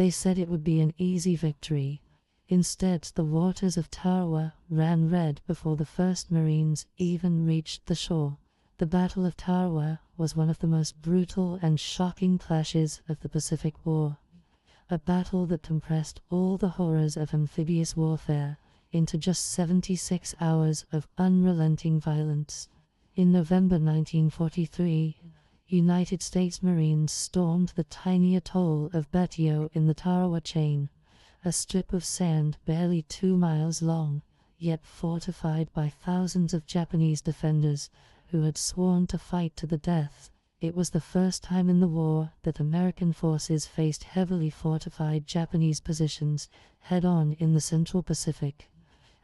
They said it would be an easy victory. Instead, the waters of Tarawa ran red before the first Marines even reached the shore. The Battle of Tarawa was one of the most brutal and shocking clashes of the Pacific War. A battle that compressed all the horrors of amphibious warfare into just 76 hours of unrelenting violence. In November 1943, United States Marines stormed the tiny atoll of Betio in the Tarawa chain, a strip of sand barely 2 miles long, yet fortified by thousands of Japanese defenders who had sworn to fight to the death. It was the first time in the war that American forces faced heavily fortified Japanese positions head-on in the Central Pacific,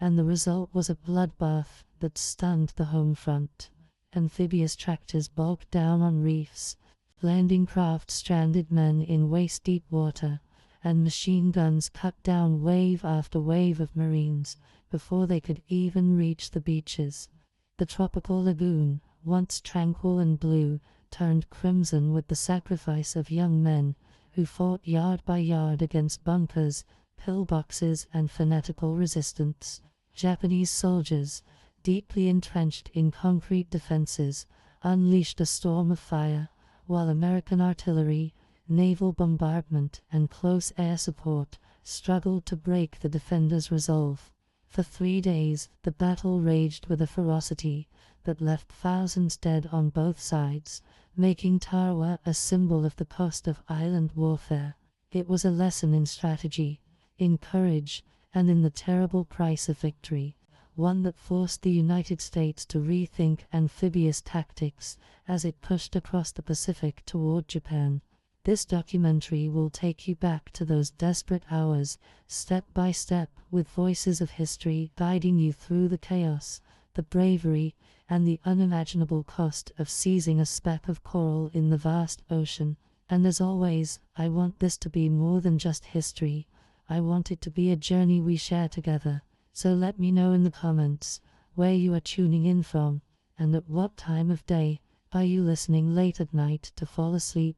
and the result was a bloodbath that stunned the home front. Amphibious tractors bogged down on reefs, landing craft stranded men in waist-deep water, and machine guns cut down wave after wave of Marines before they could even reach the beaches. The tropical lagoon, once tranquil and blue, turned crimson with the sacrifice of young men who fought yard by yard against bunkers, pillboxes, and fanatical resistance. Japanese soldiers, deeply entrenched in concrete defenses, unleashed a storm of fire, while American artillery, naval bombardment, and close air support struggled to break the defenders' resolve. For 3 days, the battle raged with a ferocity that left thousands dead on both sides, making Tarawa a symbol of the cost of island warfare. It was a lesson in strategy, in courage, and in the terrible price of victory, one that forced the United States to rethink amphibious tactics as it pushed across the Pacific toward Japan. This documentary will take you back to those desperate hours, step by step, with voices of history guiding you through the chaos, the bravery, and the unimaginable cost of seizing a speck of coral in the vast ocean. And as always, I want this to be more than just history. I want it to be a journey we share together. So let me know in the comments where you are tuning in from, and at what time of day. Are you listening late at night to fall asleep,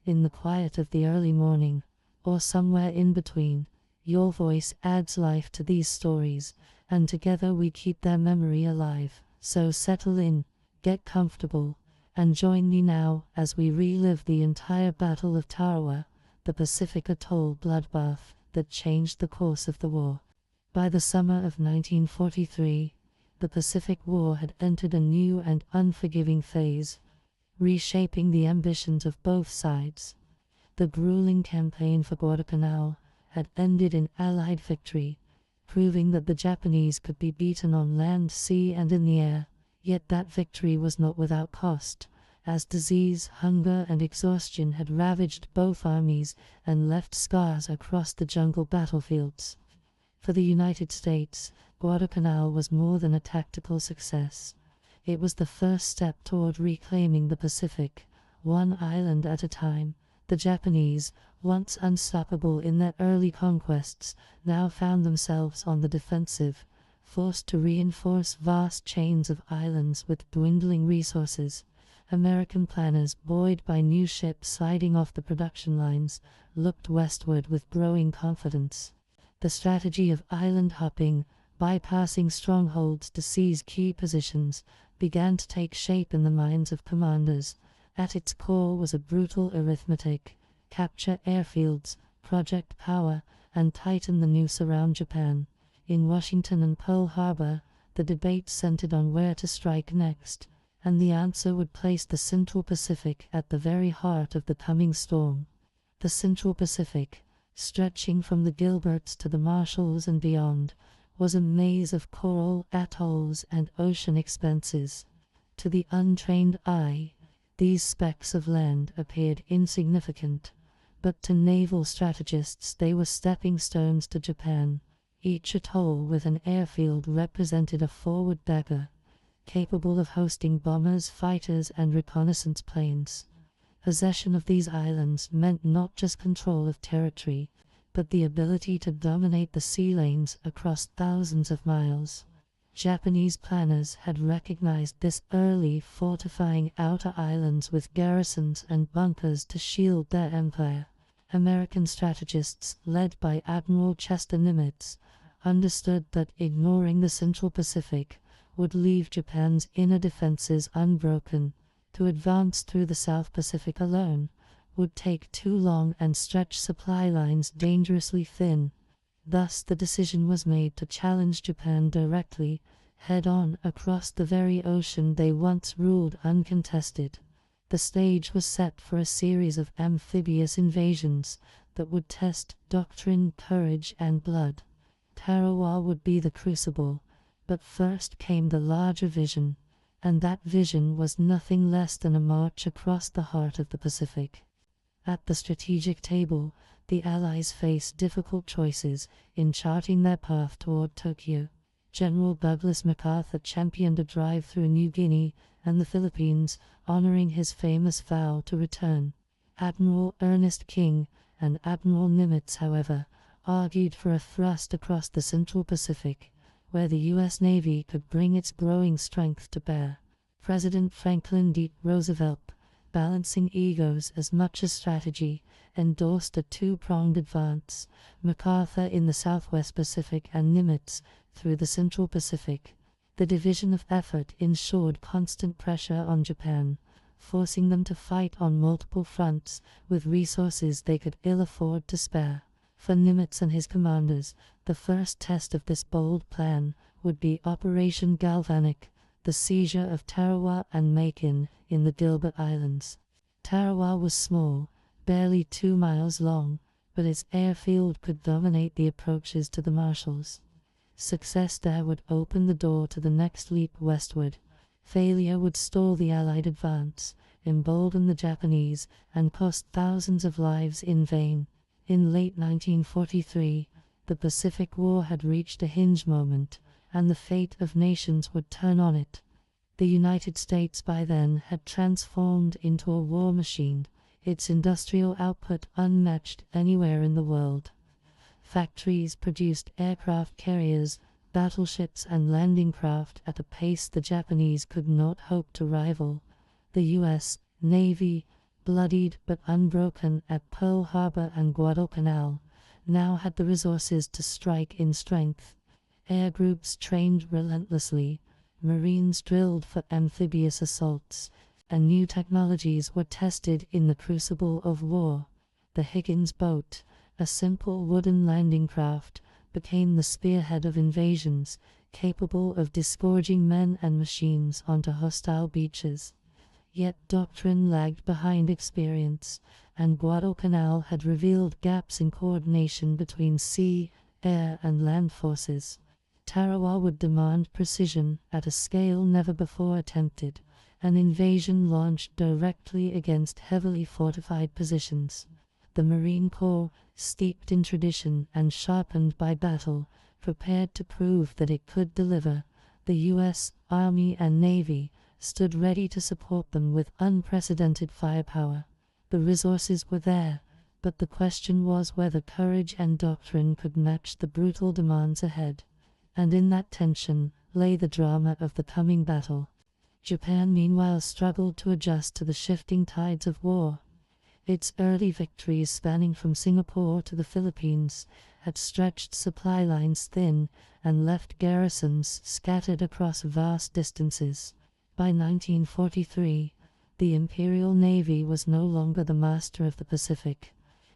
in the quiet of the early morning, or somewhere in between? Your voice adds life to these stories, and together we keep their memory alive. So settle in, get comfortable, and join me now as we relive the entire Battle of Tarawa, the Pacific Atoll bloodbath that changed the course of the war. By the summer of 1943, the Pacific War had entered a new and unforgiving phase, reshaping the ambitions of both sides. The grueling campaign for Guadalcanal had ended in Allied victory, proving that the Japanese could be beaten on land, sea, and in the air. Yet that victory was not without cost, as disease, hunger, and exhaustion had ravaged both armies and left scars across the jungle battlefields. For the United States, Guadalcanal was more than a tactical success. It was the first step toward reclaiming the Pacific, one island at a time. The Japanese, once unstoppable in their early conquests, now found themselves on the defensive, forced to reinforce vast chains of islands with dwindling resources. American planners, buoyed by new ships sliding off the production lines, looked westward with growing confidence. The strategy of island hopping, bypassing strongholds to seize key positions, began to take shape in the minds of commanders. At its core was a brutal arithmetic: capture airfields, project power, and tighten the noose around Japan. In Washington and Pearl Harbor, the debate centered on where to strike next, and the answer would place the Central Pacific at the very heart of the coming storm. The Central Pacific, stretching from the Gilberts to the Marshalls and beyond, was a maze of coral, atolls, and ocean expanses. To the untrained eye, these specks of land appeared insignificant, but to naval strategists they were stepping stones to Japan. Each atoll with an airfield represented a forward dagger, capable of hosting bombers, fighters, and reconnaissance planes. Possession of these islands meant not just control of territory, but the ability to dominate the sea lanes across thousands of miles. Japanese planners had recognized this early, fortifying outer islands with garrisons and bunkers to shield their empire. American strategists, led by Admiral Chester Nimitz, understood that ignoring the Central Pacific would leave Japan's inner defenses unbroken. To advance through the South Pacific alone would take too long and stretch supply lines dangerously thin. Thus the decision was made to challenge Japan directly, head-on, across the very ocean they once ruled uncontested. The stage was set for a series of amphibious invasions that would test doctrine, courage, and blood. Tarawa would be the crucible, but first came the larger vision, and that vision was nothing less than a march across the heart of the Pacific. At the strategic table, the Allies faced difficult choices in charting their path toward Tokyo. General Douglas MacArthur championed a drive through New Guinea and the Philippines, honoring his famous vow to return. Admiral Ernest King and Admiral Nimitz, however, argued for a thrust across the Central Pacific, where the U.S. Navy could bring its growing strength to bear. President Franklin D. Roosevelt, balancing egos as much as strategy, endorsed a two-pronged advance, MacArthur in the Southwest Pacific and Nimitz through the Central Pacific. The division of effort ensured constant pressure on Japan, forcing them to fight on multiple fronts with resources they could ill afford to spare. For Nimitz and his commanders, the first test of this bold plan would be Operation Galvanic, the seizure of Tarawa and Makin in the Gilbert Islands. Tarawa was small, barely 2 miles long, but its airfield could dominate the approaches to the Marshalls. Success there would open the door to the next leap westward. Failure would stall the Allied advance, embolden the Japanese, and cost thousands of lives in vain. In late 1943, the Pacific War had reached a hinge moment, and the fate of nations would turn on it. The United States by then had transformed into a war machine, its industrial output unmatched anywhere in the world. Factories produced aircraft carriers, battleships, and landing craft at a pace the Japanese could not hope to rival. The U.S. Navy, bloodied but unbroken at Pearl Harbor and Guadalcanal, now had the resources to strike in strength. Air groups trained relentlessly, Marines drilled for amphibious assaults, and new technologies were tested in the crucible of war. The Higgins boat, a simple wooden landing craft, became the spearhead of invasions, capable of disgorging men and machines onto hostile beaches. Yet doctrine lagged behind experience, and Guadalcanal had revealed gaps in coordination between sea, air, and land forces. Tarawa would demand precision at a scale never before attempted, an invasion launched directly against heavily fortified positions. The Marine Corps, steeped in tradition and sharpened by battle, prepared to prove that it could deliver. The U.S. Army and Navy stood ready to support them with unprecedented firepower. The resources were there, but the question was whether courage and doctrine could match the brutal demands ahead. And in that tension lay the drama of the coming battle. Japan meanwhile struggled to adjust to the shifting tides of war. Its early victories, spanning from Singapore to the Philippines, had stretched supply lines thin and left garrisons scattered across vast distances. By 1943, the Imperial Navy was no longer the master of the Pacific.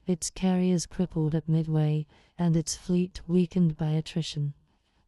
Its carriers crippled at Midway, and its fleet weakened by attrition.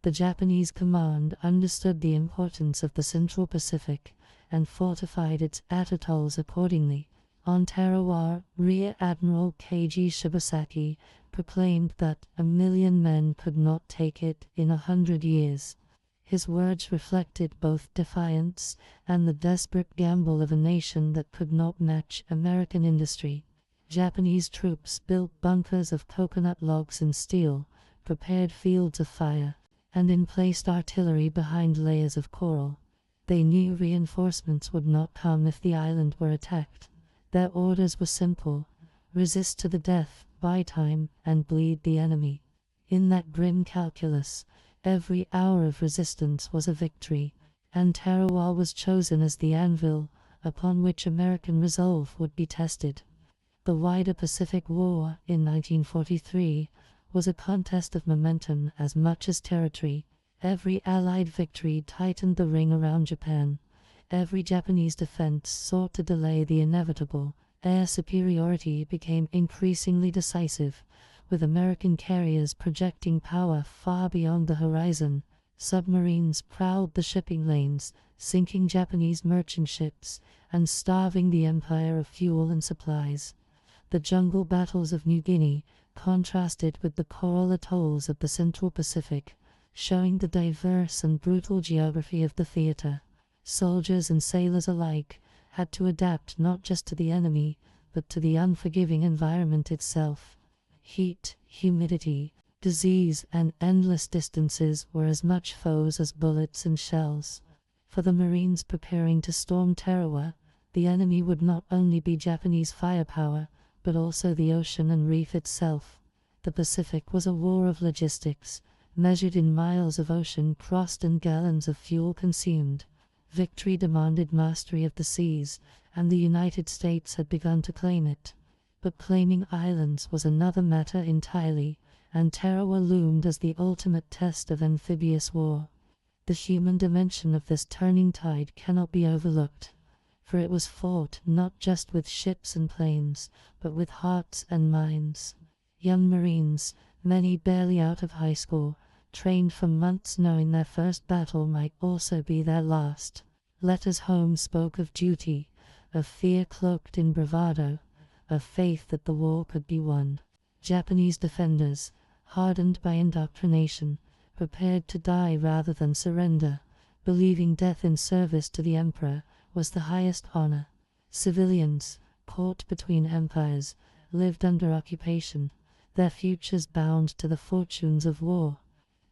The Japanese command understood the importance of the Central Pacific and fortified its atolls accordingly. On Tarawa, Rear Admiral Keiji Shibasaki proclaimed that 1,000,000 men could not take it in 100 years. His words reflected both defiance and the desperate gamble of a nation that could not match American industry. Japanese troops built bunkers of coconut logs and steel, prepared fields of fire, and emplaced artillery behind layers of coral. They knew reinforcements would not come if the island were attacked. Their orders were simple: resist to the death, buy time, and bleed the enemy. In that grim calculus, every hour of resistance was a victory, and Tarawa was chosen as the anvil upon which American resolve would be tested. The wider Pacific War in 1943 was a contest of momentum as much as territory. Every Allied victory tightened the ring around Japan. Every Japanese defense sought to delay the inevitable. Air superiority became increasingly decisive, with American carriers projecting power far beyond the horizon. Submarines prowled the shipping lanes, sinking Japanese merchant ships and starving the empire of fuel and supplies. The jungle battles of New Guinea contrasted with the coral atolls of the Central Pacific, showing the diverse and brutal geography of the theater. Soldiers and sailors alike had to adapt not just to the enemy, but to the unforgiving environment itself. Heat, humidity, disease, and endless distances were as much foes as bullets and shells. For the Marines preparing to storm Tarawa, the enemy would not only be Japanese firepower, but also the ocean and reef itself. The Pacific was a war of logistics, measured in miles of ocean crossed and gallons of fuel consumed. Victory demanded mastery of the seas, and the United States had begun to claim it. But claiming islands was another matter entirely, and Tarawa loomed as the ultimate test of amphibious war. The human dimension of this turning tide cannot be overlooked, for it was fought not just with ships and planes, but with hearts and minds. Young Marines, many barely out of high school, trained for months knowing their first battle might also be their last. Letters home spoke of duty, of fear cloaked in bravado, of faith that the war could be won. Japanese defenders, hardened by indoctrination, prepared to die rather than surrender, believing death in service to the emperor was the highest honor. Civilians, caught between empires, lived under occupation, their futures bound to the fortunes of war.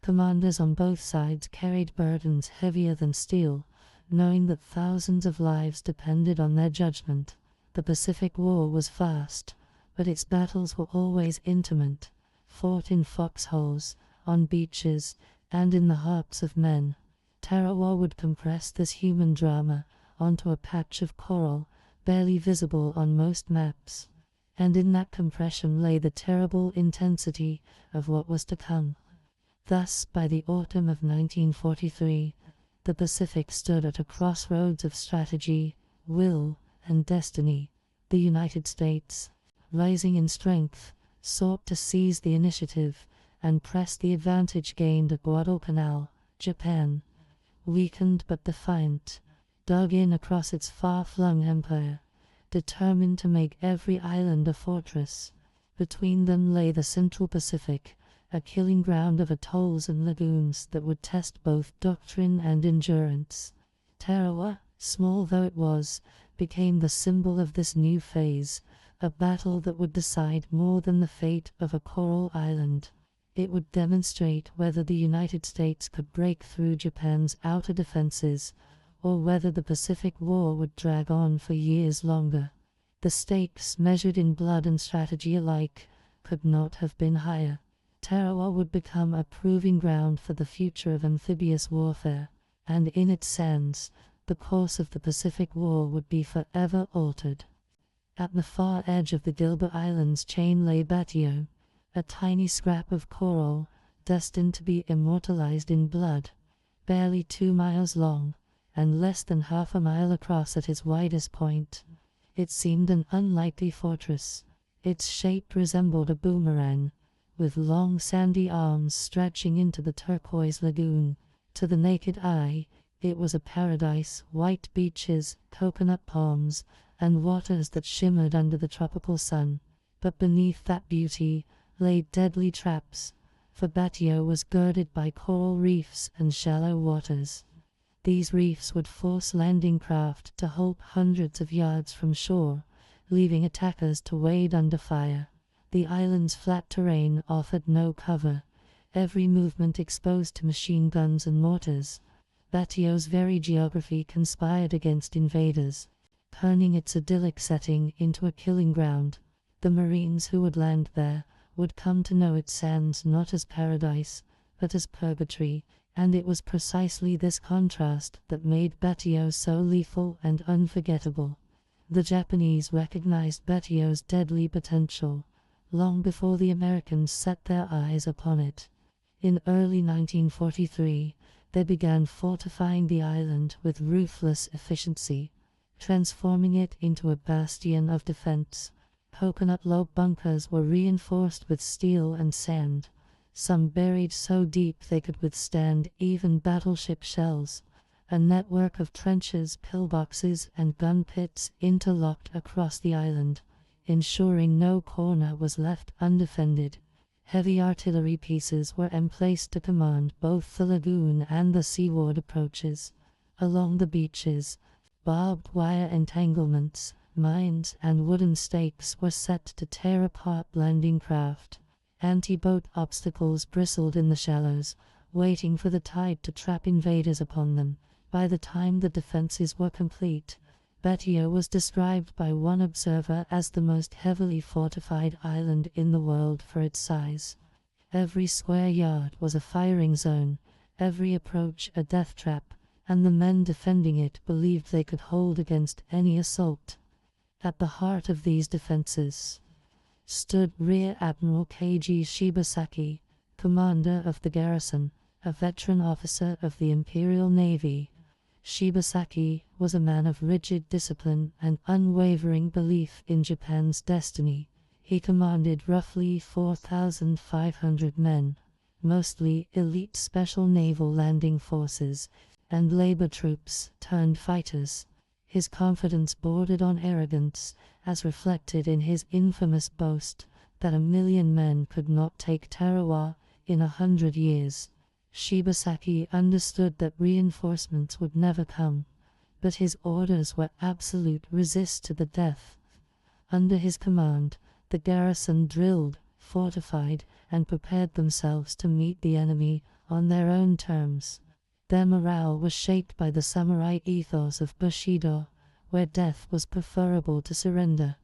Commanders on both sides carried burdens heavier than steel, knowing that thousands of lives depended on their judgment. The Pacific War was vast, but its battles were always intimate, fought in foxholes, on beaches, and in the hearts of men. Tarawa would compress this human drama onto a patch of coral, barely visible on most maps. And in that compression lay the terrible intensity of what was to come. Thus, by the autumn of 1943, the Pacific stood at a crossroads of strategy, will, and destiny. The United States, rising in strength, sought to seize the initiative and press the advantage gained at Guadalcanal. Japan, weakened but defiant, dug in across its far-flung empire, determined to make every island a fortress. Between them lay the Central Pacific, a killing ground of atolls and lagoons that would test both doctrine and endurance. Tarawa, small though it was, became the symbol of this new phase, a battle that would decide more than the fate of a coral island. It would demonstrate whether the United States could break through Japan's outer defenses, or whether the Pacific War would drag on for years longer. The stakes, measured in blood and strategy alike, could not have been higher. Tarawa would become a proving ground for the future of amphibious warfare, and in its sands, the course of the Pacific War would be forever altered. At the far edge of the Gilbert Islands chain lay Betio, a tiny scrap of coral, destined to be immortalized in blood. Barely 2 miles long, and less than half a mile across at its widest point, it seemed an unlikely fortress. Its shape resembled a boomerang, with long sandy arms stretching into the turquoise lagoon. To the naked eye, it was a paradise: white beaches, coconut palms, and waters that shimmered under the tropical sun. But beneath that beauty lay deadly traps, for Betio was girded by coral reefs and shallow waters. These reefs would force landing craft to halt hundreds of yards from shore, leaving attackers to wade under fire. The island's flat terrain offered no cover, every movement exposed to machine guns and mortars. Betio's very geography conspired against invaders, turning its idyllic setting into a killing ground. The Marines who would land there would come to know its sands not as paradise, but as purgatory, and it was precisely this contrast that made Betio so lethal and unforgettable. The Japanese recognized Betio's deadly potential long before the Americans set their eyes upon it. In early 1943, they began fortifying the island with ruthless efficiency, transforming it into a bastion of defense. Coconut lobe bunkers were reinforced with steel and sand, some buried so deep they could withstand even battleship shells. A network of trenches, pillboxes, and gun pits interlocked across the island, ensuring no corner was left undefended. Heavy artillery pieces were emplaced to command both the lagoon and the seaward approaches. Along the beaches, barbed wire entanglements, mines, and wooden stakes were set to tear apart landing craft. Anti-boat obstacles bristled in the shallows, waiting for the tide to trap invaders upon them. By the time the defenses were complete, Betio was described by one observer as the most heavily fortified island in the world for its size. Every square yard was a firing zone, every approach a death trap, and the men defending it believed they could hold against any assault. At the heart of these defenses stood Rear Admiral Keiji Shibasaki, commander of the garrison, a veteran officer of the Imperial Navy. Shibasaki was a man of rigid discipline and unwavering belief in Japan's destiny. He commanded roughly 4,500 men, mostly elite special naval landing forces and labor troops turned fighters. His confidence bordered on arrogance, as reflected in his infamous boast that 1,000,000 men could not take Tarawa in 100 years. Shibasaki understood that reinforcements would never come, but his orders were absolute resist to the death. Under his command, the garrison drilled, fortified, and prepared themselves to meet the enemy on their own terms. Their morale was shaped by the samurai ethos of Bushido, where death was preferable to surrender.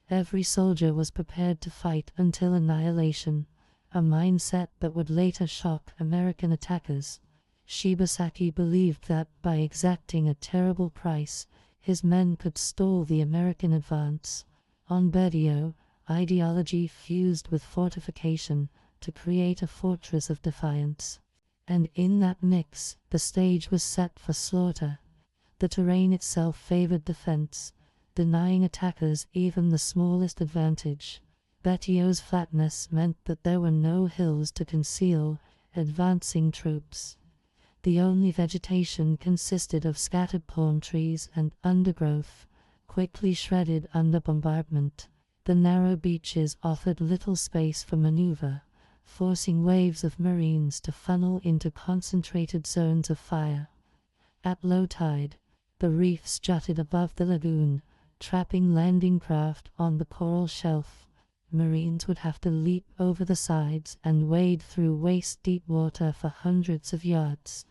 Every soldier was prepared to fight until annihilation, a mindset that would later shock American attackers. Shibasaki believed that, by exacting a terrible price, his men could stall the American advance. On Betio, ideology fused with fortification to create a fortress of defiance. And in that mix, the stage was set for slaughter. The terrain itself favored defense, denying attackers even the smallest advantage. Betio's flatness meant that there were no hills to conceal advancing troops. The only vegetation consisted of scattered palm trees and undergrowth, quickly shredded under bombardment. The narrow beaches offered little space for maneuver, forcing waves of Marines to funnel into concentrated zones of fire. At low tide, the reefs jutted above the lagoon, trapping landing craft on the coral shelf. Marines would have to leap over the sides and wade through waist-deep water for hundreds of yards.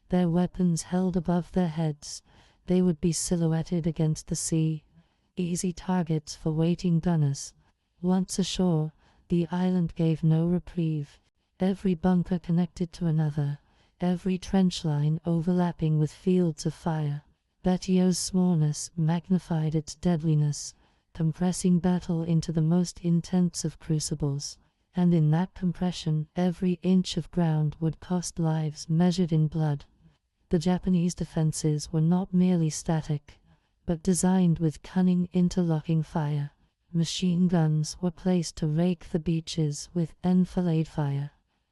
Their weapons held above their heads, they would be silhouetted against the sea, easy targets for waiting gunners. Once ashore, the island gave no reprieve. Every bunker connected to another, every trench line overlapping with fields of fire. Betio's smallness magnified its deadliness, compressing battle into the most intense of crucibles, and in that compression every inch of ground would cost lives measured in blood. The Japanese defenses were not merely static, but designed with cunning interlocking fire. Machine guns were placed to rake the beaches with enfilade fire,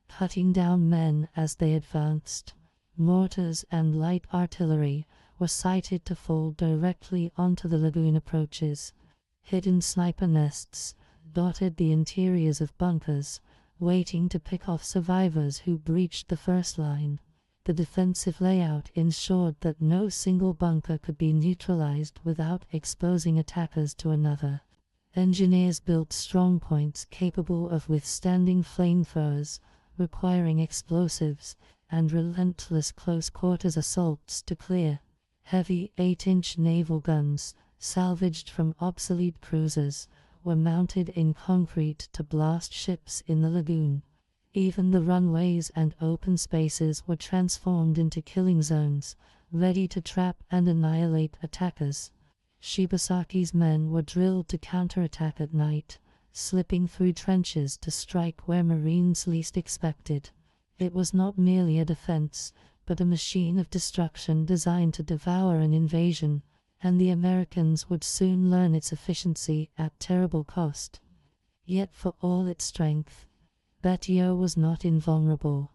cutting down men as they advanced. Mortars and light artillery were sighted to fall directly onto the lagoon approaches. Hidden sniper nests dotted the interiors of bunkers, waiting to pick off survivors who breached the first line. The defensive layout ensured that no single bunker could be neutralized without exposing attackers to another. Engineers built strongpoints capable of withstanding flamethrowers, requiring explosives, and relentless close-quarters assaults to clear. Heavy 8-inch naval guns, salvaged from obsolete cruisers, were mounted in concrete to blast ships in the lagoon. Even the runways and open spaces were transformed into killing zones, ready to trap and annihilate attackers. Shibasaki's men were drilled to counterattack at night, slipping through trenches to strike where Marines least expected. It was not merely a defense, but a machine of destruction designed to devour an invasion, and the Americans would soon learn its efficiency at terrible cost. Yet for all its strength, Betio was not invulnerable,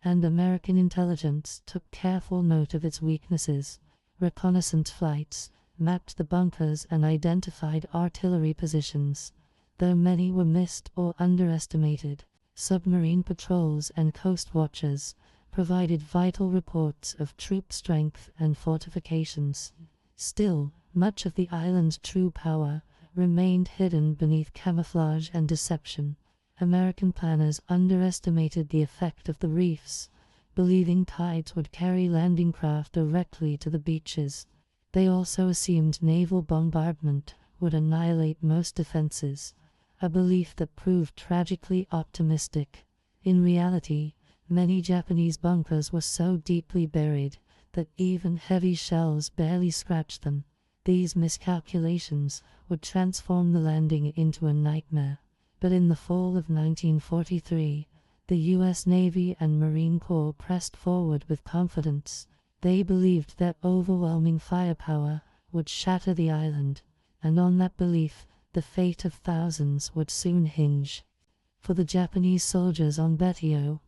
and American intelligence took careful note of its weaknesses. Reconnaissance flights mapped the bunkers and identified artillery positions. Though many were missed or underestimated, submarine patrols and coast watchers provided vital reports of troop strength and fortifications. Still, much of the island's true power remained hidden beneath camouflage and deception. American planners underestimated the effect of the reefs, believing tides would carry landing craft directly to the beaches. They also assumed naval bombardment would annihilate most defenses, a belief that proved tragically optimistic. In reality, many Japanese bunkers were so deeply buried that even heavy shells barely scratched them. These miscalculations would transform the landing into a nightmare. But in the fall of 1943, the U.S. Navy and Marine Corps pressed forward with confidence. They believed that overwhelming firepower would shatter the island, and on that belief, the fate of thousands would soon hinge. For the Japanese soldiers on Betio,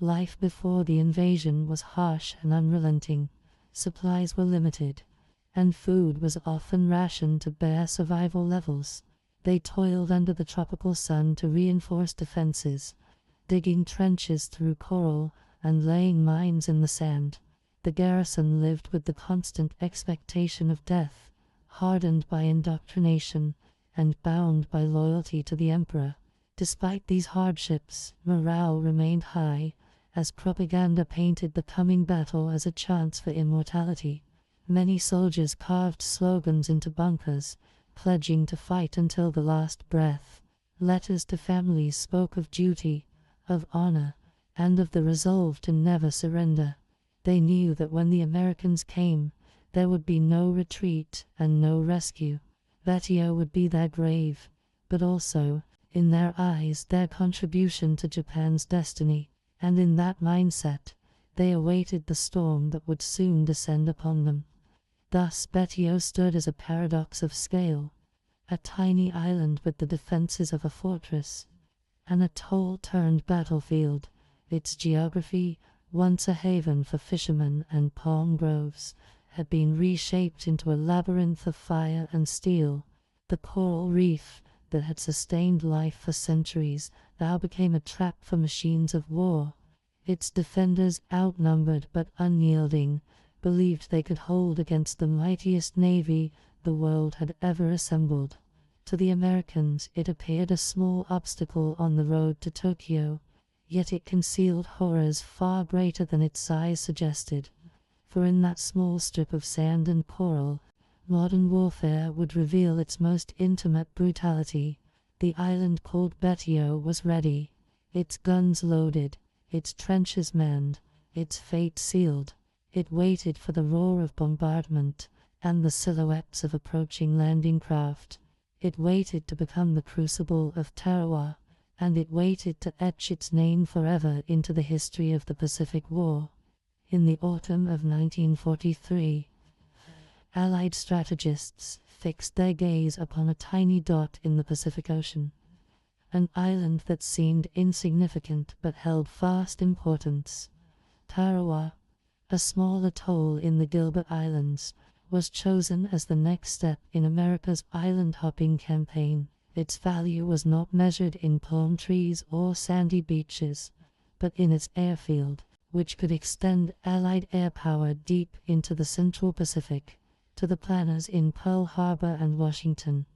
life before the invasion was harsh and unrelenting. Supplies were limited, and food was often rationed to bare survival levels. They toiled under the tropical sun to reinforce defenses, digging trenches through coral and laying mines in the sand. The garrison lived with the constant expectation of death, hardened by indoctrination and bound by loyalty to the emperor. Despite these hardships, morale remained high, as propaganda painted the coming battle as a chance for immortality. Many soldiers carved slogans into bunkers, pledging to fight until the last breath. Letters to families spoke of duty, of honor, and of the resolve to never surrender. They knew that when the Americans came, there would be no retreat and no rescue. Betio would be their grave, but also, in their eyes, their contribution to Japan's destiny. And in that mindset, they awaited the storm that would soon descend upon them. Thus Betio stood as a paradox of scale, a tiny island with the defenses of a fortress, an atoll turned battlefield. Its geography, once a haven for fishermen and palm groves, had been reshaped into a labyrinth of fire and steel. The coral reef that had sustained life for centuries now became a trap for machines of war. Its defenders, outnumbered but unyielding, believed they could hold against the mightiest navy the world had ever assembled. To the Americans, it appeared a small obstacle on the road to Tokyo, yet it concealed horrors far greater than its size suggested. For in that small strip of sand and coral, modern warfare would reveal its most intimate brutality. The island called Betio was ready, its guns loaded, its trenches manned, its fate sealed. It waited for the roar of bombardment and the silhouettes of approaching landing craft. It waited to become the crucible of Tarawa, and it waited to etch its name forever into the history of the Pacific War. In the autumn of 1943, Allied strategists fixed their gaze upon a tiny dot in the Pacific Ocean, an island that seemed insignificant but held vast importance. Tarawa, a small atoll in the Gilbert Islands, was chosen as the next step in America's island-hopping campaign. Its value was not measured in palm trees or sandy beaches, but in its airfield, which could extend Allied air power deep into the Central Pacific. To the planners in Pearl Harbor and Washington,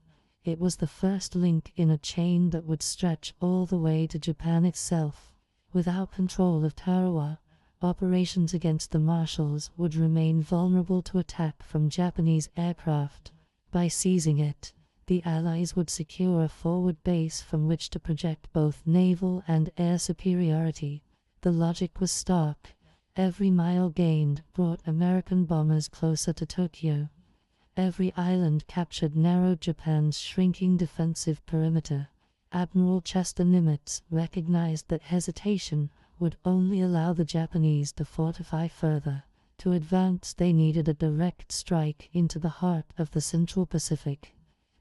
it was the first link in a chain that would stretch all the way to Japan itself. Without control of Tarawa, operations against the Marshalls would remain vulnerable to attack from Japanese aircraft. By seizing it, the Allies would secure a forward base from which to project both naval and air superiority. The logic was stark. Every mile gained brought American bombers closer to Tokyo. Every island captured narrowed Japan's shrinking defensive perimeter. Admiral Chester Nimitz recognized that hesitation would only allow the Japanese to fortify further. To advance, they needed a direct strike into the heart of the Central Pacific.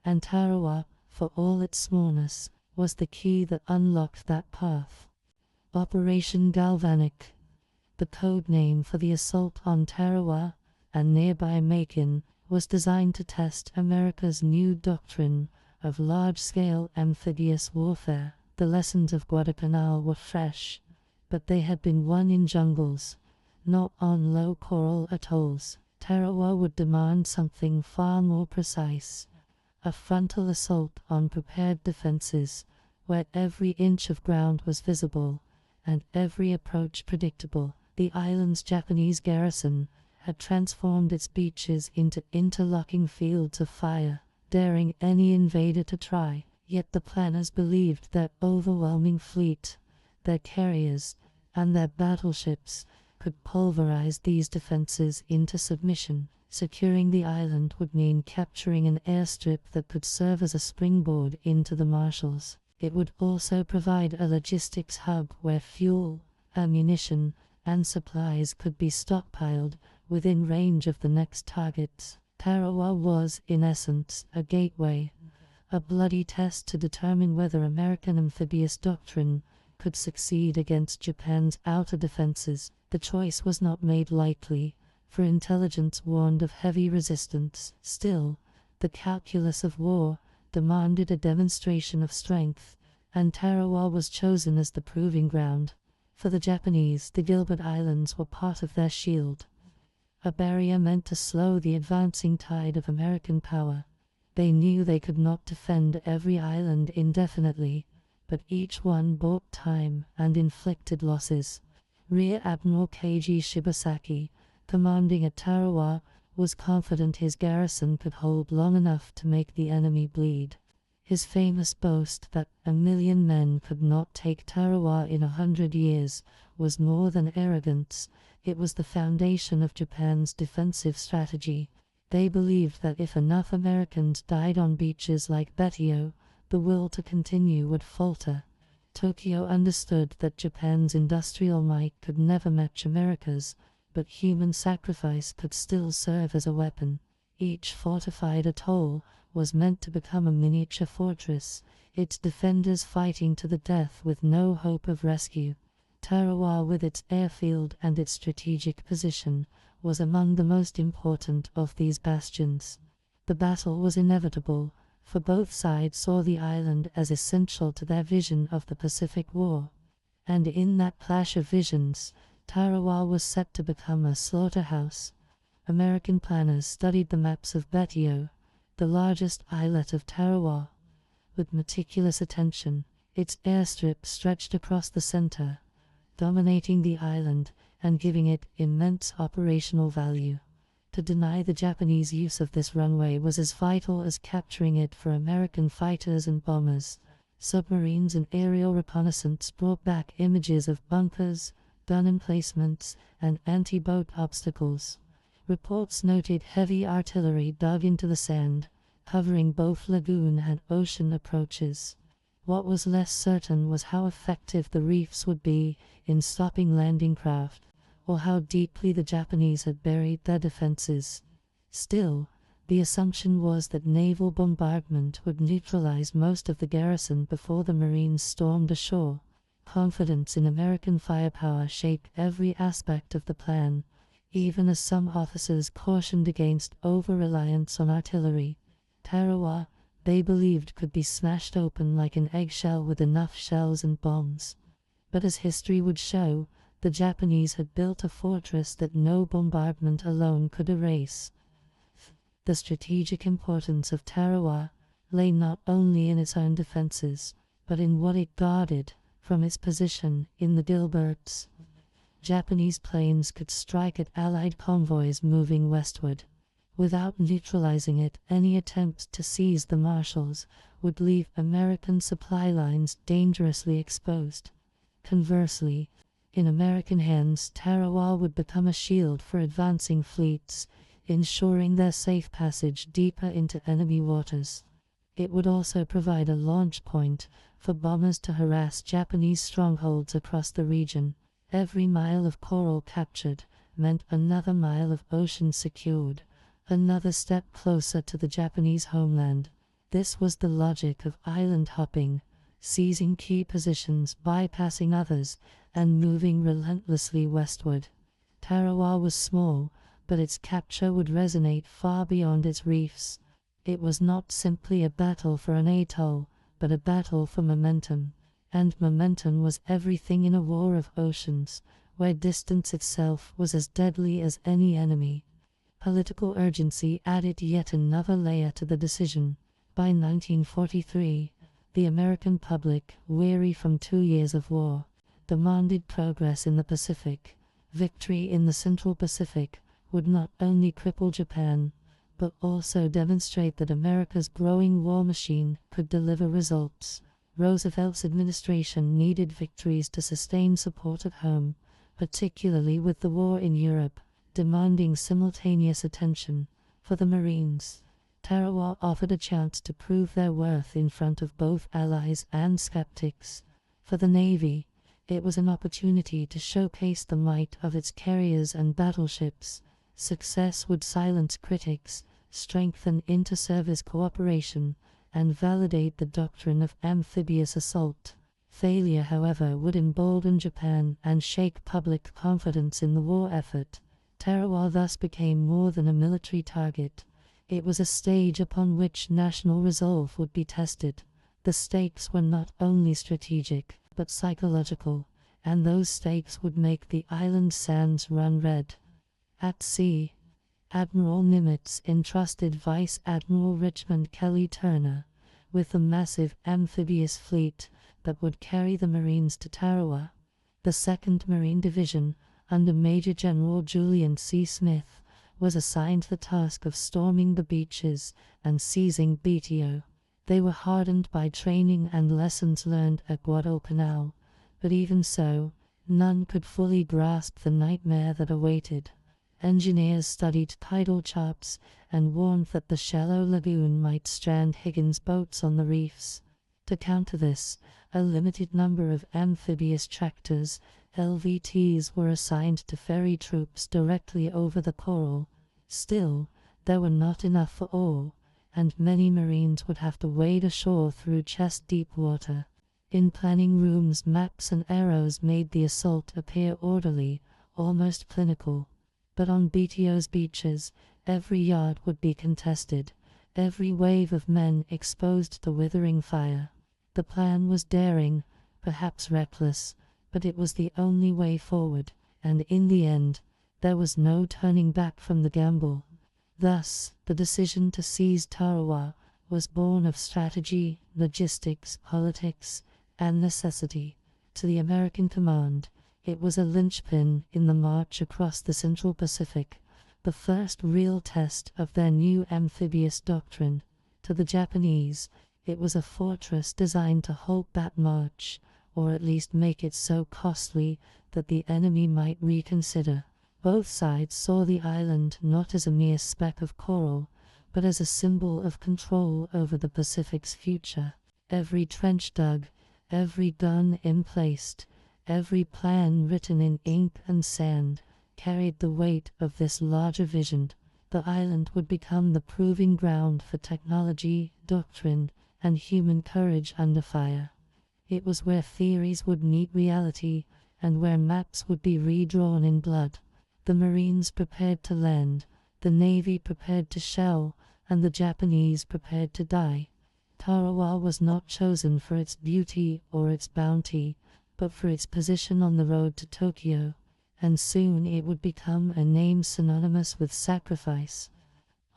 And Tarawa, for all its smallness, was the key that unlocked that path. Operation Galvanic, the code name for the assault on Tarawa and nearby Macon, was designed to test America's new doctrine of large-scale amphibious warfare. The lessons of Guadalcanal were fresh, but they had been won in jungles, not on low coral atolls. Tarawa would demand something far more precise, a frontal assault on prepared defenses, where every inch of ground was visible, and every approach predictable. The island's Japanese garrison had transformed its beaches into interlocking fields of fire, daring any invader to try. Yet the planners believed their overwhelming fleet, their carriers, and their battleships could pulverize these defenses into submission. Securing the island would mean capturing an airstrip that could serve as a springboard into the Marshalls. It would also provide a logistics hub where fuel, ammunition, and supplies could be stockpiled within range of the next targets. Tarawa was, in essence, a gateway, a bloody test to determine whether American amphibious doctrine could succeed against Japan's outer defenses. The choice was not made lightly, for intelligence warned of heavy resistance. Still, the calculus of war demanded a demonstration of strength, and Tarawa was chosen as the proving ground. For the Japanese, the Gilbert Islands were part of their shield, a barrier meant to slow the advancing tide of American power. They knew they could not defend every island indefinitely, but each one bought time and inflicted losses. Rear Admiral Keiji Shibasaki, commanding at Tarawa, was confident his garrison could hold long enough to make the enemy bleed. His famous boast that 1,000,000 men could not take Tarawa in 100 years was more than arrogance. It was the foundation of Japan's defensive strategy. They believed that if enough Americans died on beaches like Betio, the will to continue would falter. Tokyo understood that Japan's industrial might could never match America's, but human sacrifice could still serve as a weapon. Each fortified atoll was meant to become a miniature fortress, its defenders fighting to the death with no hope of rescue. Tarawa, with its airfield and its strategic position, was among the most important of these bastions. The battle was inevitable, for both sides saw the island as essential to their vision of the Pacific War. And in that clash of visions, Tarawa was set to become a slaughterhouse. American planners studied the maps of Betio, the largest islet of Tarawa, with meticulous attention. Its airstrip stretched across the center, dominating the island and giving it immense operational value. To deny the Japanese use of this runway was as vital as capturing it for American fighters and bombers. Submarines and aerial reconnaissance brought back images of bunkers, gun emplacements, and anti-boat obstacles. Reports noted heavy artillery dug into the sand, covering both lagoon and ocean approaches. What was less certain was how effective the reefs would be in stopping landing craft, or how deeply the Japanese had buried their defenses. Still, the assumption was that naval bombardment would neutralize most of the garrison before the Marines stormed ashore. Confidence in American firepower shaped every aspect of the plan, even as some officers cautioned against over-reliance on artillery. Tarawa, they believed, could be smashed open like an eggshell with enough shells and bombs. But as history would show, the Japanese had built a fortress that no bombardment alone could erase. The strategic importance of Tarawa lay not only in its own defenses, but in what it guarded from its position in the Gilberts. Japanese planes could strike at Allied convoys moving westward. Without neutralizing it, any attempt to seize the Marshalls would leave American supply lines dangerously exposed. Conversely, in American hands, Tarawa would become a shield for advancing fleets, ensuring their safe passage deeper into enemy waters. It would also provide a launch point for bombers to harass Japanese strongholds across the region. Every mile of coral captured meant another mile of ocean secured, another step closer to the Japanese homeland. This was the logic of island hopping, seizing key positions, bypassing others, and moving relentlessly westward. Tarawa was small, but its capture would resonate far beyond its reefs. It was not simply a battle for an atoll, but a battle for momentum. And momentum was everything in a war of oceans, where distance itself was as deadly as any enemy. Political urgency added yet another layer to the decision. By 1943, the American public, weary from 2 years of war, demanded progress in the Pacific. Victory in the Central Pacific would not only cripple Japan, but also demonstrate that America's growing war machine could deliver results. Roosevelt's administration needed victories to sustain support at home, particularly with the war in Europe, demanding simultaneous attention. For the Marines, Tarawa offered a chance to prove their worth in front of both allies and skeptics. For the Navy, it was an opportunity to showcase the might of its carriers and battleships. Success would silence critics, strengthen inter-service cooperation, and validate the doctrine of amphibious assault. Failure, however, would embolden Japan and shake public confidence in the war effort. Tarawa thus became more than a military target. It was a stage upon which national resolve would be tested. The stakes were not only strategic, but psychological, and those stakes would make the island sands run red. At sea, Admiral Nimitz entrusted Vice Admiral Richmond Kelly Turner with a massive amphibious fleet that would carry the Marines to Tarawa. The 2nd Marine Division, under Major General Julian C. Smith, was assigned the task of storming the beaches and seizing Betio. They were hardened by training and lessons learned at Guadalcanal, but even so, none could fully grasp the nightmare that awaited. Engineers studied tidal charts and warned that the shallow lagoon might strand Higgins boats on the reefs. To counter this, a limited number of amphibious tractors, LVTs, were assigned to ferry troops directly over the coral. Still, there were not enough for all, and many Marines would have to wade ashore through chest-deep water. In planning rooms, maps and arrows made the assault appear orderly, almost clinical. But on Betio's beaches, every yard would be contested, every wave of men exposed to withering fire. The plan was daring, perhaps reckless, but it was the only way forward, and in the end, there was no turning back from the gamble. Thus, the decision to seize Tarawa was born of strategy, logistics, politics, and necessity. To the American command, it was a linchpin in the march across the Central Pacific, the first real test of their new amphibious doctrine. To the Japanese, it was a fortress designed to halt that march, or at least make it so costly that the enemy might reconsider. Both sides saw the island not as a mere speck of coral, but as a symbol of control over the Pacific's future. Every trench dug, every gun emplaced, every plan written in ink and sand, carried the weight of this larger vision. The island would become the proving ground for technology, doctrine, and human courage under fire. It was where theories would meet reality, and where maps would be redrawn in blood. The Marines prepared to land, the Navy prepared to shell, and the Japanese prepared to die. Tarawa was not chosen for its beauty or its bounty, but for its position on the road to Tokyo, and soon it would become a name synonymous with sacrifice.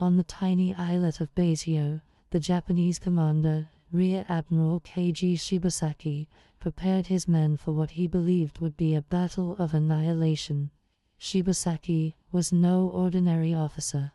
On the tiny islet of Betio, the Japanese commander, Rear Admiral Keiji Shibasaki, prepared his men for what he believed would be a battle of annihilation. Shibasaki was no ordinary officer.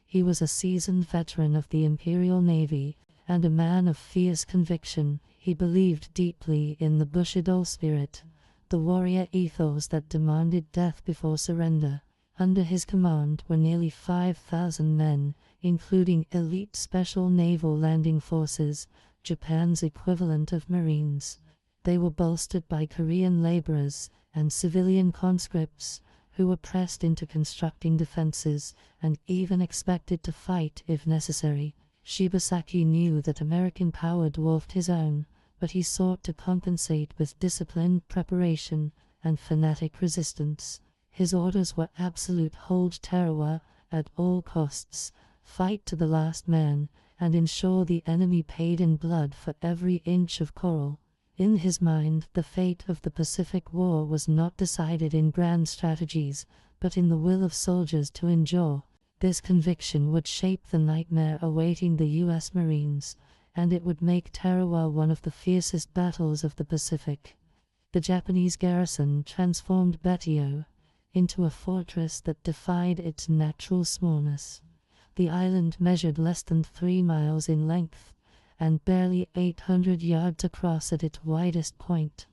He was a seasoned veteran of the Imperial Navy, and a man of fierce conviction. He believed deeply in the Bushido spirit, the warrior ethos that demanded death before surrender. Under his command were nearly 5,000 men, including elite special naval landing forces, Japan's equivalent of Marines. They were bolstered by Korean laborers and civilian conscripts who were pressed into constructing defenses and even expected to fight if necessary. Shibasaki knew that American power dwarfed his own, but he sought to compensate with disciplined preparation and fanatic resistance. His orders were absolute: hold Tarawa at all costs, fight to the last man, and ensure the enemy paid in blood for every inch of coral. In his mind, the fate of the Pacific War was not decided in grand strategies, but in the will of soldiers to endure. This conviction would shape the nightmare awaiting the U.S. Marines, and it would make Tarawa one of the fiercest battles of the Pacific. The Japanese garrison transformed Betio into a fortress that defied its natural smallness. The island measured less than 3 miles in length, and barely 800 yards across at its widest point.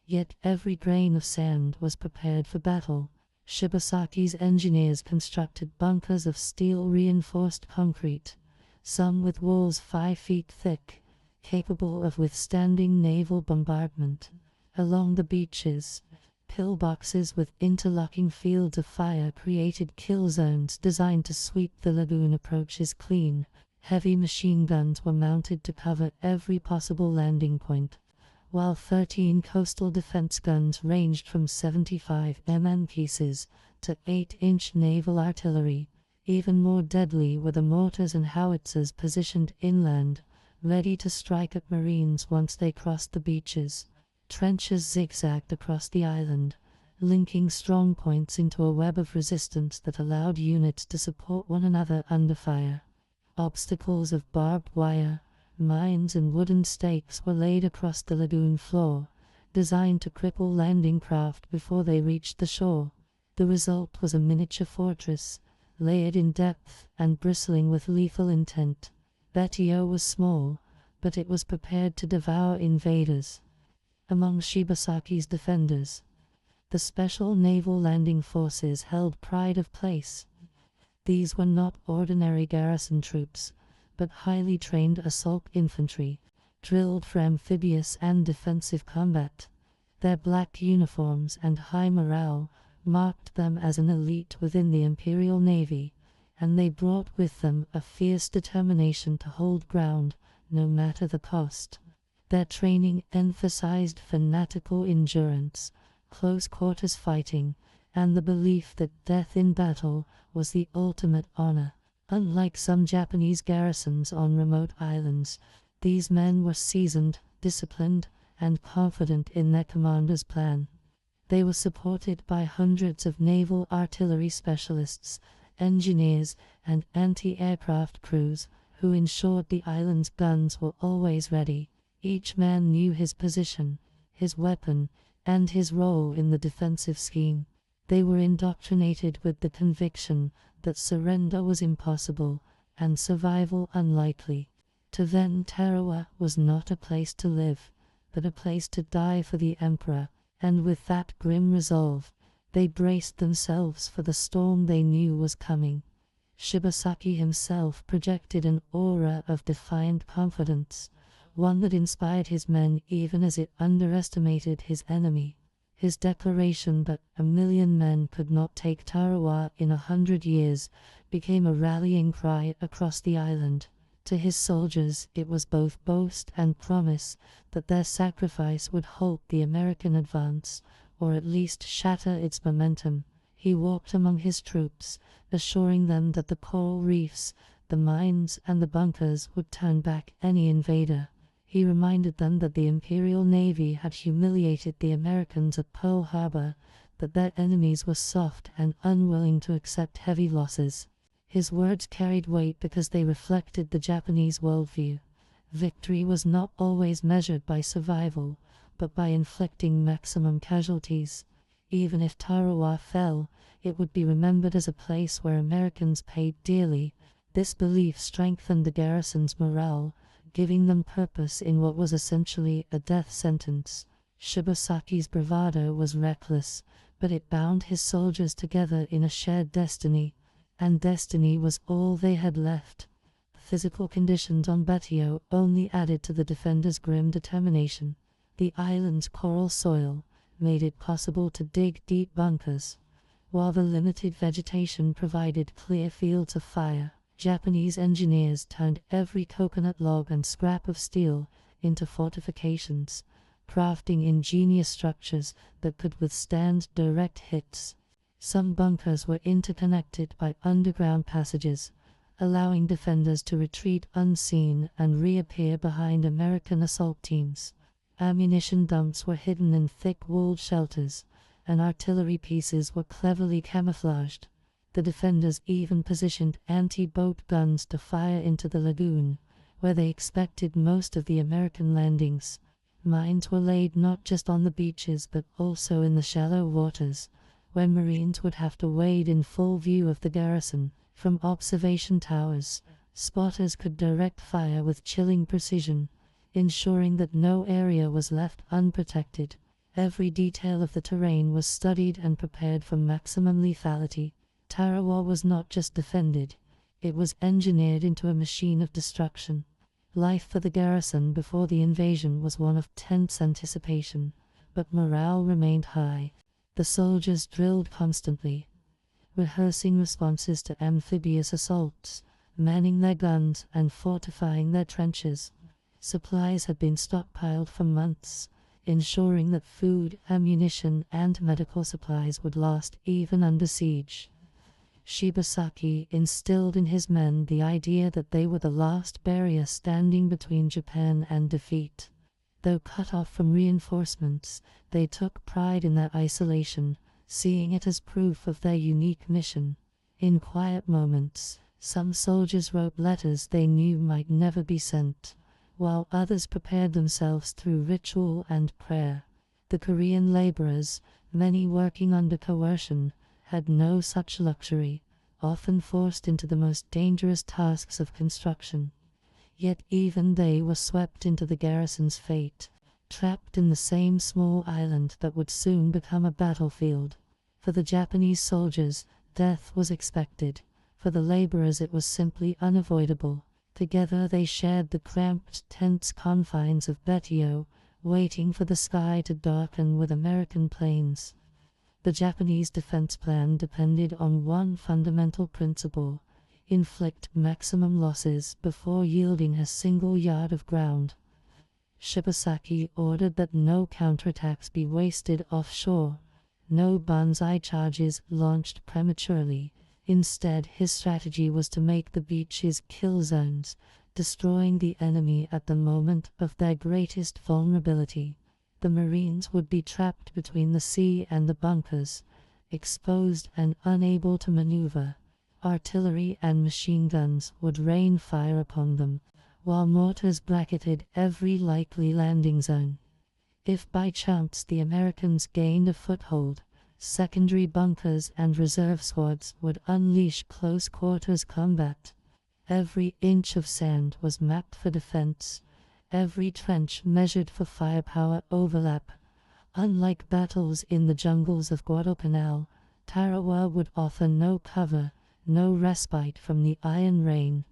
Yet every grain of sand was prepared for battle. Shibasaki's engineers constructed bunkers of steel-reinforced concrete, some with walls 5 feet thick, capable of withstanding naval bombardment. Along the beaches, pillboxes with interlocking fields of fire created kill zones designed to sweep the lagoon approaches clean. Heavy machine guns were mounted to cover every possible landing point, while 13 coastal defense guns ranged from 75 mm pieces to 8-inch naval artillery. Even more deadly were the mortars and howitzers positioned inland, ready to strike at Marines once they crossed the beaches. Trenches zigzagged across the island, linking strong points into a web of resistance that allowed units to support one another under fire. Obstacles of barbed wire, mines and wooden stakes were laid across the lagoon floor, designed to cripple landing craft before they reached the shore. The result was a miniature fortress, layered in depth and bristling with lethal intent. Betio was small, but it was prepared to devour invaders. Among Shibasaki's defenders, the Special Naval Landing Forces held pride of place. These were not ordinary garrison troops, but highly trained assault infantry, drilled for amphibious and defensive combat. Their black uniforms and high morale marked them as an elite within the Imperial Navy, and they brought with them a fierce determination to hold ground, no matter the cost. Their training emphasized fanatical endurance, close-quarters fighting, and the belief that death in battle was the ultimate honor. Unlike some Japanese garrisons on remote islands, these men were seasoned, disciplined, and confident in their commander's plan. They were supported by hundreds of naval artillery specialists, engineers, and anti-aircraft crews who ensured the island's guns were always ready. Each man knew his position, his weapon, and his role in the defensive scheme. They were indoctrinated with the conviction that surrender was impossible and survival unlikely. To them, Tarawa was not a place to live, but a place to die for the Emperor, and with that grim resolve, they braced themselves for the storm they knew was coming. Shibasaki himself projected an aura of defiant confidence, one that inspired his men even as it underestimated his enemy. His declaration that 1,000,000 men could not take Tarawa in 100 years became a rallying cry across the island. To his soldiers, it was both boast and promise that their sacrifice would halt the American advance, or at least shatter its momentum. He walked among his troops, assuring them that the coral reefs, the mines, and the bunkers would turn back any invader. He reminded them that the Imperial Navy had humiliated the Americans at Pearl Harbor, that their enemies were soft and unwilling to accept heavy losses. His words carried weight because they reflected the Japanese worldview. Victory was not always measured by survival, but by inflicting maximum casualties. Even if Tarawa fell, it would be remembered as a place where Americans paid dearly. This belief strengthened the garrison's morale, giving them purpose in what was essentially a death sentence. Shibasaki's bravado was reckless, but it bound his soldiers together in a shared destiny, and destiny was all they had left. Physical conditions on Betio only added to the defenders' grim determination. The island's coral soil made it possible to dig deep bunkers, while the limited vegetation provided clear fields of fire. Japanese engineers turned every coconut log and scrap of steel into fortifications, crafting ingenious structures that could withstand direct hits. Some bunkers were interconnected by underground passages, allowing defenders to retreat unseen and reappear behind American assault teams. Ammunition dumps were hidden in thick-walled shelters, and artillery pieces were cleverly camouflaged. The defenders even positioned anti-boat guns to fire into the lagoon, where they expected most of the American landings. Mines were laid not just on the beaches but also in the shallow waters, where Marines would have to wade in full view of the garrison. From observation towers, spotters could direct fire with chilling precision, ensuring that no area was left unprotected. Every detail of the terrain was studied and prepared for maximum lethality. Tarawa was not just defended, it was engineered into a machine of destruction. Life for the garrison before the invasion was one of tense anticipation, but morale remained high. The soldiers drilled constantly, rehearsing responses to amphibious assaults, manning their guns and fortifying their trenches. Supplies had been stockpiled for months, ensuring that food, ammunition, and medical supplies would last even under siege. Shibasaki instilled in his men the idea that they were the last barrier standing between Japan and defeat. Though cut off from reinforcements, they took pride in their isolation, seeing it as proof of their unique mission. In quiet moments, some soldiers wrote letters they knew might never be sent, while others prepared themselves through ritual and prayer. The Korean laborers, many working under coercion, had no such luxury, often forced into the most dangerous tasks of construction. Yet even they were swept into the garrison's fate, trapped in the same small island that would soon become a battlefield. For the Japanese soldiers, death was expected. For the laborers it was simply unavoidable. Together they shared the cramped, tense confines of Betio, waiting for the sky to darken with American planes. The Japanese defense plan depended on one fundamental principle: inflict maximum losses before yielding a single yard of ground. Shibasaki ordered that no counterattacks be wasted offshore, no banzai charges launched prematurely. Instead, his strategy was to make the beaches kill zones, destroying the enemy at the moment of their greatest vulnerability. The Marines would be trapped between the sea and the bunkers, exposed and unable to maneuver. Artillery and machine guns would rain fire upon them, while mortars bracketed every likely landing zone. If by chance the Americans gained a foothold, secondary bunkers and reserve squads would unleash close-quarters combat. Every inch of sand was mapped for defense, every trench measured for firepower overlap. Unlike battles in the jungles of Guadalcanal, Tarawa would offer no cover, no respite from the iron rain.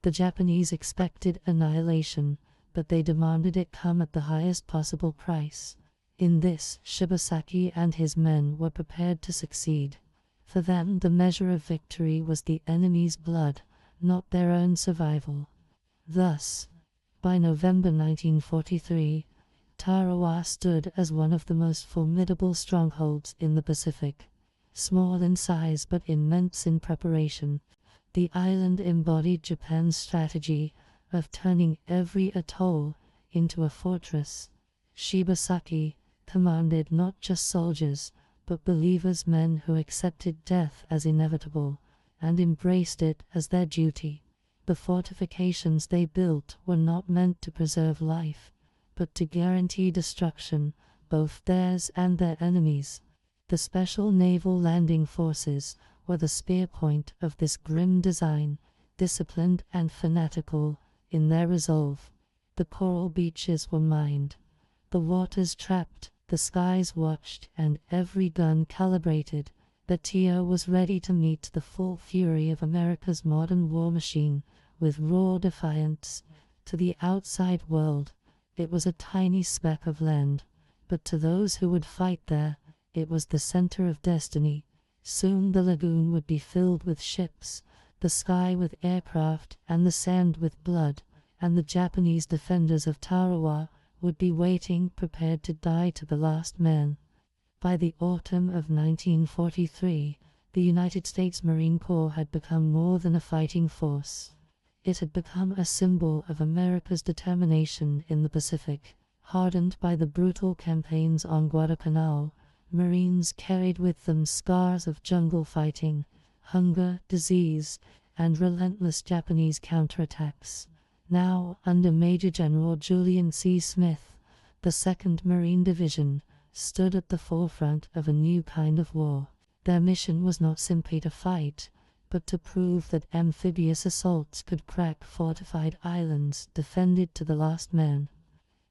The Japanese expected annihilation, but they demanded it come at the highest possible price. In this, Shibasaki and his men were prepared to succeed. For them, the measure of victory was the enemy's blood, not their own survival. Thus, by November 1943, Tarawa stood as one of the most formidable strongholds in the Pacific. Small in size but immense in preparation, the island embodied Japan's strategy of turning every atoll into a fortress. Shibasaki commanded not just soldiers, but believers, men who accepted death as inevitable and embraced it as their duty. The fortifications they built were not meant to preserve life, but to guarantee destruction, both theirs and their enemies. The Special Naval Landing Forces were the spear point of this grim design, disciplined and fanatical in their resolve. The coral beaches were mined, The waters trapped, the skies watched, and every gun calibrated. Betio was ready to meet the full fury of America's modern war machine, with raw defiance. To the outside world, it was a tiny speck of land, but to those who would fight there, it was the center of destiny. Soon the lagoon would be filled with ships, the sky with aircraft, and the sand with blood, and the Japanese defenders of Tarawa would be waiting, prepared to die to the last man. By the autumn of 1943, the United States Marine Corps had become more than a fighting force. It had become a symbol of America's determination in the Pacific. Hardened by the brutal campaigns on Guadalcanal, Marines carried with them scars of jungle fighting, hunger, disease, and relentless Japanese counterattacks. Now, under Major General Julian C. Smith, the 2nd Marine Division stood at the forefront of a new kind of war. Their mission was not simply to fight, but to prove that amphibious assaults could crack fortified islands defended to the last man.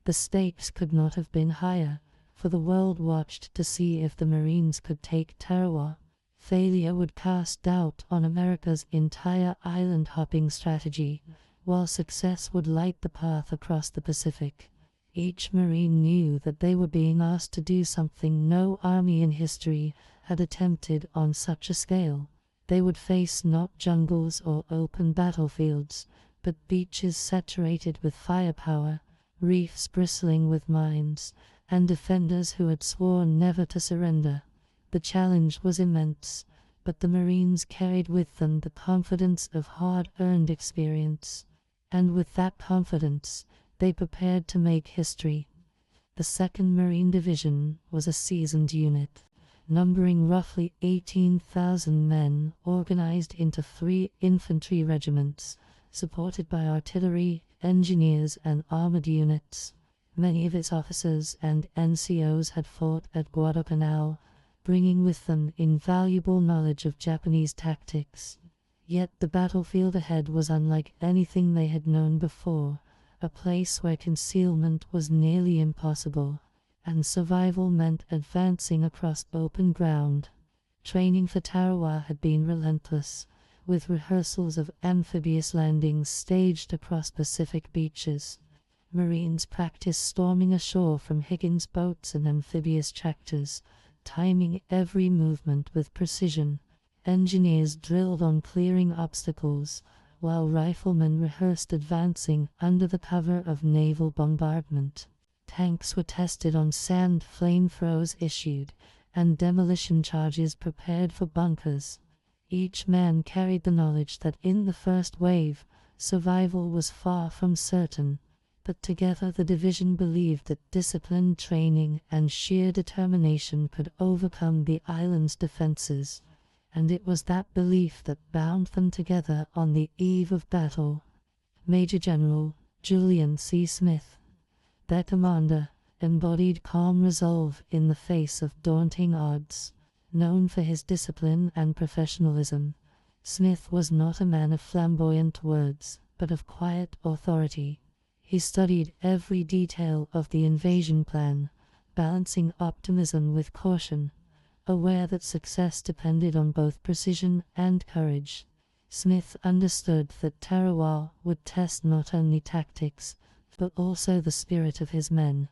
The stakes could not have been higher, for the world watched to see if the Marines could take Tarawa. Failure would cast doubt on America's entire island-hopping strategy, while success would light the path across the Pacific. Each Marine knew that they were being asked to do something no army in history had attempted on such a scale. They would face not jungles or open battlefields, but beaches saturated with firepower, reefs bristling with mines, and defenders who had sworn never to surrender. The challenge was immense, but the Marines carried with them the confidence of hard-earned experience, and with that confidence, they prepared to make history. The 2nd Marine Division was a seasoned unit, numbering roughly 18,000 men, organized into 3 infantry regiments, supported by artillery, engineers, and armored units. Many of its officers and NCOs had fought at Guadalcanal, bringing with them invaluable knowledge of Japanese tactics. Yet the battlefield ahead was unlike anything they had known before, a place where concealment was nearly impossible, and survival meant advancing across open ground. Training for Tarawa had been relentless, with rehearsals of amphibious landings staged across Pacific beaches. Marines practiced storming ashore from Higgins boats and amphibious tractors, timing every movement with precision. Engineers drilled on clearing obstacles, while riflemen rehearsed advancing under the cover of naval bombardment. Tanks were tested on sand, flamethrowers issued, and demolition charges prepared for bunkers. Each man carried the knowledge that in the first wave, survival was far from certain, but together the division believed that disciplined training and sheer determination could overcome the island's defenses, and it was that belief that bound them together on the eve of battle. Major General Julian C. Smith, their commander, embodied calm resolve in the face of daunting odds. Known for his discipline and professionalism, Smith was not a man of flamboyant words, but of quiet authority. He studied every detail of the invasion plan, balancing optimism with caution, aware that success depended on both precision and courage. Smith understood that Tarawa would test not only tactics, but also the spirit of his men,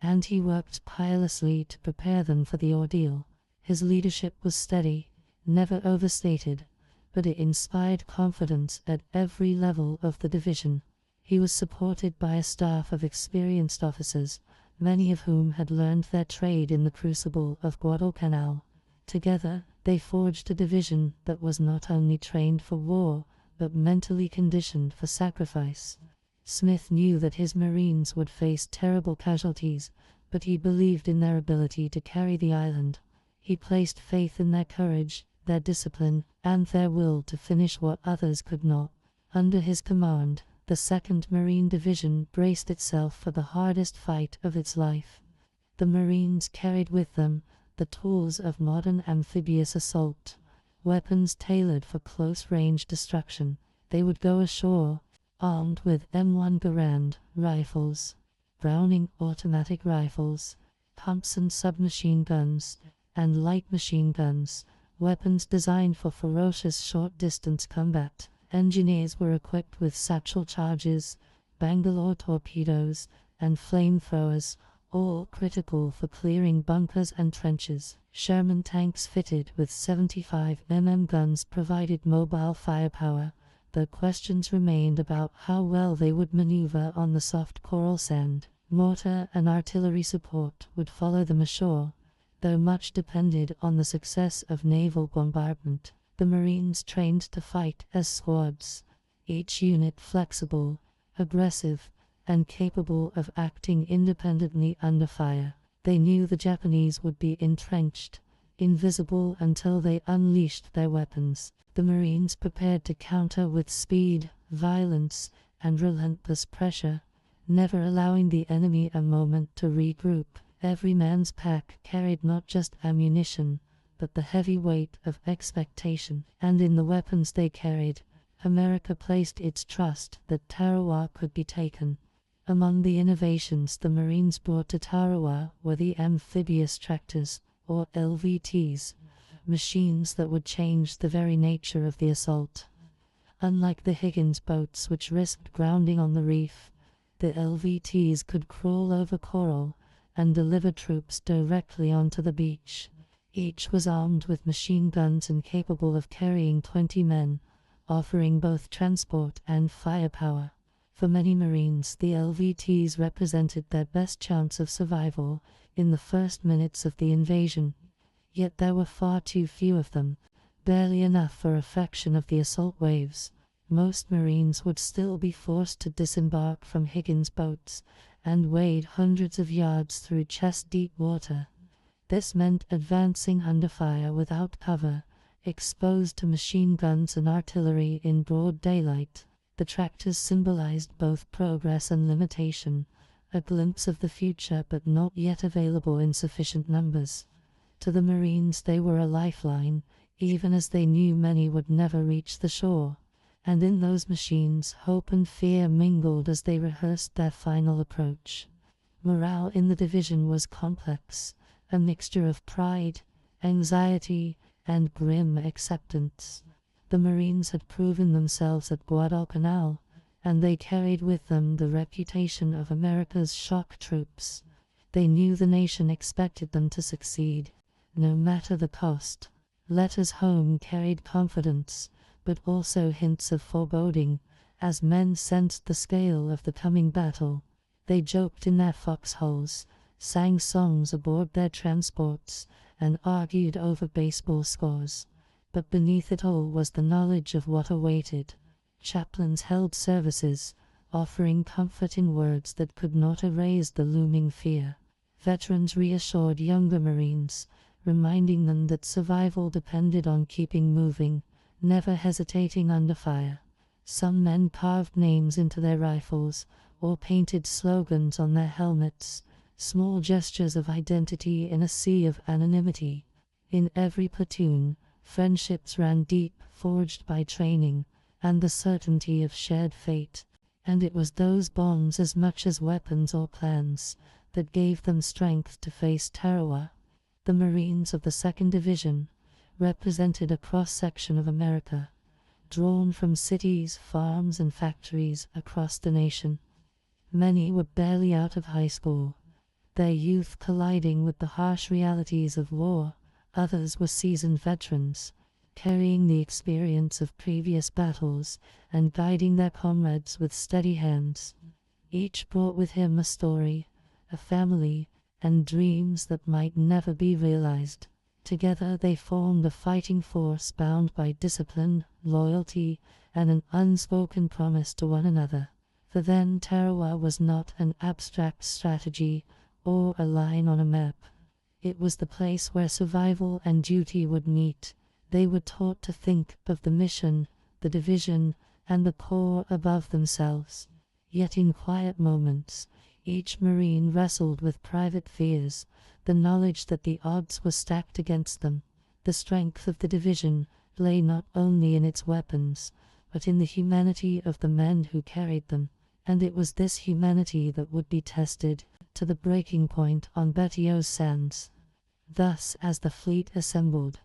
and he worked tirelessly to prepare them for the ordeal. His leadership was steady, never overstated, but it inspired confidence at every level of the division. He was supported by a staff of experienced officers, many of whom had learned their trade in the crucible of Guadalcanal. Together, they forged a division that was not only trained for war, but mentally conditioned for sacrifice. Smith knew that his Marines would face terrible casualties, but he believed in their ability to carry the island. He placed faith in their courage, their discipline, and their will to finish what others could not. Under his command, the 2nd Marine Division braced itself for the hardest fight of its life. The Marines carried with them the tools of modern amphibious assault, weapons tailored for close-range destruction. They would go ashore, armed with M1 Garand rifles, Browning automatic rifles, Thompson submachine guns, and light machine guns, weapons designed for ferocious short-distance combat. Engineers were equipped with satchel charges, Bangalore torpedoes, and flamethrowers, all critical for clearing bunkers and trenches. Sherman tanks fitted with 75mm guns provided mobile firepower, though questions remained about how well they would maneuver on the soft coral sand. Mortar and artillery support would follow them ashore, though much depended on the success of naval bombardment. The Marines trained to fight as squads, each unit flexible, aggressive, and capable of acting independently under fire. They knew the Japanese would be entrenched, invisible until they unleashed their weapons. The Marines prepared to counter with speed, violence, and relentless pressure, never allowing the enemy a moment to regroup. Every man's pack carried not just ammunition, but the heavy weight of expectation. And in the weapons they carried, America placed its trust that Tarawa could be taken. Among the innovations the Marines brought to Tarawa were the amphibious tractors, or LVTs, machines that would change the very nature of the assault. Unlike the Higgins boats which risked grounding on the reef, the LVTs could crawl over coral and deliver troops directly onto the beach. Each was armed with machine guns and capable of carrying 20 men, offering both transport and firepower. For many Marines, the LVTs represented their best chance of survival in the first minutes of the invasion. Yet there were far too few of them, barely enough for a fraction of the assault waves. Most Marines would still be forced to disembark from Higgins boats and wade hundreds of yards through chest-deep water. This meant advancing under fire without cover, exposed to machine guns and artillery in broad daylight. The tractors symbolized both progress and limitation, a glimpse of the future but not yet available in sufficient numbers. To the Marines they were a lifeline, even as they knew many would never reach the shore. And in those machines, hope and fear mingled as they rehearsed their final approach. Morale in the division was complex, a mixture of pride, anxiety, and grim acceptance. The Marines had proven themselves at Guadalcanal, and they carried with them the reputation of America's shock troops. They knew the nation expected them to succeed, no matter the cost. Letters home carried confidence, but also hints of foreboding, as men sensed the scale of the coming battle. They joked in their foxholes, sang songs aboard their transports, and argued over baseball scores. But beneath it all was the knowledge of what awaited. Chaplains held services, offering comfort in words that could not erase the looming fear. Veterans reassured younger Marines, reminding them that survival depended on keeping moving, never hesitating under fire. Some men carved names into their rifles, or painted slogans on their helmets, small gestures of identity in a sea of anonymity. In every platoon, friendships ran deep, forged by training, and the certainty of shared fate. And it was those bonds as much as weapons or plans that gave them strength to face Tarawa. The Marines of the 2nd Division represented a cross-section of America, drawn from cities, farms, and factories across the nation. Many were barely out of high school, their youth colliding with the harsh realities of war. Others were seasoned veterans, carrying the experience of previous battles and guiding their comrades with steady hands. Each brought with him a story, a family, and dreams that might never be realized. Together they formed a fighting force bound by discipline, loyalty, and an unspoken promise to one another. For them, Tarawa was not an abstract strategy or a line on a map. It was the place where survival and duty would meet. They were taught to think of the mission, the division, and the corps above themselves. Yet in quiet moments, each Marine wrestled with private fears, the knowledge that the odds were stacked against them. The strength of the division lay not only in its weapons, but in the humanity of the men who carried them. And it was this humanity that would be tested to the breaking point on Betio's sands. Thus, as the fleet assembled,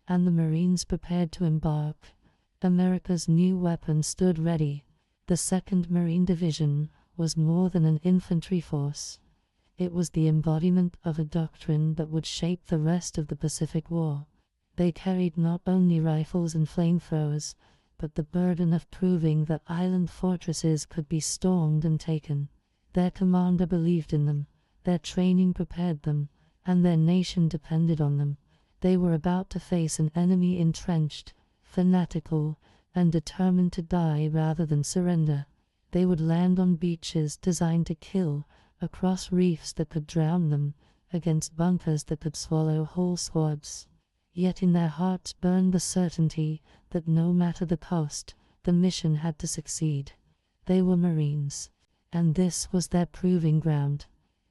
and the Marines prepared to embark, America's new weapon stood ready. The 2nd Marine Division was more than an infantry force. It was the embodiment of a doctrine that would shape the rest of the Pacific War. They carried not only rifles and flamethrowers, but the burden of proving that island fortresses could be stormed and taken. Their commander believed in them, their training prepared them, and their nation depended on them. They were about to face an enemy entrenched, fanatical, and determined to die rather than surrender. They would land on beaches designed to kill, across reefs that could drown them, against bunkers that could swallow whole squads. Yet in their hearts burned the certainty that no matter the cost, the mission had to succeed. They were Marines, and this was their proving ground.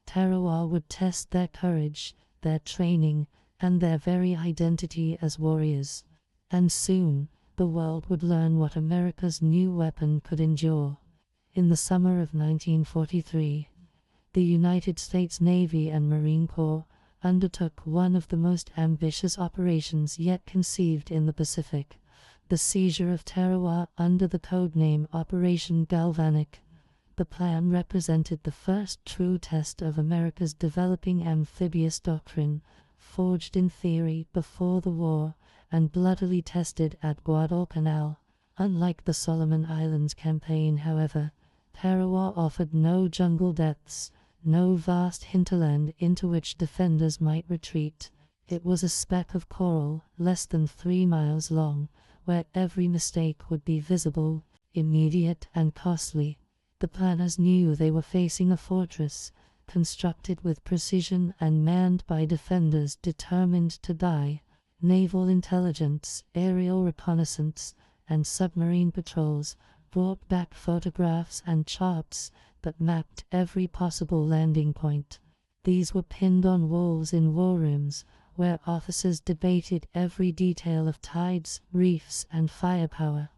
Tarawa would test their courage, their training, and their very identity as warriors. And soon, the world would learn what America's new weapon could endure. In the summer of 1943, the United States Navy and Marine Corps undertook one of the most ambitious operations yet conceived in the Pacific, the seizure of Tarawa under the codename Operation Galvanic. The plan represented the first true test of America's developing amphibious doctrine, forged in theory before the war and bloodily tested at Guadalcanal. Unlike the Solomon Islands campaign, however, Tarawa offered no jungle depths, no vast hinterland into which defenders might retreat. It was a speck of coral, less than 3 miles long, where every mistake would be visible, immediate and costly. The planners knew they were facing a fortress, constructed with precision and manned by defenders determined to die. Naval intelligence, aerial reconnaissance, and submarine patrols brought back photographs and charts that mapped every possible landing point. These were pinned on walls in war rooms, where officers debated every detail of tides, reefs, and firepower.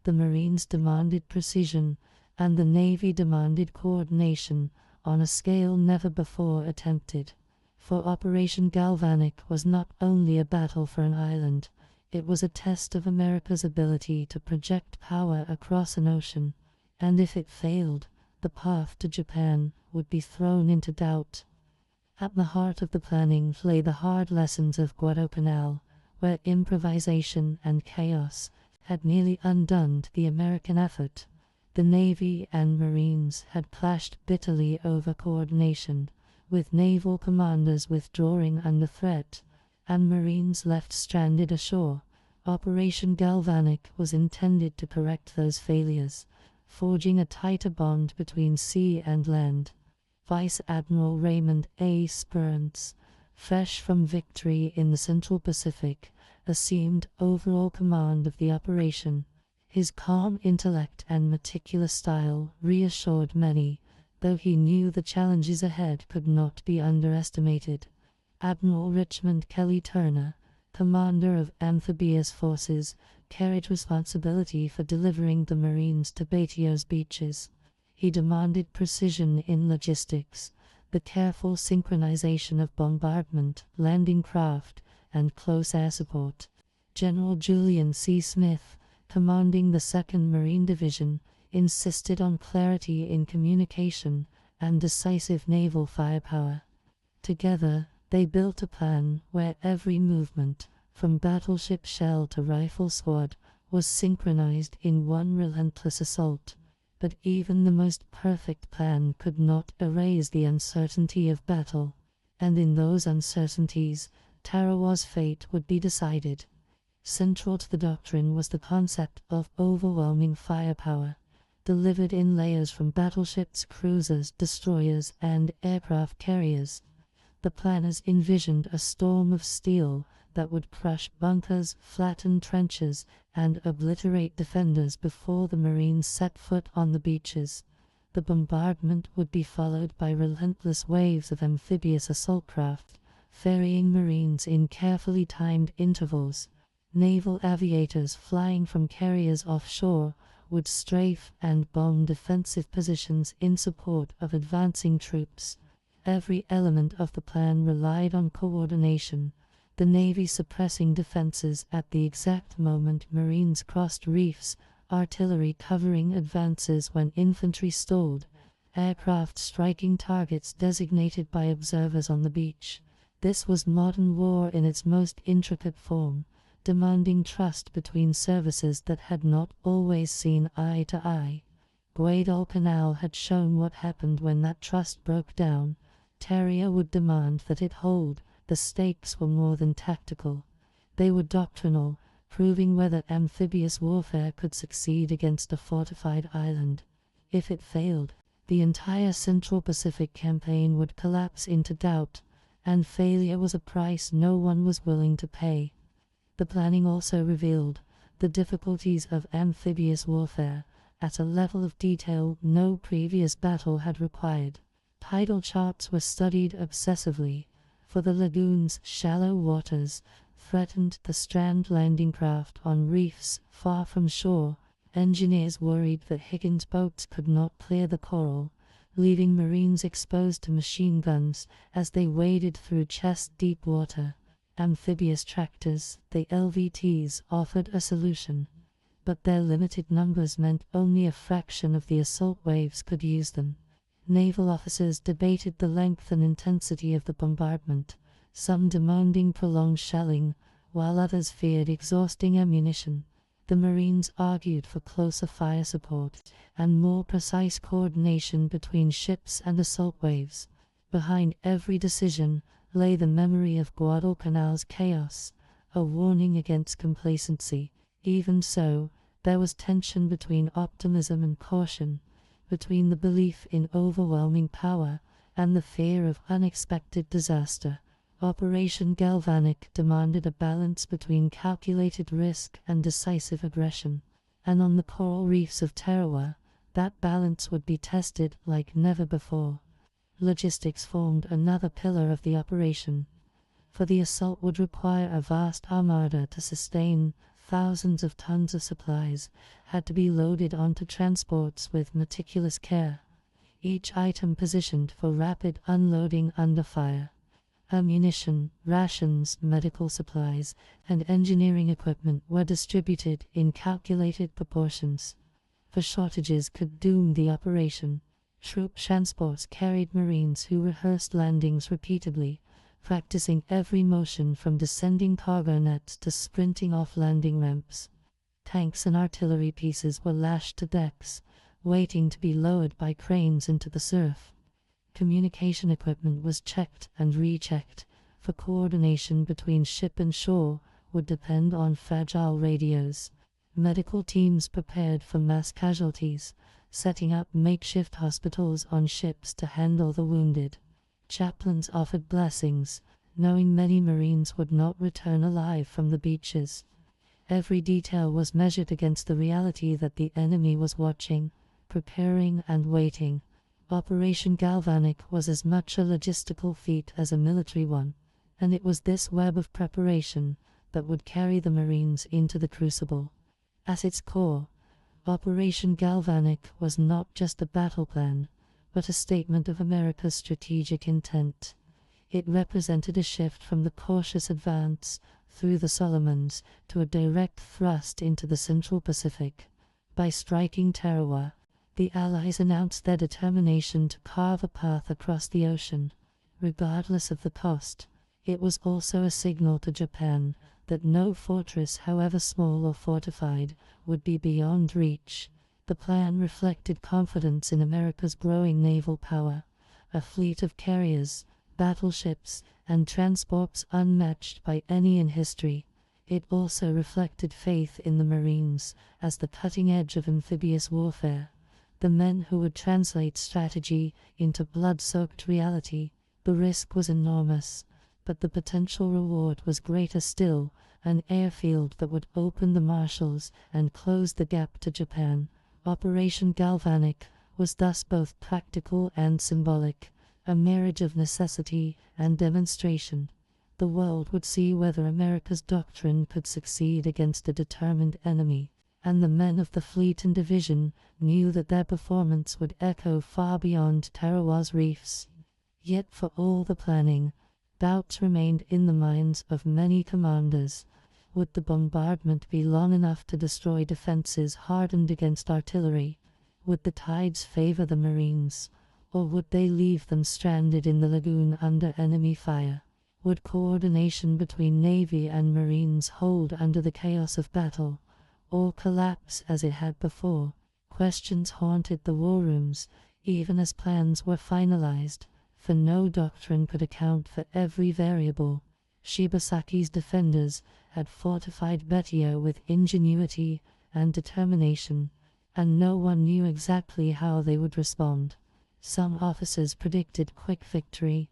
The Marines demanded precision, and the Navy demanded coordination on a scale never before attempted. For Operation Galvanic was not only a battle for an island, it was a test of America's ability to project power across an ocean, and if it failed, the path to Japan would be thrown into doubt. At the heart of the planning lay the hard lessons of Guadalcanal, where improvisation and chaos had nearly undone the American effort. The Navy and Marines had clashed bitterly over coordination, with naval commanders withdrawing under threat, and Marines left stranded ashore. Operation Galvanic was intended to correct those failures, forging a tighter bond between sea and land. Vice Admiral Raymond A. Spurns, fresh from victory in the Central Pacific, assumed overall command of the operation. His calm intellect and meticulous style reassured many, though he knew the challenges ahead could not be underestimated. Admiral Richmond Kelly Turner, commander of amphibious forces, carried responsibility for delivering the Marines to Betio's beaches. He demanded precision in logistics, the careful synchronization of bombardment, landing craft, and close air support. General Julian C. Smith, commanding the 2nd Marine Division, insisted on clarity in communication and decisive naval firepower. Together, they built a plan where every movement, from battleship shell to rifle squad, was synchronized in one relentless assault. But even the most perfect plan could not erase the uncertainty of battle, and in those uncertainties, Tarawa's fate would be decided. Central to the doctrine was the concept of overwhelming firepower, delivered in layers from battleships, cruisers, destroyers, and aircraft carriers. The planners envisioned a storm of steel that would crush bunkers, flatten trenches, and obliterate defenders before the Marines set foot on the beaches. The bombardment would be followed by relentless waves of amphibious assault craft, ferrying Marines in carefully timed intervals. Naval aviators flying from carriers offshore would strafe and bomb defensive positions in support of advancing troops. Every element of the plan relied on coordination, the Navy suppressing defenses at the exact moment Marines crossed reefs, artillery covering advances when infantry stalled, aircraft striking targets designated by observers on the beach. This was modern war in its most intricate form, demanding trust between services that had not always seen eye to eye. Guadalcanal had shown what happened when that trust broke down. Tarawa would demand that it hold. The stakes were more than tactical. They were doctrinal, proving whether amphibious warfare could succeed against a fortified island. If it failed, the entire Central Pacific campaign would collapse into doubt, and failure was a price no one was willing to pay. The planning also revealed the difficulties of amphibious warfare at a level of detail no previous battle had required. Tidal charts were studied obsessively, for the lagoon's shallow waters threatened the strand landing craft on reefs far from shore. Engineers worried that Higgins boats could not clear the coral, leaving Marines exposed to machine guns as they waded through chest-deep water. Amphibious tractors, the LVTs, offered a solution, but their limited numbers meant only a fraction of the assault waves could use them. Naval officers debated the length and intensity of the bombardment, some demanding prolonged shelling, while others feared exhausting ammunition. The Marines argued for closer fire support and more precise coordination between ships and assault waves. Behind every decision lay the memory of Guadalcanal's chaos, a warning against complacency. Even so, there was tension between optimism and caution, between the belief in overwhelming power and the fear of unexpected disaster. Operation Galvanic demanded a balance between calculated risk and decisive aggression, and on the coral reefs of Tarawa, that balance would be tested like never before. Logistics formed another pillar of the operation, for the assault would require a vast armada to sustain. Thousands of tons of supplies had to be loaded onto transports with meticulous care, each item positioned for rapid unloading under fire. Ammunition, rations, medical supplies, and engineering equipment were distributed in calculated proportions, for shortages could doom the operation. Troop transports carried Marines who rehearsed landings repeatedly, practicing every motion from descending cargo nets to sprinting off landing ramps. Tanks and artillery pieces were lashed to decks, waiting to be lowered by cranes into the surf. Communication equipment was checked and rechecked, for coordination between ship and shore would depend on fragile radios. Medical teams prepared for mass casualties, setting up makeshift hospitals on ships to handle the wounded. Chaplains offered blessings, knowing many Marines would not return alive from the beaches. Every detail was measured against the reality that the enemy was watching, preparing, and waiting. Operation Galvanic was as much a logistical feat as a military one, and it was this web of preparation that would carry the Marines into the crucible. At its core, Operation Galvanic was not just a battle plan, but a statement of America's strategic intent. It represented a shift from the cautious advance through the Solomons to a direct thrust into the Central Pacific. By striking Tarawa, the Allies announced their determination to carve a path across the ocean, regardless of the cost. It was also a signal to Japan that no fortress, however small or fortified, would be beyond reach. The plan reflected confidence in America's growing naval power, a fleet of carriers, battleships, and transports unmatched by any in history. It also reflected faith in the Marines as the cutting edge of amphibious warfare, the men who would translate strategy into blood-soaked reality. The risk was enormous, but the potential reward was greater still, an airfield that would open the Marshalls and close the gap to Japan. Operation Galvanic was thus both practical and symbolic, a marriage of necessity and demonstration. The world would see whether America's doctrine could succeed against a determined enemy. and the men of the fleet and division knew that their performance would echo far beyond Tarawa's reefs. Yet for all the planning, doubts remained in the minds of many commanders. Would the bombardment be long enough to destroy defenses hardened against artillery? Would the tides favor the Marines, or would they leave them stranded in the lagoon under enemy fire? Would coordination between Navy and Marines hold under the chaos of battle, or collapse as it had before? Questions haunted the war rooms, even as plans were finalized, for no doctrine could account for every variable. Shibasaki's defenders had fortified Betio with ingenuity and determination, and no one knew exactly how they would respond. Some officers predicted quick victory,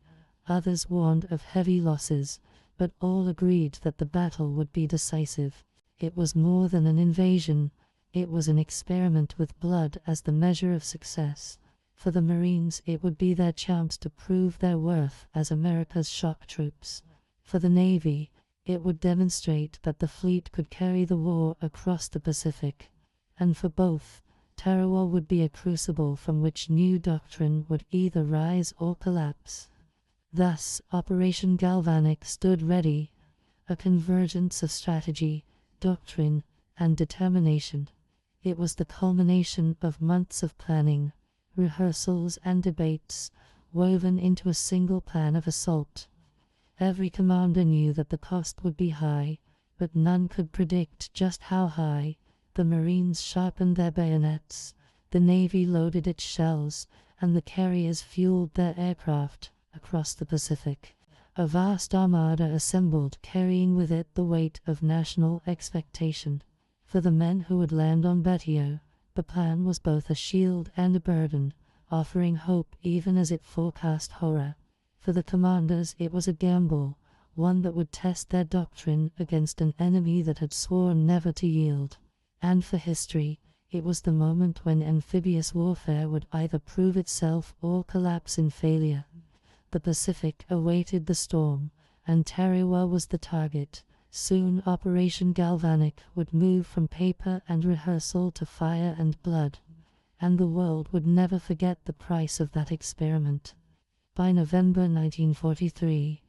others warned of heavy losses, but all agreed that the battle would be decisive. It was more than an invasion, it was an experiment with blood as the measure of success. For the Marines, it would be their chance to prove their worth as America's shock troops. For the Navy, it would demonstrate that the fleet could carry the war across the Pacific. And for both, Tarawa would be a crucible from which new doctrine would either rise or collapse. Thus, Operation Galvanic stood ready, a convergence of strategy, doctrine, and determination. It was the culmination of months of planning, rehearsals and debates, woven into a single plan of assault. Every commander knew that the cost would be high, but none could predict just how high. The Marines sharpened their bayonets, the Navy loaded its shells, and the carriers fueled their aircraft across the Pacific. A vast armada assembled, carrying with it the weight of national expectation. For the men who would land on Betio, the plan was both a shield and a burden, offering hope even as it forecast horror. For the commanders, it was a gamble, one that would test their doctrine against an enemy that had sworn never to yield. And for history, it was the moment when amphibious warfare would either prove itself or collapse in failure. The Pacific awaited the storm, and Tarawa was the target. Soon Operation Galvanic would move from paper and rehearsal to fire and blood, and the world would never forget the price of that experiment. By November 1943,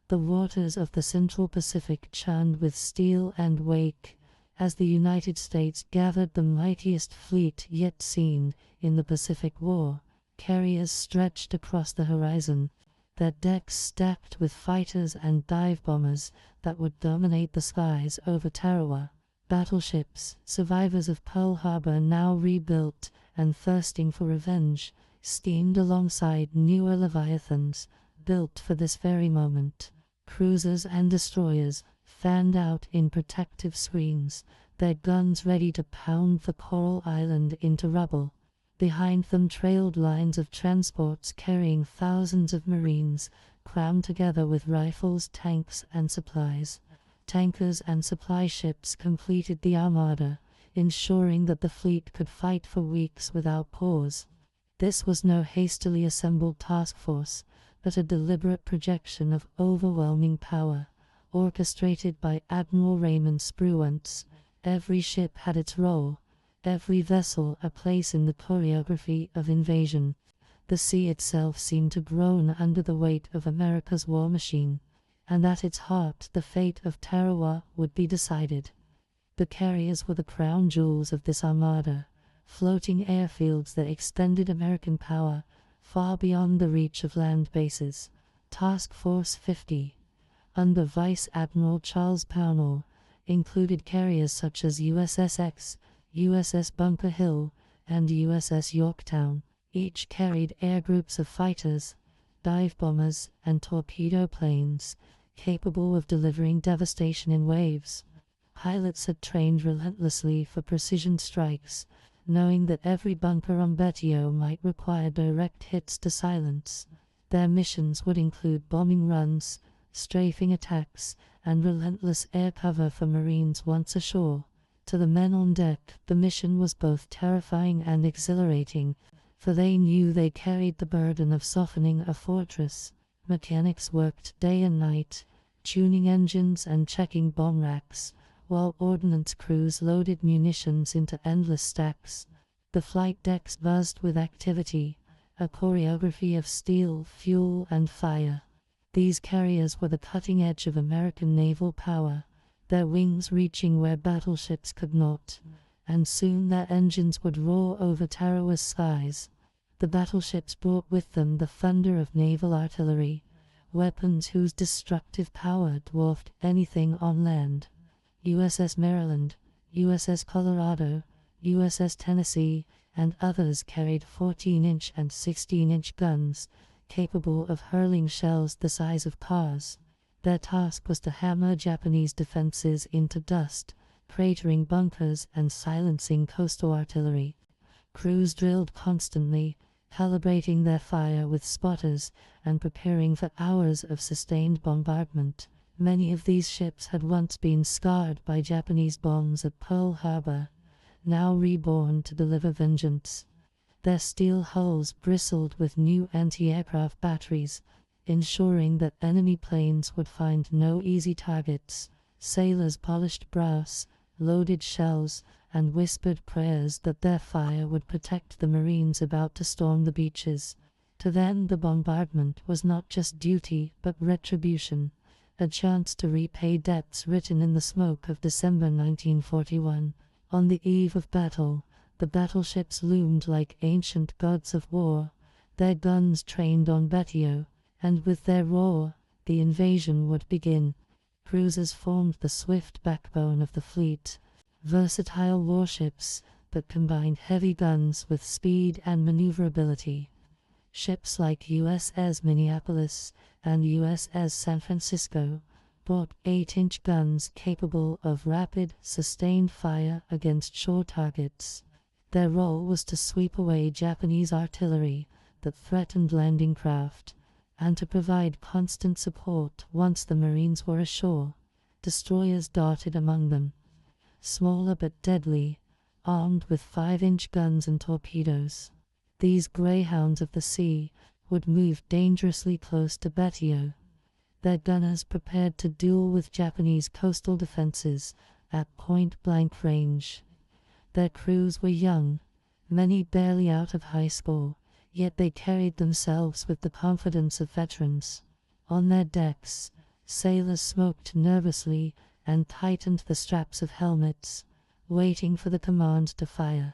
the waters of the Central Pacific churned with steel and wake, as the United States gathered the mightiest fleet yet seen in the Pacific War. Carriers stretched across the horizon, their decks stacked with fighters and dive bombers that would dominate the skies over Tarawa. Battleships, survivors of Pearl Harbor now rebuilt and thirsting for revenge, steamed alongside newer leviathans, built for this very moment. Cruisers and destroyers fanned out in protective screens, their guns ready to pound the coral island into rubble. Behind them trailed lines of transports carrying thousands of Marines, crammed together with rifles, tanks, and supplies. Tankers and supply ships completed the armada, ensuring that the fleet could fight for weeks without pause. This was no hastily assembled task force, but a deliberate projection of overwhelming power, orchestrated by Admiral Raymond Spruance. Every ship had its role, every vessel a place in the choreography of invasion. The sea itself seemed to groan under the weight of America's war machine, and at its heart the fate of Tarawa would be decided. The carriers were the crown jewels of this armada, floating airfields that extended American power far beyond the reach of land bases. Task Force 50, under Vice Admiral Charles Pownall, included carriers such as USS X, USS Bunker Hill, and USS Yorktown. Each carried air groups of fighters, dive bombers, and torpedo planes, capable of delivering devastation in waves. Pilots had trained relentlessly for precision strikes, knowing that every bunker on Betio might require direct hits to silence. Their missions would include bombing runs, strafing attacks, and relentless air cover for Marines once ashore. To the men on deck, the mission was both terrifying and exhilarating, for they knew they carried the burden of softening a fortress. Mechanics worked day and night, tuning engines and checking bomb racks, while ordnance crews loaded munitions into endless stacks. The flight decks buzzed with activity, a choreography of steel, fuel, and fire. These carriers were the cutting edge of American naval power, their wings reaching where battleships could not, and soon their engines would roar over Tarawa's skies. The battleships brought with them the thunder of naval artillery, weapons whose destructive power dwarfed anything on land. USS Maryland, USS Colorado, USS Tennessee, and others carried 14-inch and 16-inch guns, capable of hurling shells the size of cars. Their task was to hammer Japanese defenses into dust, cratering bunkers and silencing coastal artillery. Crews drilled constantly, calibrating their fire with spotters and preparing for hours of sustained bombardment. Many of these ships had once been scarred by Japanese bombs at Pearl Harbor, now reborn to deliver vengeance. Their steel hulls bristled with new anti-aircraft batteries, ensuring that enemy planes would find no easy targets. Sailors polished brass, loaded shells, and whispered prayers that their fire would protect the Marines about to storm the beaches. To them, the bombardment was not just duty but retribution, a chance to repay debts written in the smoke of December 1941. On the eve of battle, the battleships loomed like ancient gods of war, their guns trained on Betio, and with their roar, the invasion would begin. Cruisers formed the swift backbone of the fleet, versatile warships that combined heavy guns with speed and maneuverability. Ships like USS Minneapolis and USS San Francisco brought 8-inch guns capable of rapid, sustained fire against shore targets. Their role was to sweep away Japanese artillery that threatened landing craft, and to provide constant support once the Marines were ashore. Destroyers darted among them, smaller but deadly, armed with 5-inch guns and torpedoes. These greyhounds of the sea would move dangerously close to Betio, their gunners prepared to duel with Japanese coastal defenses at point-blank range. Their crews were young, many barely out of high school, yet they carried themselves with the confidence of veterans. On their decks, sailors smoked nervously and tightened the straps of helmets, waiting for the command to fire.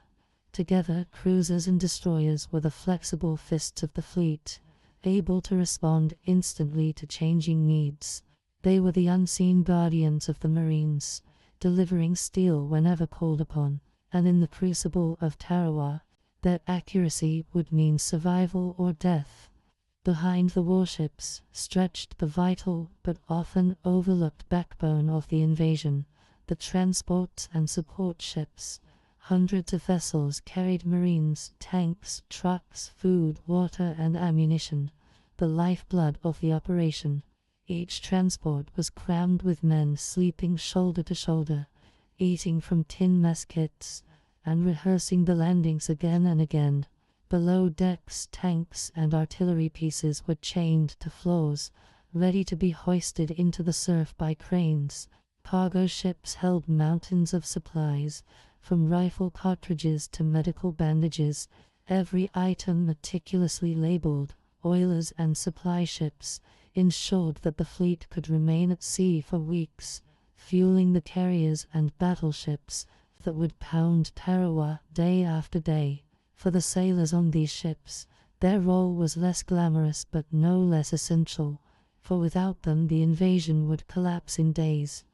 Together, cruisers and destroyers were the flexible fists of the fleet, able to respond instantly to changing needs. They were the unseen guardians of the Marines, delivering steel whenever called upon, and in the crucible of Tarawa, their accuracy would mean survival or death. Behind the warships stretched the vital but often overlooked backbone of the invasion, the transport and support ships. Hundreds of vessels carried Marines, tanks, trucks, food, water, and ammunition, the lifeblood of the operation. Each transport was crammed with men sleeping shoulder to shoulder, eating from tin mess kits, and rehearsing the landings again and again. Below decks, tanks and artillery pieces were chained to floors, ready to be hoisted into the surf by cranes. Cargo ships held mountains of supplies, from rifle cartridges to medical bandages, every item meticulously labeled. Oilers and supply ships ensured that the fleet could remain at sea for weeks, fueling the carriers and battleships that would pound Tarawa day after day. For the sailors on these ships, their role was less glamorous but no less essential, for without them the invasion would collapse in days.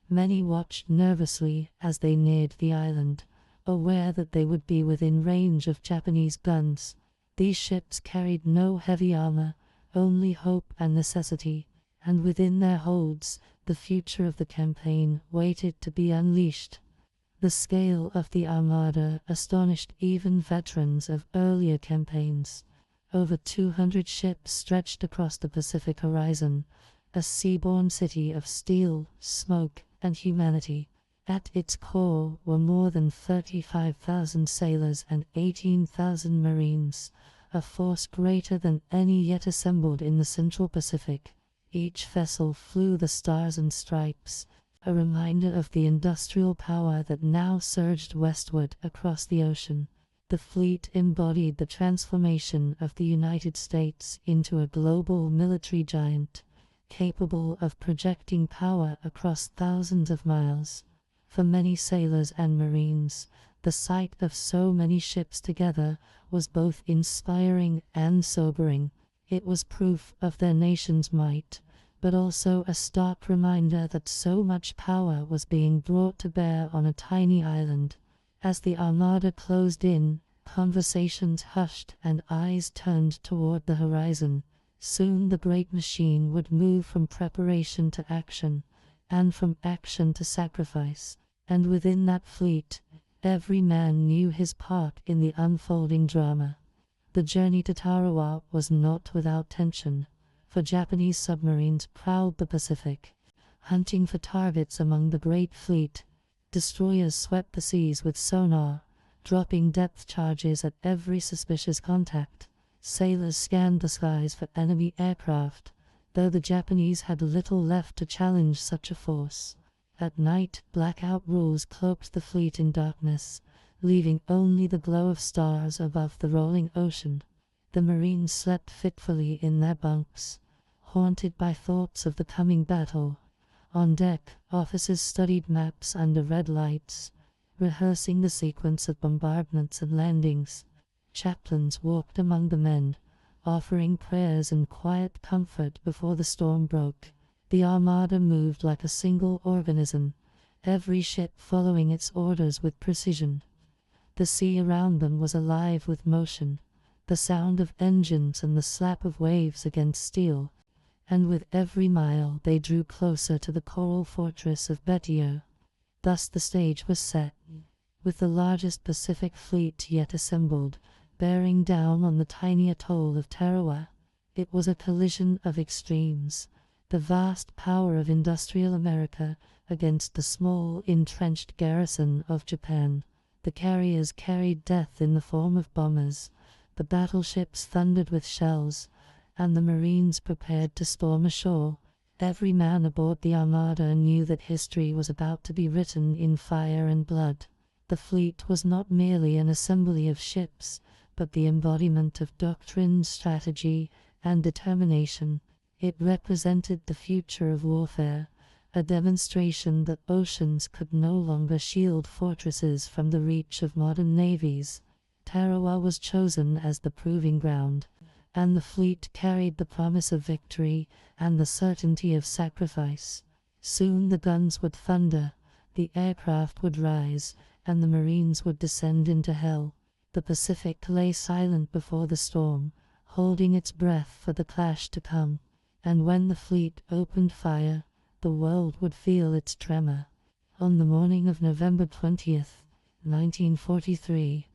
Many watched nervously as they neared the island, aware that they would be within range of Japanese guns. These ships carried no heavy armor, only hope and necessity, and within their holds, the future of the campaign waited to be unleashed. The scale of the armada astonished even veterans of earlier campaigns. Over 200 ships stretched across the Pacific horizon, a seaborne city of steel, smoke, and humanity. At its core were more than 35,000 sailors and 18,000 Marines, a force greater than any yet assembled in the Central Pacific. Each vessel flew the stars and stripes, a reminder of the industrial power that now surged westward across the ocean. The fleet embodied the transformation of the United States into a global military giant, capable of projecting power across thousands of miles. For many sailors and marines, the sight of so many ships together was both inspiring and sobering. It was proof of their nation's might, but also a stark reminder that so much power was being brought to bear on a tiny island. As the armada closed in, conversations hushed and eyes turned toward the horizon. Soon the great machine would move from preparation to action, and from action to sacrifice. And within that fleet, every man knew his part in the unfolding drama. The journey to Tarawa was not without tension, for Japanese submarines prowled the Pacific, hunting for targets among the great fleet. Destroyers swept the seas with sonar, dropping depth charges at every suspicious contact. Sailors scanned the skies for enemy aircraft, though the Japanese had little left to challenge such a force. At night, blackout rules cloaked the fleet in darkness, leaving only the glow of stars above the rolling ocean. The Marines slept fitfully in their bunks, haunted by thoughts of the coming battle. On deck, officers studied maps under red lights, rehearsing the sequence of bombardments and landings. Chaplains walked among the men, offering prayers and quiet comfort before the storm broke. The armada moved like a single organism, every ship following its orders with precision. The sea around them was alive with motion, the sound of engines and the slap of waves against steel, and with every mile they drew closer to the coral fortress of Betio. Thus the stage was set, with the largest Pacific fleet yet assembled, bearing down on the tiny atoll of Tarawa. It was a collision of extremes, the vast power of industrial America against the small, entrenched garrison of Japan. The carriers carried death in the form of bombers, the battleships thundered with shells, and the Marines prepared to storm ashore. Every man aboard the armada knew that history was about to be written in fire and blood. The fleet was not merely an assembly of ships, but the embodiment of doctrine, strategy, and determination. It represented the future of warfare, a demonstration that oceans could no longer shield fortresses from the reach of modern navies. Tarawa was chosen as the proving ground, and the fleet carried the promise of victory and the certainty of sacrifice. Soon the guns would thunder, the aircraft would rise, and the Marines would descend into hell. The Pacific lay silent before the storm, holding its breath for the clash to come. And when the fleet opened fire, the world would feel its tremor. On the morning of November 20th, 1943,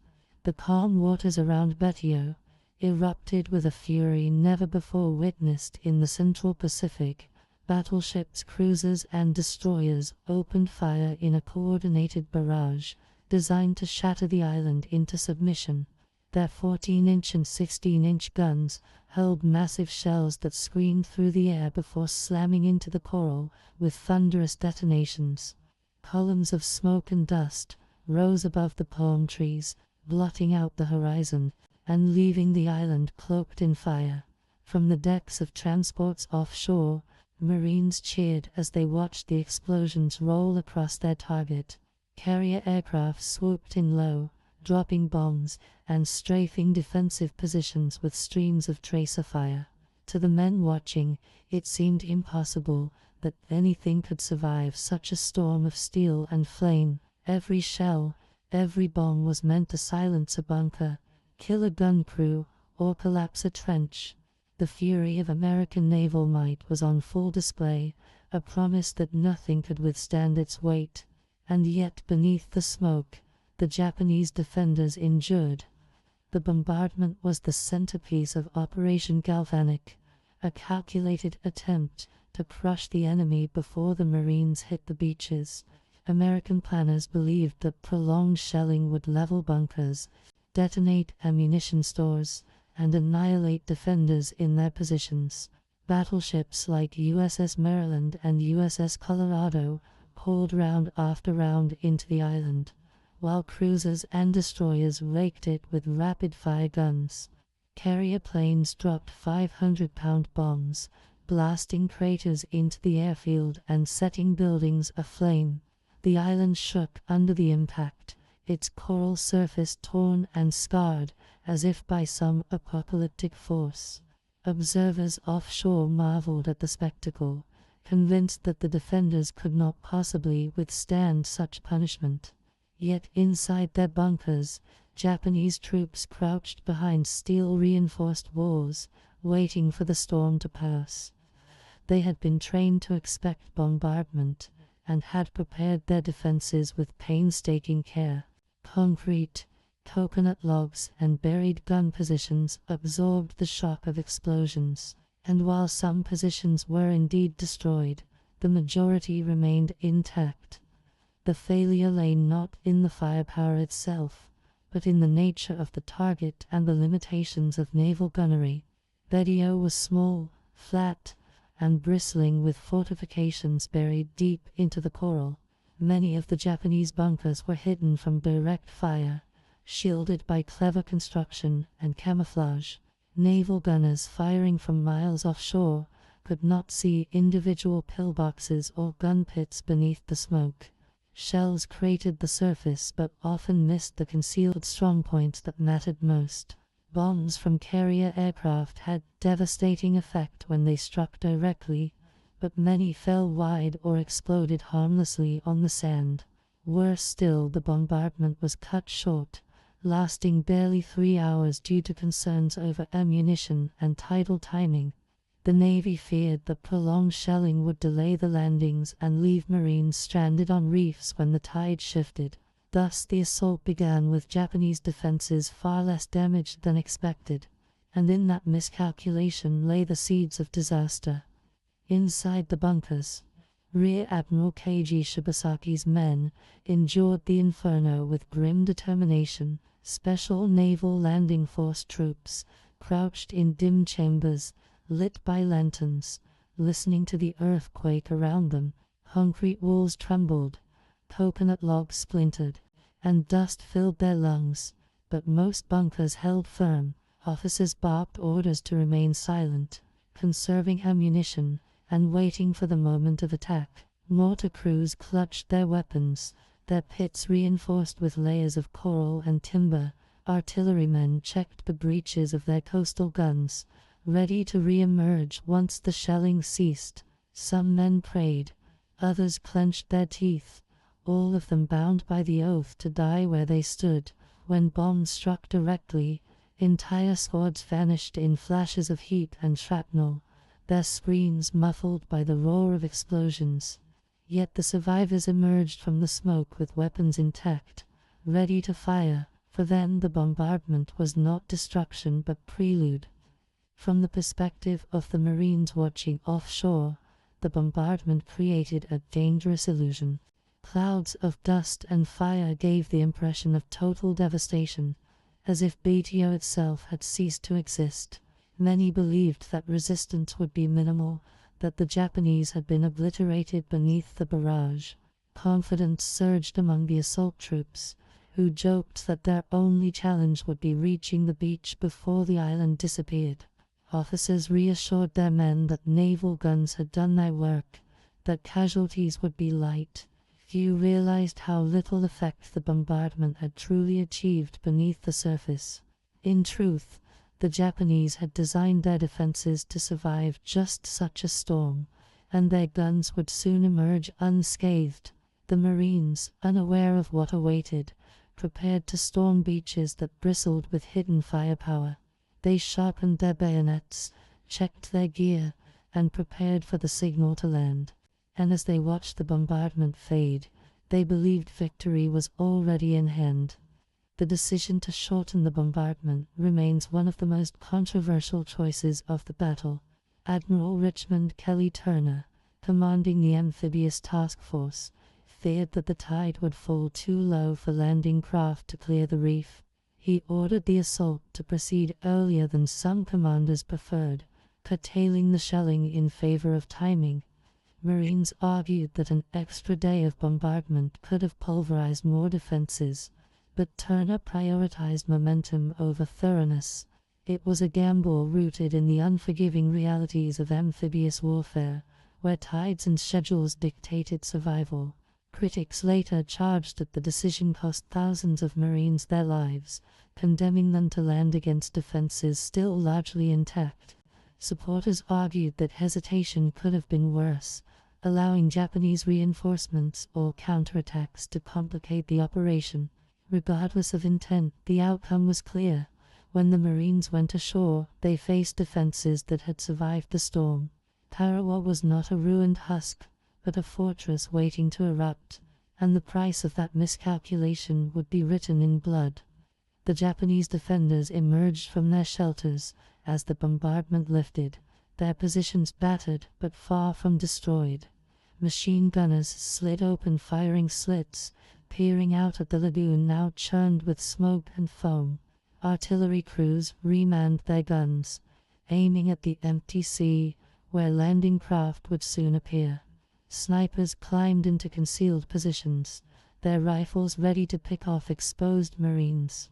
the calm waters around Betio erupted with a fury never before witnessed in the Central Pacific. Battleships, cruisers, and destroyers opened fire in a coordinated barrage, designed to shatter the island into submission. Their 14-inch and 16-inch guns hurled massive shells that screamed through the air before slamming into the coral with thunderous detonations. Columns of smoke and dust rose above the palm trees, blotting out the horizon and leaving the island cloaked in fire. From the decks of transports offshore, Marines cheered as they watched the explosions roll across their target. Carrier aircraft swooped in low, dropping bombs and strafing defensive positions with streams of tracer fire. To the men watching, it seemed impossible that anything could survive such a storm of steel and flame. Every shell, every bomb was meant to silence a bunker, kill a gun crew, or collapse a trench. The fury of American naval might was on full display, a promise that nothing could withstand its weight. And yet beneath the smoke, the Japanese defenders endured. The bombardment was the centerpiece of Operation Galvanic, a calculated attempt to crush the enemy before the Marines hit the beaches. American planners believed that prolonged shelling would level bunkers, detonate ammunition stores, and annihilate defenders in their positions. Battleships like USS Maryland and USS Colorado poured round after round into the island, while cruisers and destroyers raked it with rapid-fire guns. Carrier planes dropped 500-pound bombs, blasting craters into the airfield and setting buildings aflame. The island shook under the impact, its coral surface torn and scarred, as if by some apocalyptic force. Observers offshore marveled at the spectacle, convinced that the defenders could not possibly withstand such punishment. Yet inside their bunkers, Japanese troops crouched behind steel-reinforced walls, waiting for the storm to pass. They had been trained to expect bombardment, and had prepared their defenses with painstaking care. Concrete, coconut logs, and buried gun positions absorbed the shock of explosions, and while some positions were indeed destroyed, the majority remained intact. The failure lay not in the firepower itself, but in the nature of the target and the limitations of naval gunnery. Betio was small, flat, and bristling with fortifications buried deep into the coral. Many of the Japanese bunkers were hidden from direct fire, shielded by clever construction and camouflage. Naval gunners firing from miles offshore could not see individual pillboxes or gun pits beneath the smoke. Shells cratered the surface but often missed the concealed strongpoints that mattered most. Bombs from carrier aircraft had devastating effect when they struck directly, but many fell wide or exploded harmlessly on the sand. Worse still, the bombardment was cut short, lasting barely 3 hours due to concerns over ammunition and tidal timing. The Navy feared that prolonged shelling would delay the landings and leave Marines stranded on reefs when the tide shifted. Thus the assault began with Japanese defenses far less damaged than expected, and in that miscalculation lay the seeds of disaster. Inside the bunkers, Rear Admiral Keiji Shibasaki's men endured the inferno with grim determination. Special Naval Landing Force troops crouched in dim chambers, lit by lanterns, listening to the earthquake around them. Concrete walls trembled, coconut logs splintered, and dust filled their lungs, but most bunkers held firm. Officers barked orders to remain silent, conserving ammunition, and waiting for the moment of attack. Mortar crews clutched their weapons, their pits reinforced with layers of coral and timber. Artillerymen checked the breeches of their coastal guns, ready to re-emerge once the shelling ceased. Some men prayed, others clenched their teeth, all of them bound by the oath to die where they stood. When bombs struck directly, entire squads vanished in flashes of heat and shrapnel, their screams muffled by the roar of explosions. Yet the survivors emerged from the smoke with weapons intact, ready to fire. For them the bombardment was not destruction but prelude. From the perspective of the Marines watching offshore, the bombardment created a dangerous illusion. Clouds of dust and fire gave the impression of total devastation, as if Betio itself had ceased to exist. Many believed that resistance would be minimal, that the Japanese had been obliterated beneath the barrage. Confidence surged among the assault troops, who joked that their only challenge would be reaching the beach before the island disappeared. Officers reassured their men that naval guns had done their work, that casualties would be light. Few realized how little effect the bombardment had truly achieved beneath the surface. In truth, the Japanese had designed their defenses to survive just such a storm, and their guns would soon emerge unscathed. The Marines, unaware of what awaited, prepared to storm beaches that bristled with hidden firepower. They sharpened their bayonets, checked their gear, and prepared for the signal to land. And as they watched the bombardment fade, they believed victory was already in hand. The decision to shorten the bombardment remains one of the most controversial choices of the battle. Admiral Richmond Kelly Turner, commanding the amphibious task force, feared that the tide would fall too low for landing craft to clear the reef. He ordered the assault to proceed earlier than some commanders preferred, curtailing the shelling in favor of timing. Marines argued that an extra day of bombardment could have pulverized more defenses, but Turner prioritized momentum over thoroughness. It was a gamble rooted in the unforgiving realities of amphibious warfare, where tides and schedules dictated survival. Critics later charged that the decision cost thousands of Marines their lives, condemning them to land against defenses still largely intact. Supporters argued that hesitation could have been worse, allowing Japanese reinforcements or counterattacks to complicate the operation. Regardless of intent, the outcome was clear. When the Marines went ashore, they faced defenses that had survived the storm. Tarawa was not a ruined husk, but a fortress waiting to erupt, and the price of that miscalculation would be written in blood. The Japanese defenders emerged from their shelters as the bombardment lifted, their positions battered but far from destroyed. Machine gunners slid open firing slits, peering out at the lagoon now churned with smoke and foam. Artillery crews remanned their guns, aiming at the empty sea, where landing craft would soon appear. Snipers climbed into concealed positions, their rifles ready to pick off exposed Marines.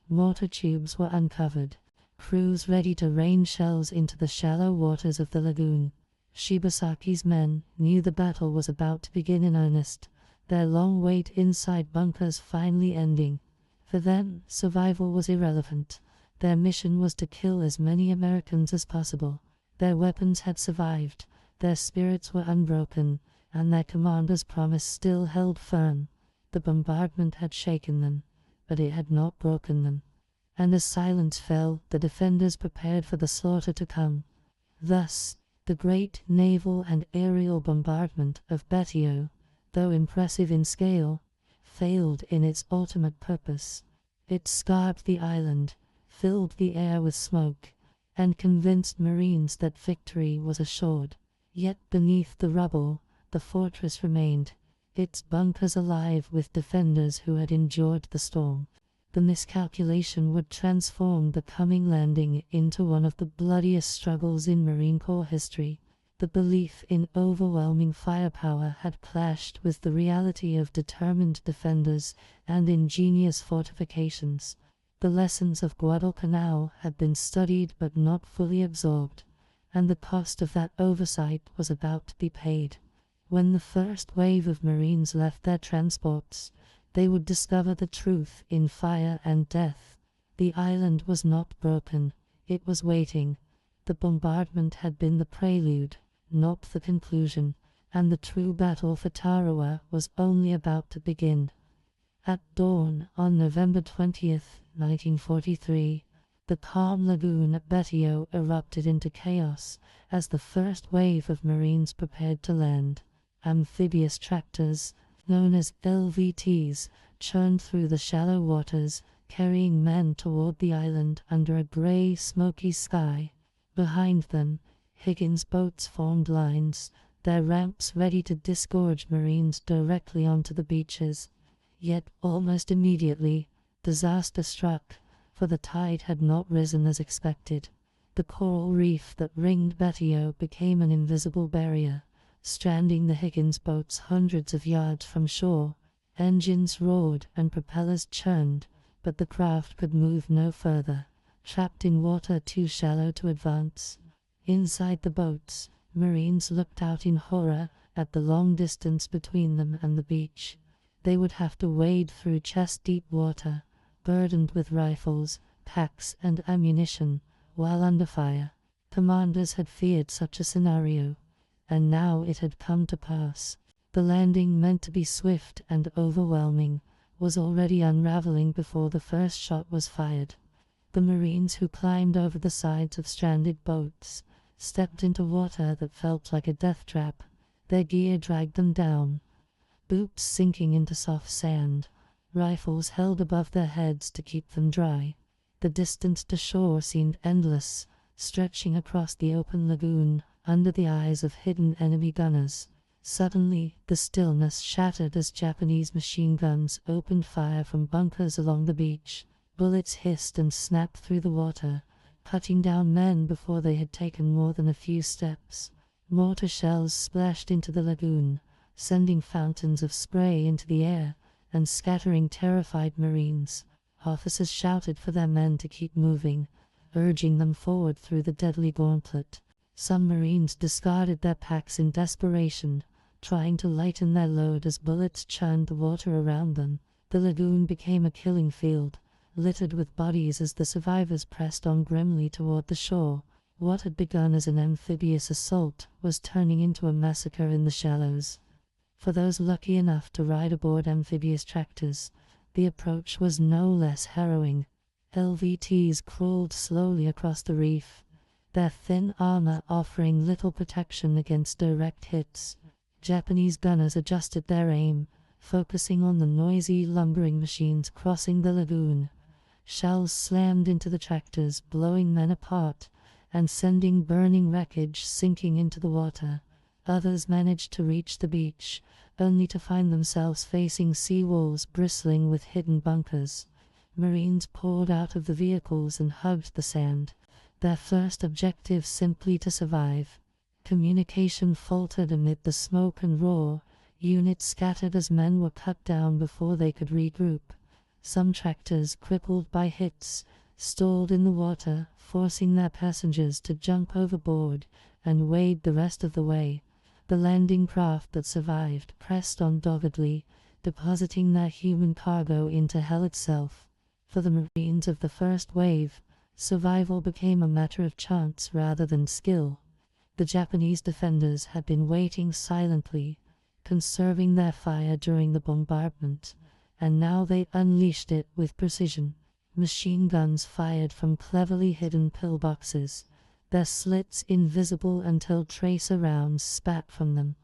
Mortar tubes were uncovered, crews ready to rain shells into the shallow waters of the lagoon. Shibasaki's men knew the battle was about to begin in earnest, their long wait inside bunkers finally ending. For them, survival was irrelevant. Their mission was to kill as many Americans as possible. Their weapons had survived, their spirits were unbroken, and their commander's promise still held firm. The bombardment had shaken them, but it had not broken them. And as silence fell, the defenders prepared for the slaughter to come. Thus, the great naval and aerial bombardment of Betio, though impressive in scale, failed in its ultimate purpose. It scarred the island, filled the air with smoke, and convinced Marines that victory was assured. Yet beneath the rubble, the fortress remained, its bunkers alive with defenders who had endured the storm. The miscalculation would transform the coming landing into one of the bloodiest struggles in Marine Corps history. The belief in overwhelming firepower had clashed with the reality of determined defenders and ingenious fortifications. The lessons of Guadalcanal had been studied but not fully absorbed, and the cost of that oversight was about to be paid. When the first wave of Marines left their transports, they would discover the truth in fire and death. The island was not broken, it was waiting. The bombardment had been the prelude, not the conclusion, and the true battle for Tarawa was only about to begin. At dawn, on November 20th, 1943, the calm lagoon at Betio erupted into chaos as the first wave of Marines prepared to land. Amphibious tractors, known as LVTs, churned through the shallow waters, carrying men toward the island under a grey, smoky sky. Behind them, Higgins boats formed lines, their ramps ready to disgorge Marines directly onto the beaches. Yet, almost immediately, disaster struck, for the tide had not risen as expected. The coral reef that ringed Betio became an invisible barrier, stranding the Higgins boats hundreds of yards from shore. Engines roared and propellers churned, but the craft could move no further, trapped in water too shallow to advance. Inside the boats, Marines looked out in horror at the long distance between them and the beach. They would have to wade through chest-deep water, burdened with rifles, packs, and ammunition, while under fire. Commanders had feared such a scenario, and now it had come to pass. The landing, meant to be swift and overwhelming, was already unraveling before the first shot was fired. The Marines who climbed over the sides of stranded boats stepped into water that felt like a death trap. Their gear dragged them down, boots sinking into soft sand, rifles held above their heads to keep them dry. The distance to shore seemed endless, stretching across the open lagoon, under the eyes of hidden enemy gunners. Suddenly, the stillness shattered as Japanese machine guns opened fire from bunkers along the beach. Bullets hissed and snapped through the water, cutting down men before they had taken more than a few steps. Mortar shells splashed into the lagoon, sending fountains of spray into the air and scattering terrified Marines. Officers shouted for their men to keep moving, urging them forward through the deadly gauntlet. Some Marines discarded their packs in desperation, trying to lighten their load as bullets churned the water around them. The lagoon became a killing field, littered with bodies as the survivors pressed on grimly toward the shore. What had begun as an amphibious assault was turning into a massacre in the shallows. For those lucky enough to ride aboard amphibious tractors, the approach was no less harrowing. LVTs crawled slowly across the reef, their thin armor offering little protection against direct hits. Japanese gunners adjusted their aim, focusing on the noisy, lumbering machines crossing the lagoon. Shells slammed into the tractors, blowing men apart and sending burning wreckage sinking into the water. Others managed to reach the beach, only to find themselves facing sea walls bristling with hidden bunkers. Marines poured out of the vehicles and hugged the sand, their first objective simply to survive. Communication faltered amid the smoke and roar, units scattered as men were cut down before they could regroup. Some tractors, crippled by hits, stalled in the water, forcing their passengers to jump overboard and wade the rest of the way. The landing craft that survived pressed on doggedly, depositing their human cargo into hell itself. For the Marines of the first wave, survival became a matter of chance rather than skill. The Japanese defenders had been waiting silently, conserving their fire during the bombardment, and now they unleashed it with precision. Machine guns fired from cleverly hidden pillboxes, their slits invisible until tracer rounds spat from them.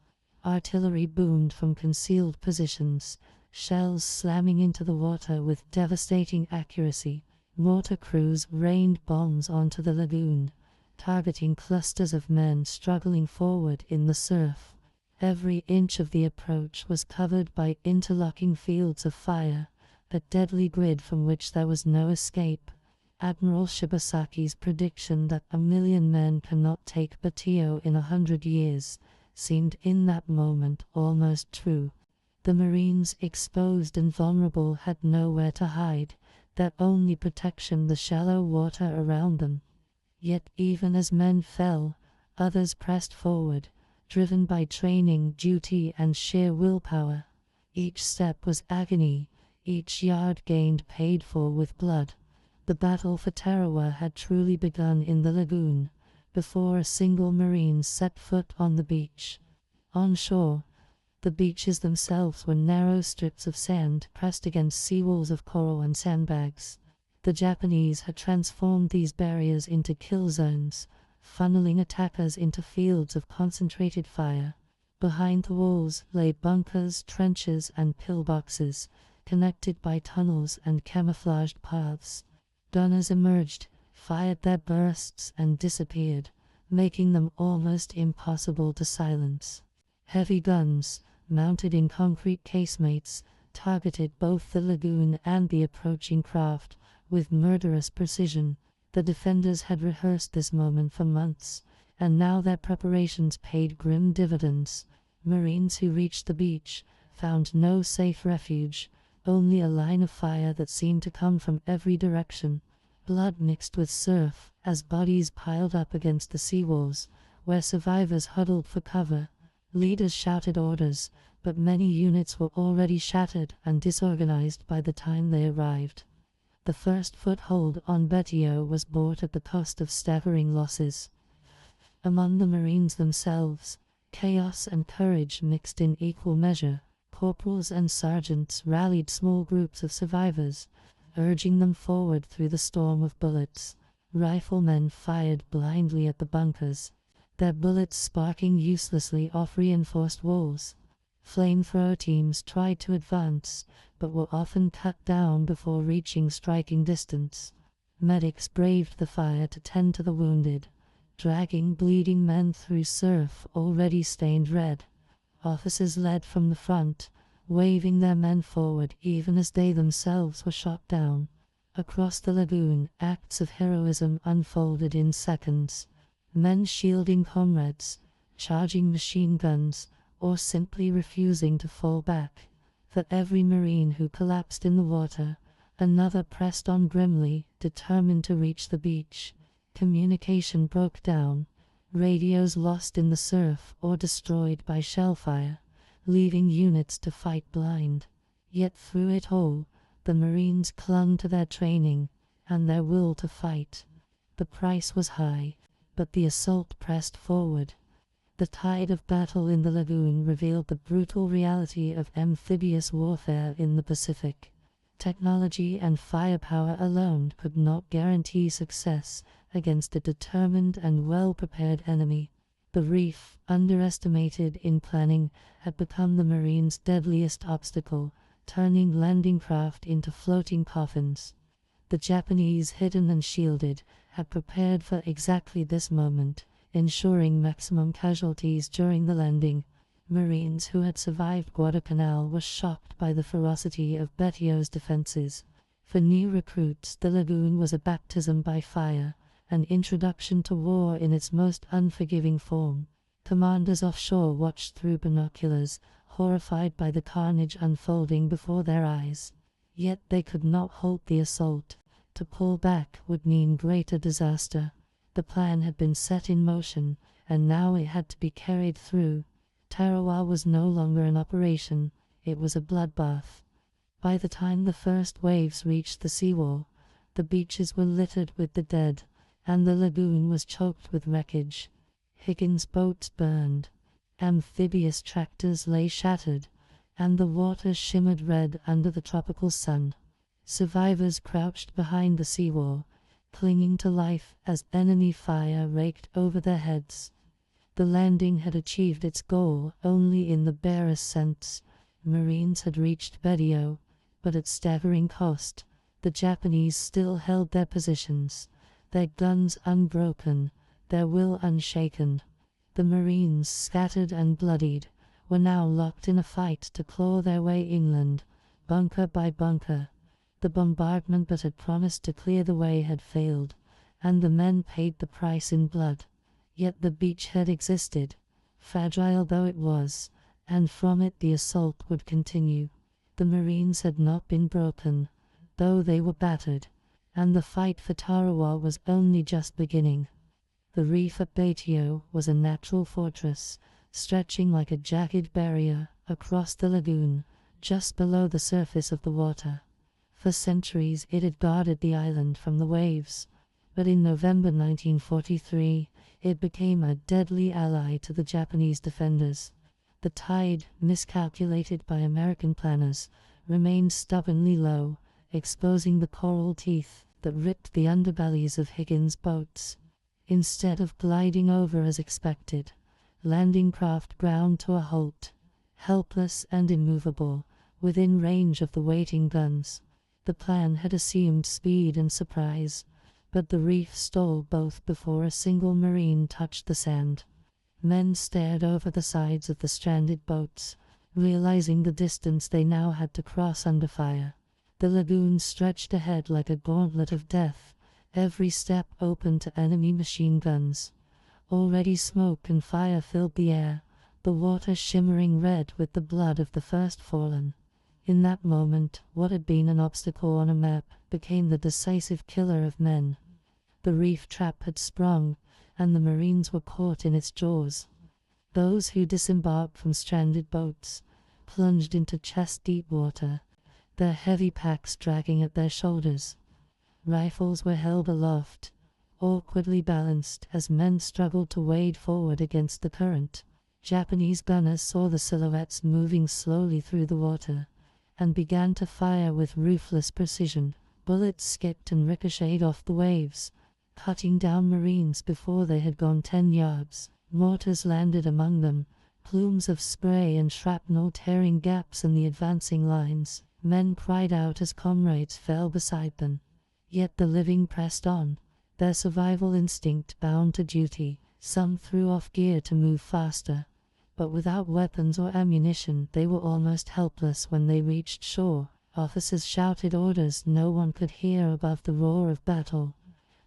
Artillery boomed from concealed positions, shells slamming into the water with devastating accuracy. Mortar crews rained bombs onto the lagoon, targeting clusters of men struggling forward in the surf. Every inch of the approach was covered by interlocking fields of fire, a deadly grid from which there was no escape. Admiral Shibasaki's prediction that 1,000,000 men cannot take Betio in 100 years seemed in that moment almost true. The Marines, exposed and vulnerable, had nowhere to hide, their only protection the shallow water around them. Yet even as men fell, others pressed forward, driven by training, duty, and sheer willpower. Each step was agony, each yard gained paid for with blood. The battle for Tarawa had truly begun in the lagoon, before a single Marine set foot on the beach. On shore, the beaches themselves were narrow strips of sand pressed against seawalls of coral and sandbags. The Japanese had transformed these barriers into kill zones, funneling attackers into fields of concentrated fire. Behind the walls lay bunkers, trenches, and pillboxes, connected by tunnels and camouflaged paths. Gunners emerged, fired their bursts, and disappeared, making them almost impossible to silence. Heavy guns, mounted in concrete casemates, targeted both the lagoon and the approaching craft with murderous precision. The defenders had rehearsed this moment for months, and now their preparations paid grim dividends. Marines who reached the beach found no safe refuge, only a line of fire that seemed to come from every direction. Blood mixed with surf as bodies piled up against the seawalls, where survivors huddled for cover. Leaders shouted orders, but many units were already shattered and disorganized by the time they arrived. The first foothold on Betio was bought at the cost of staggering losses. Among the Marines themselves, chaos and courage mixed in equal measure. Corporals and sergeants rallied small groups of survivors, urging them forward through the storm of bullets. Riflemen fired blindly at the bunkers, their bullets sparking uselessly off reinforced walls. Flamethrower teams tried to advance, but were often cut down before reaching striking distance. Medics braved the fire to tend to the wounded, dragging bleeding men through surf already stained red. Officers led from the front, waving their men forward even as they themselves were shot down. Across the lagoon, acts of heroism unfolded in seconds. Men shielding comrades, charging machine guns, or simply refusing to fall back. For every Marine who collapsed in the water, another pressed on grimly, determined to reach the beach. Communication broke down, radios lost in the surf or destroyed by shellfire, leaving units to fight blind. Yet through it all, the Marines clung to their training and their will to fight. The price was high, but the assault pressed forward. The tide of battle in the lagoon revealed the brutal reality of amphibious warfare in the Pacific. Technology and firepower alone could not guarantee success against a determined and well-prepared enemy. The reef, underestimated in planning, had become the Marines' deadliest obstacle, turning landing craft into floating coffins. The Japanese, hidden and shielded, had prepared for exactly this moment, ensuring maximum casualties during the landing. Marines who had survived Guadalcanal were shocked by the ferocity of Betio's defenses. For new recruits, the lagoon was a baptism by fire, an introduction to war in its most unforgiving form. Commanders offshore watched through binoculars, horrified by the carnage unfolding before their eyes. Yet they could not halt the assault. To pull back would mean greater disaster. The plan had been set in motion, and now it had to be carried through. Tarawa was no longer an operation, it was a bloodbath. By the time the first waves reached the seawall, the beaches were littered with the dead, and the lagoon was choked with wreckage. Higgins' boats burned, amphibious tractors lay shattered, and the water shimmered red under the tropical sun. Survivors crouched behind the seawall, clinging to life as enemy fire raked over their heads. The landing had achieved its goal only in the barest sense. Marines had reached Betio, but at staggering cost. The Japanese still held their positions, their guns unbroken, their will unshaken. The Marines, scattered and bloodied, were now locked in a fight to claw their way inland, bunker by bunker. The bombardment that had promised to clear the way had failed, and the men paid the price in blood. Yet the beachhead existed, fragile though it was, and from it the assault would continue. The Marines had not been broken, though they were battered, and the fight for Tarawa was only just beginning. The reef at Betio was a natural fortress, stretching like a jagged barrier across the lagoon, just below the surface of the water. For centuries it had guarded the island from the waves, but in November 1943, it became a deadly ally to the Japanese defenders. The tide, miscalculated by American planners, remained stubbornly low, exposing the coral teeth that ripped the underbellies of Higgins' boats. Instead of gliding over as expected, landing craft ground to a halt, helpless and immovable, within range of the waiting guns. The plan had assumed speed and surprise, but the reef stalled both before a single Marine touched the sand. Men stared over the sides of the stranded boats, realizing the distance they now had to cross under fire. The lagoon stretched ahead like a gauntlet of death, every step open to enemy machine guns. Already smoke and fire filled the air, the water shimmering red with the blood of the first fallen. In that moment, what had been an obstacle on a map became the decisive killer of men. The reef trap had sprung, and the Marines were caught in its jaws. Those who disembarked from stranded boats plunged into chest-deep water, their heavy packs dragging at their shoulders. Rifles were held aloft, awkwardly balanced as men struggled to wade forward against the current. Japanese gunners saw the silhouettes moving slowly through the water, and began to fire with ruthless precision. Bullets skipped and ricocheted off the waves, cutting down Marines before they had gone 10 yards. Mortars landed among them, plumes of spray and shrapnel tearing gaps in the advancing lines. Men cried out as comrades fell beside them. Yet the living pressed on, their survival instinct bound to duty. Some threw off gear to move faster, but without weapons or ammunition they were almost helpless when they reached shore. Officers shouted orders no one could hear above the roar of battle,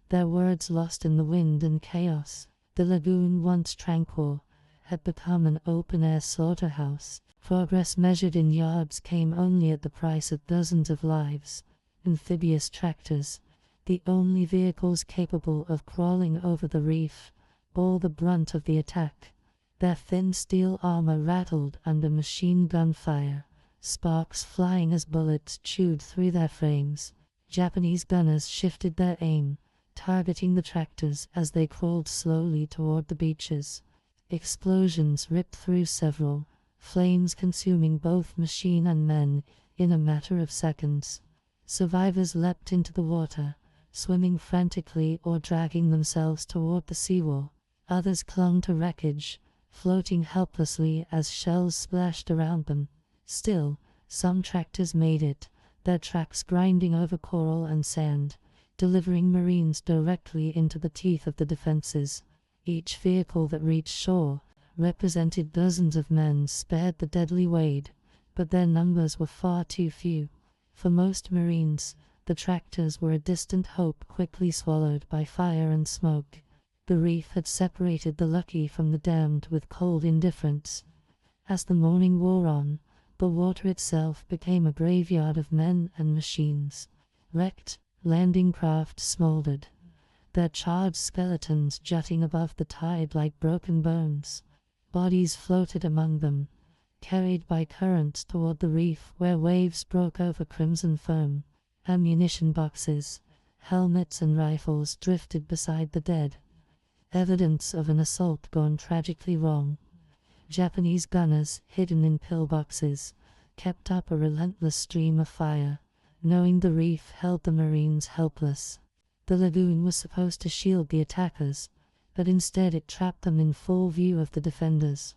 their words lost in the wind and chaos. The lagoon, once tranquil, had become an open-air slaughterhouse. Progress measured in yards came only at the price of dozens of lives. Amphibious tractors, the only vehicles capable of crawling over the reef, bore the brunt of the attack. Their thin steel armor rattled under machine gun fire, sparks flying as bullets chewed through their frames. Japanese gunners shifted their aim, targeting the tractors as they crawled slowly toward the beaches. Explosions ripped through several, flames consuming both machine and men in a matter of seconds. Survivors leapt into the water, swimming frantically or dragging themselves toward the seawall. Others clung to wreckage, floating helplessly as shells splashed around them. Still, some tractors made it, their tracks grinding over coral and sand, delivering Marines directly into the teeth of the defenses. Each vehicle that reached shore represented dozens of men spared the deadly wade, but their numbers were far too few. For most Marines, the tractors were a distant hope quickly swallowed by fire and smoke. The reef had separated the lucky from the damned with cold indifference. As the morning wore on, the water itself became a graveyard of men and machines. Wrecked landing craft smoldered, their charred skeletons jutting above the tide like broken bones. Bodies floated among them, carried by currents toward the reef where waves broke over crimson foam. Ammunition boxes, helmets and rifles drifted beside the dead, evidence of an assault gone tragically wrong. Japanese gunners, hidden in pillboxes, kept up a relentless stream of fire, knowing the reef held the Marines helpless. The lagoon was supposed to shield the attackers, but instead it trapped them in full view of the defenders.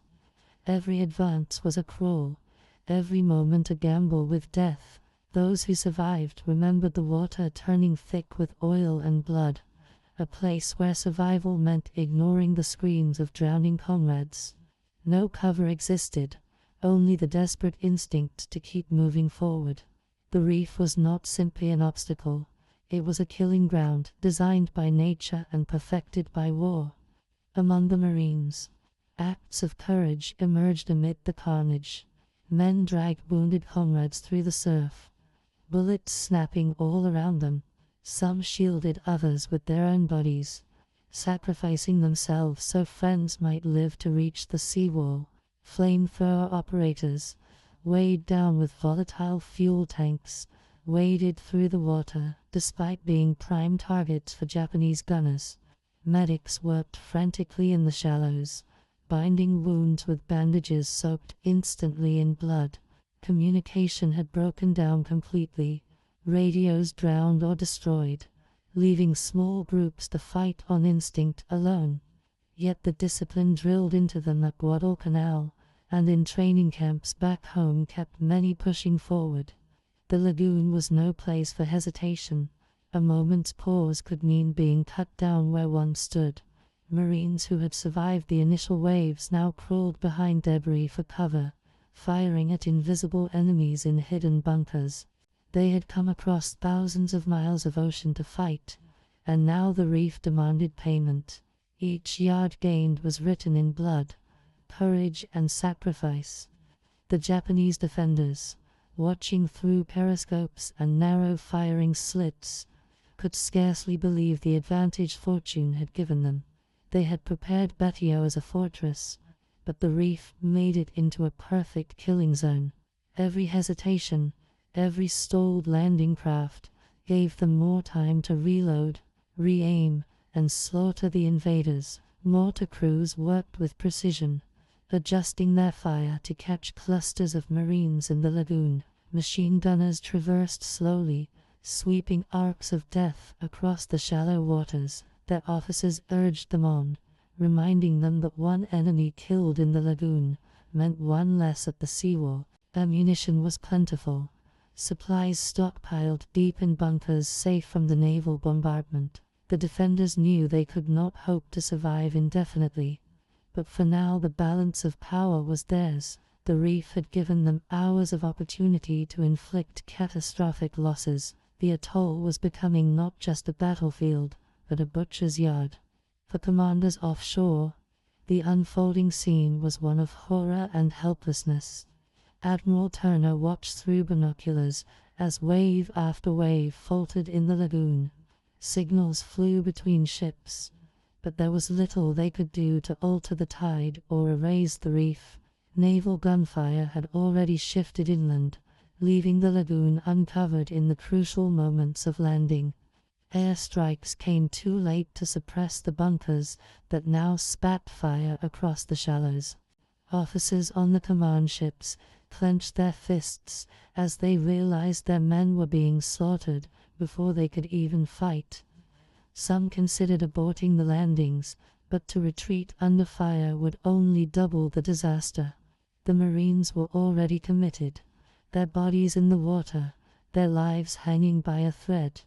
Every advance was a crawl, every moment a gamble with death. Those who survived remembered the water turning thick with oil and blood, a place where survival meant ignoring the screams of drowning comrades. No cover existed, only the desperate instinct to keep moving forward. The reef was not simply an obstacle, it was a killing ground designed by nature and perfected by war. Among the Marines, acts of courage emerged amid the carnage. Men dragged wounded comrades through the surf, bullets snapping all around them. Some shielded others with their own bodies, sacrificing themselves so friends might live to reach the seawall. Flamethrower operators, weighed down with volatile fuel tanks, waded through the water despite being prime targets for Japanese gunners. Medics worked frantically in the shallows, binding wounds with bandages soaked instantly in blood. Communication had broken down completely, radios drowned or destroyed, leaving small groups to fight on instinct alone. Yet the discipline drilled into them at Guadalcanal and in training camps back home kept many pushing forward. The lagoon was no place for hesitation. A moment's pause could mean being cut down where one stood. Marines who had survived the initial waves now crawled behind debris for cover, firing at invisible enemies in hidden bunkers. They had come across thousands of miles of ocean to fight, and now the reef demanded payment. Each yard gained was written in blood, courage and sacrifice. The Japanese defenders, watching through periscopes and narrow firing slits, could scarcely believe the advantage fortune had given them. They had prepared Betio as a fortress, but the reef made it into a perfect killing zone. Every hesitation, every stalled landing craft, gave them more time to reload, re-aim, and slaughter the invaders. Mortar crews worked with precision, adjusting their fire to catch clusters of Marines in the lagoon. Machine gunners traversed slowly, sweeping arcs of death across the shallow waters. Their officers urged them on, reminding them that one enemy killed in the lagoon meant one less at the seawall. Ammunition was plentiful, supplies stockpiled deep in bunkers safe from the naval bombardment. The defenders knew they could not hope to survive indefinitely, but for now the balance of power was theirs. The reef had given them hours of opportunity to inflict catastrophic losses. The atoll was becoming not just a battlefield, but a butcher's yard. For commanders offshore, The unfolding scene was one of horror and helplessness. Admiral Turner watched through binoculars as wave after wave faltered in the lagoon. Signals flew between ships, but there was little they could do to alter the tide or erase the reef. Naval gunfire had already shifted inland, leaving the lagoon uncovered in the crucial moments of landing. Airstrikes came too late to suppress the bunkers that now spat fire across the shallows. Officers on the command ships clenched their fists as they realized their men were being slaughtered before they could even fight. Some considered aborting the landings, but to retreat under fire would only double the disaster. The Marines were already committed, their bodies in the water, their lives hanging by a thread.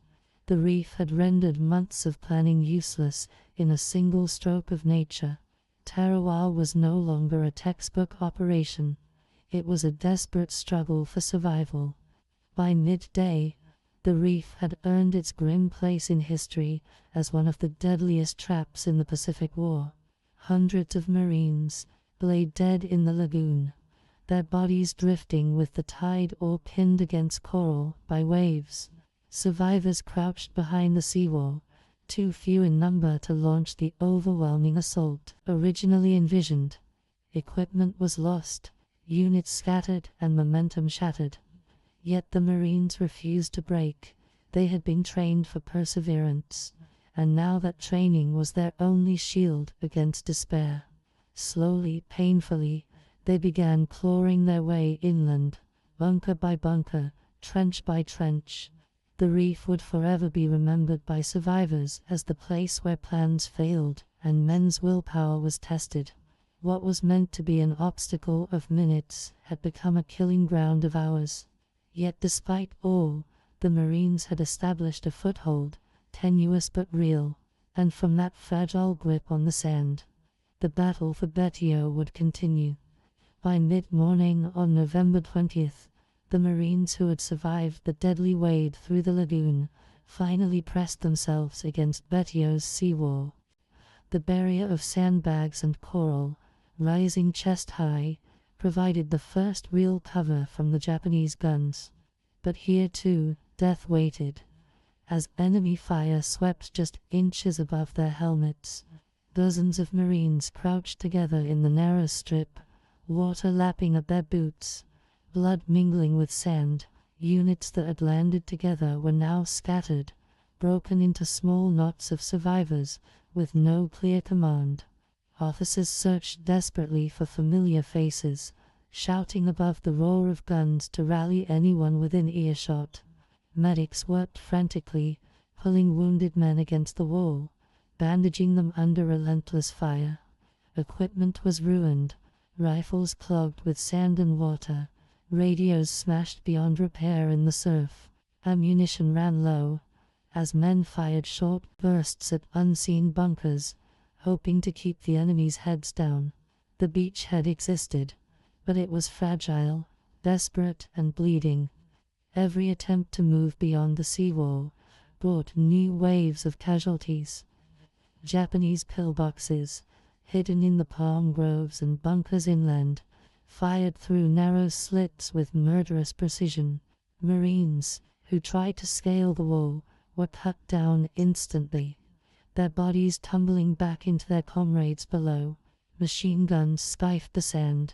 The reef had rendered months of planning useless in a single stroke of nature. Tarawa was no longer a textbook operation. It was a desperate struggle for survival. By midday, the reef had earned its grim place in history as one of the deadliest traps in the Pacific War. Hundreds of Marines lay dead in the lagoon, their bodies drifting with the tide or pinned against coral by waves. Survivors crouched behind the seawall, too few in number to launch the overwhelming assault originally envisioned. Equipment was lost, units scattered, and momentum shattered. Yet the Marines refused to break. They had been trained for perseverance, and now that training was their only shield against despair. Slowly, painfully, they began clawing their way inland, bunker by bunker, trench by trench. The reef would forever be remembered by survivors as the place where plans failed and men's willpower was tested. What was meant to be an obstacle of minutes had become a killing ground of hours. Yet despite all, the Marines had established a foothold, tenuous but real, and from that fragile grip on the sand, the battle for Betio would continue. By mid-morning on November 20th, the Marines who had survived the deadly wade through the lagoon finally pressed themselves against Betio's seawall. The barrier of sandbags and coral, rising chest-high, provided the first real cover from the Japanese guns. But here too, death waited. As enemy fire swept just inches above their helmets, dozens of Marines crouched together in the narrow strip, water lapping at their boots, blood mingling with sand. Units that had landed together were now scattered, broken into small knots of survivors, with no clear command. Officers searched desperately for familiar faces, shouting above the roar of guns to rally anyone within earshot. Medics worked frantically, pulling wounded men against the wall, bandaging them under relentless fire. Equipment was ruined, rifles clogged with sand and water, radios smashed beyond repair in the surf. Ammunition ran low, as men fired short bursts at unseen bunkers, hoping to keep the enemy's heads down. The beachhead existed, but it was fragile, desperate, and bleeding. Every attempt to move beyond the seawall brought new waves of casualties. Japanese pillboxes, hidden in the palm groves and bunkers inland, fired through narrow slits with murderous precision. Marines, who tried to scale the wall, were cut down instantly, their bodies tumbling back into their comrades below. Machine guns scythed the sand,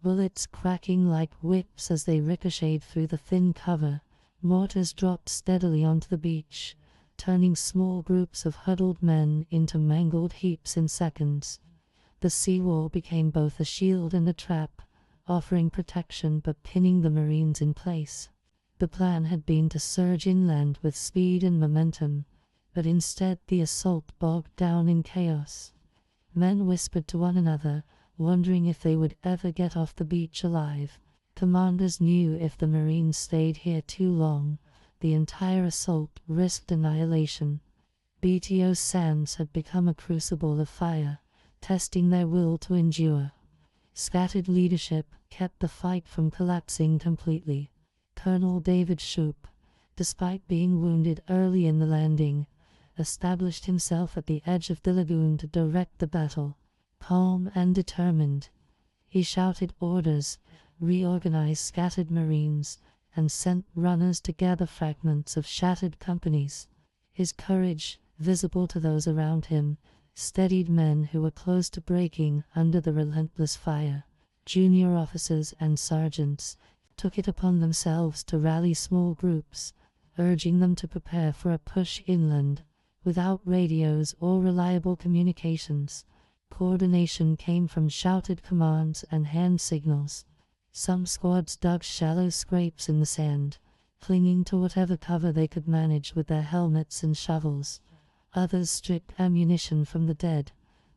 bullets cracking like whips as they ricocheted through the thin cover. Mortars dropped steadily onto the beach, turning small groups of huddled men into mangled heaps in seconds. The seawall became both a shield and a trap, offering protection but pinning the Marines in place. The plan had been to surge inland with speed and momentum, but instead the assault bogged down in chaos. Men whispered to one another, wondering if they would ever get off the beach alive. Commanders knew if the Marines stayed here too long, the entire assault risked annihilation. Betio's sands had become a crucible of fire, testing their will to endure. Scattered leadership kept the fight from collapsing completely. Colonel David Shoup, despite being wounded early in the landing, established himself at the edge of the lagoon to direct the battle. Calm and determined, he shouted orders, reorganized scattered marines, and sent runners to gather fragments of shattered companies. His courage, visible to those around him, steadied men who were close to breaking under the relentless fire. Junior officers and sergeants took it upon themselves to rally small groups, urging them to prepare for a push inland. Without radios or reliable communications, coordination came from shouted commands and hand signals. Some squads dug shallow scrapes in the sand, clinging to whatever cover they could manage with their helmets and shovels. Others stripped ammunition from the dead,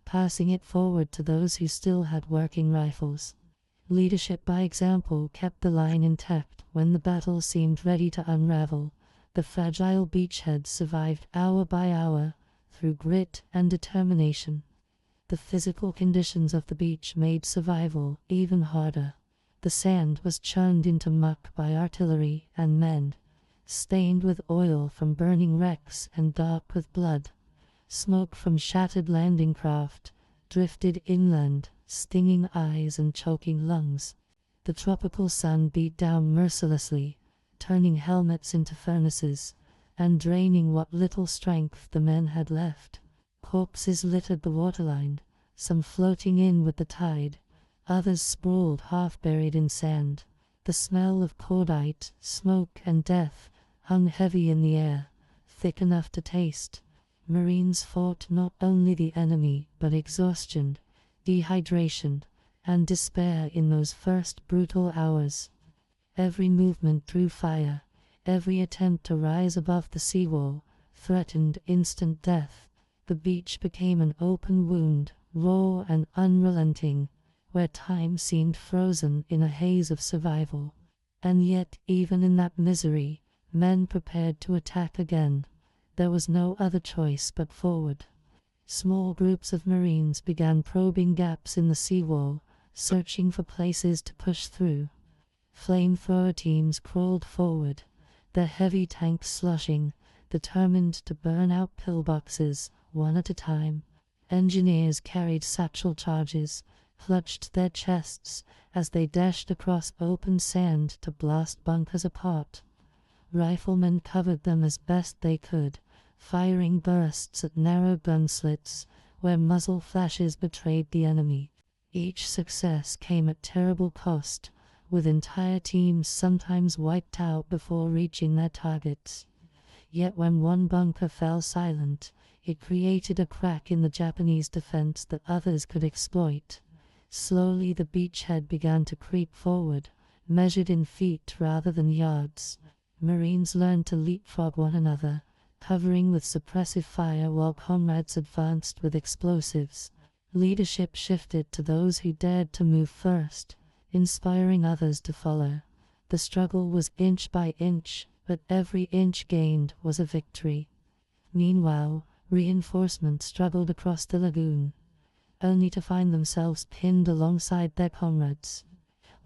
passing it forward to those who still had working rifles. Leadership by example kept the line intact when the battle seemed ready to unravel. The fragile beachhead survived hour by hour through grit and determination. The physical conditions of the beach made survival even harder. The sand was churned into muck by artillery and men, stained with oil from burning wrecks and dark with blood. Smoke from shattered landing craft drifted inland, stinging eyes and choking lungs. The tropical sun beat down mercilessly, turning helmets into furnaces, and draining what little strength the men had left. Corpses littered the waterline, some floating in with the tide, others sprawled half-buried in sand. The smell of cordite, smoke, and death hung heavy in the air, thick enough to taste. Marines fought not only the enemy, but exhaustion, dehydration, and despair in those first brutal hours. Every movement through fire, every attempt to rise above the seawall, threatened instant death. The beach became an open wound, raw and unrelenting, where time seemed frozen in a haze of survival. And yet, even in that misery, men prepared to attack again. There was no other choice but forward. Small groups of Marines began probing gaps in the seawall, searching for places to push through. Flamethrower teams crawled forward, their heavy tanks slushing, determined to burn out pillboxes one at a time. Engineers carried satchel charges, clutched their chests as they dashed across open sand to blast bunkers apart. Riflemen covered them as best they could, firing bursts at narrow gun slits where muzzle flashes betrayed the enemy. Each success came at terrible cost, with entire teams sometimes wiped out before reaching their targets. Yet when one bunker fell silent, it created a crack in the Japanese defense that others could exploit. Slowly the beachhead began to creep forward, measured in feet rather than yards. Marines learned to leapfrog one another, covering with suppressive fire while comrades advanced with explosives. Leadership shifted to those who dared to move first, inspiring others to follow. The struggle was inch by inch, but every inch gained was a victory. Meanwhile, reinforcements struggled across the lagoon, only to find themselves pinned alongside their comrades.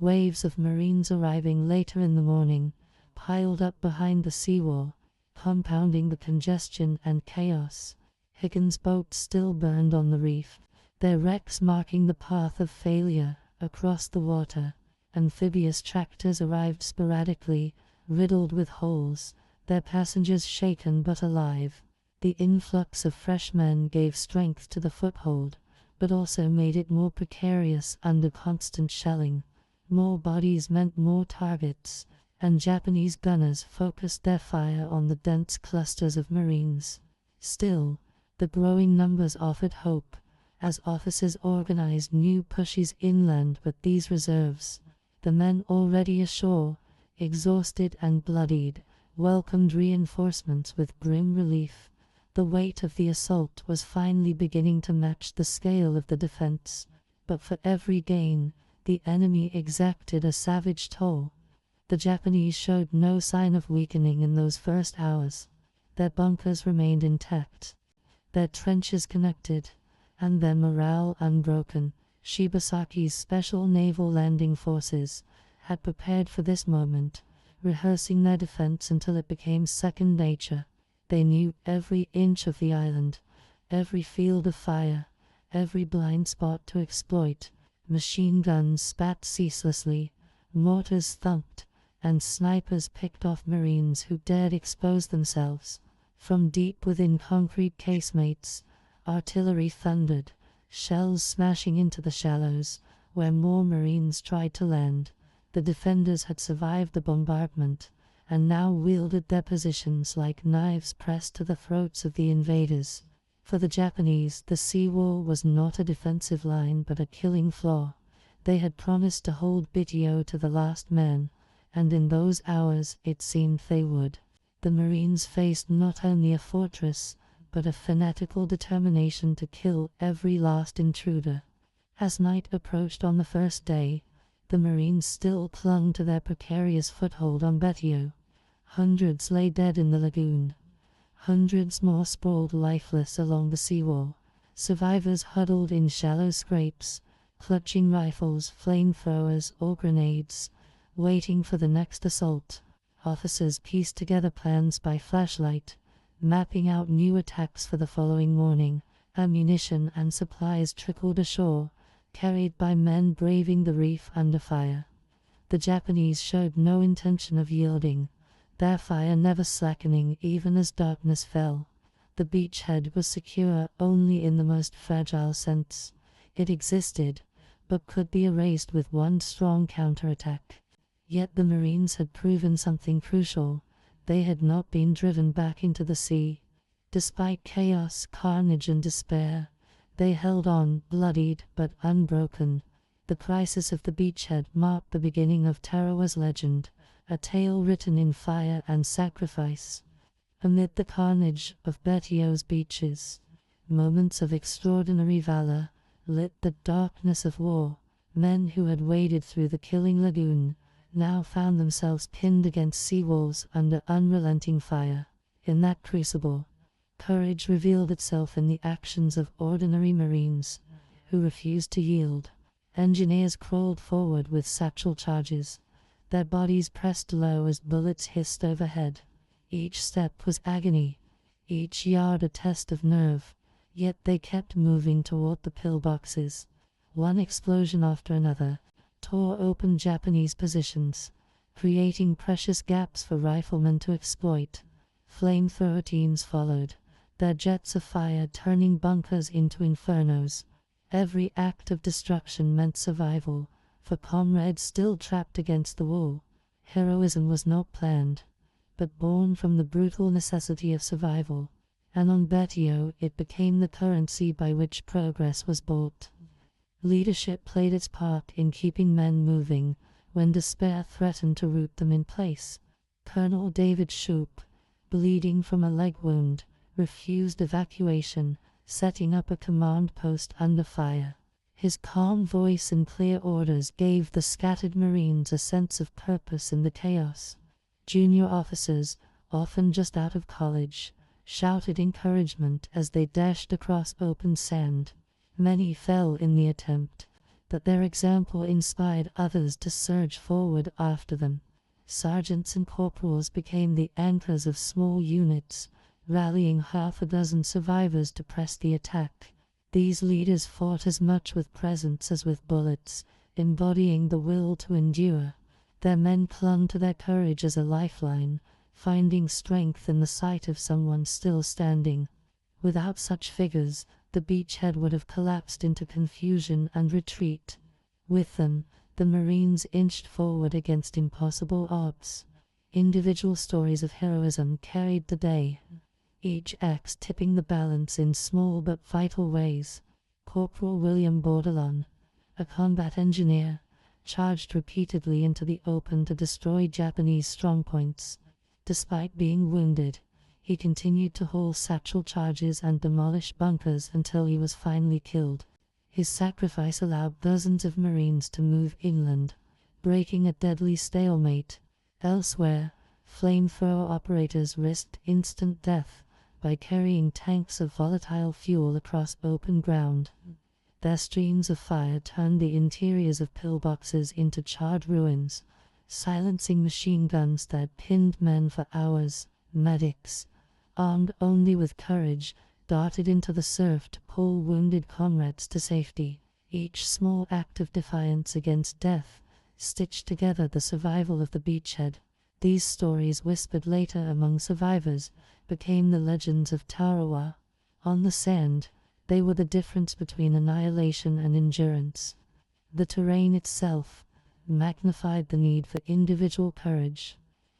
Waves of Marines arriving later in the morning piled up behind the seawall, compounding the congestion and chaos. Higgins' boats still burned on the reef, their wrecks marking the path of failure across the water. Amphibious tractors arrived sporadically, riddled with holes, their passengers shaken but alive. The influx of fresh men gave strength to the foothold, but also made it more precarious under constant shelling. More bodies meant more targets, and Japanese gunners focused their fire on the dense clusters of Marines. Still, the growing numbers offered hope, as officers organized new pushes inland with these reserves. The men already ashore, exhausted and bloodied, welcomed reinforcements with grim relief. The weight of the assault was finally beginning to match the scale of the defense, but for every gain, the enemy exacted a savage toll. The Japanese showed no sign of weakening in those first hours. Their bunkers remained intact, their trenches connected, and their morale unbroken. Shibasaki's special naval landing forces had prepared for this moment, rehearsing their defense until it became second nature. They knew every inch of the island, every field of fire, every blind spot to exploit. Machine guns spat ceaselessly, mortars thumped, and snipers picked off Marines who dared expose themselves. From deep within concrete casemates, artillery thundered, shells smashing into the shallows, where more Marines tried to land. The defenders had survived the bombardment, and now wielded their positions like knives pressed to the throats of the invaders. For the Japanese, the seawall was not a defensive line but a killing flaw. They had promised to hold Betio to the last man, and in those hours it seemed they would. The Marines faced not only a fortress, but a fanatical determination to kill every last intruder. As night approached on the first day, the Marines still clung to their precarious foothold on Betio. Hundreds lay dead in the lagoon. Hundreds more sprawled lifeless along the seawall. Survivors huddled in shallow scrapes, clutching rifles, flamethrowers, or grenades, waiting for the next assault. Officers pieced together plans by flashlight, mapping out new attacks for the following morning. Ammunition and supplies trickled ashore, carried by men braving the reef under fire. The Japanese showed no intention of yielding, their fire never slackening even as darkness fell. The beachhead was secure only in the most fragile sense. It existed, but could be erased with one strong counterattack. Yet the Marines had proven something crucial. They had not been driven back into the sea. Despite chaos, carnage, and despair, they held on, bloodied but unbroken. The crisis of the beachhead marked the beginning of Tarawa's legend, a tale written in fire and sacrifice. Amid the carnage of Betio's beaches, moments of extraordinary valor lit the darkness of war. Men who had waded through the killing lagoon now found themselves pinned against seawalls under unrelenting fire. In that crucible, courage revealed itself in the actions of ordinary Marines who refused to yield. Engineers crawled forward with satchel charges, their bodies pressed low as bullets hissed overhead. Each step was agony, each yard a test of nerve, yet they kept moving toward the pillboxes. One explosion after another tore open Japanese positions, creating precious gaps for riflemen to exploit. Flamethrower teams followed, their jets of fire turning bunkers into infernos. Every act of destruction meant survival for comrades still trapped against the wall. Heroism was not planned, but born from the brutal necessity of survival, and on Betio it became the currency by which progress was bought. Leadership played its part in keeping men moving when despair threatened to root them in place. Colonel David Shoup, bleeding from a leg wound, refused evacuation, setting up a command post under fire. His calm voice and clear orders gave the scattered Marines a sense of purpose in the chaos. Junior officers, often just out of college, shouted encouragement as they dashed across open sand. Many fell in the attempt, but their example inspired others to surge forward after them. Sergeants and corporals became the anchors of small units, rallying half a dozen survivors to press the attack. These leaders fought as much with presence as with bullets, embodying the will to endure. Their men clung to their courage as a lifeline, finding strength in the sight of someone still standing. Without such figures, the beachhead would have collapsed into confusion and retreat. With them, the Marines inched forward against impossible odds. Individual stories of heroism carried the day, each act tipping the balance in small but vital ways. Corporal William Bordelon, a combat engineer, charged repeatedly into the open to destroy Japanese strongpoints. Despite being wounded, he continued to haul satchel charges and demolish bunkers until he was finally killed. His sacrifice allowed dozens of Marines to move inland, breaking a deadly stalemate. Elsewhere, flamethrower operators risked instant death by carrying tanks of volatile fuel across open ground. Their streams of fire turned the interiors of pillboxes into charred ruins, silencing machine guns that pinned men for hours. Medics, armed only with courage, darted into the surf to pull wounded comrades to safety. Each small act of defiance against death stitched together the survival of the beachhead. These stories, whispered later among survivors, became the legends of Tarawa. On the sand, they were the difference between annihilation and endurance. The terrain itself magnified the need for individual courage.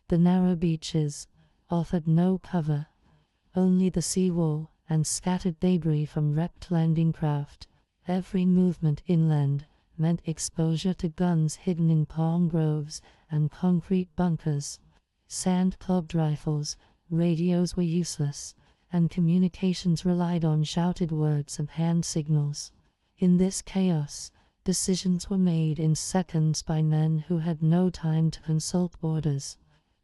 The narrow beaches offered no cover, only the seawall and scattered debris from wrecked landing craft. Every movement inland meant exposure to guns hidden in palm groves and concrete bunkers. Sand-clogged rifles, radios were useless, and communications relied on shouted words and hand signals. In this chaos, decisions were made in seconds by men who had no time to consult orders.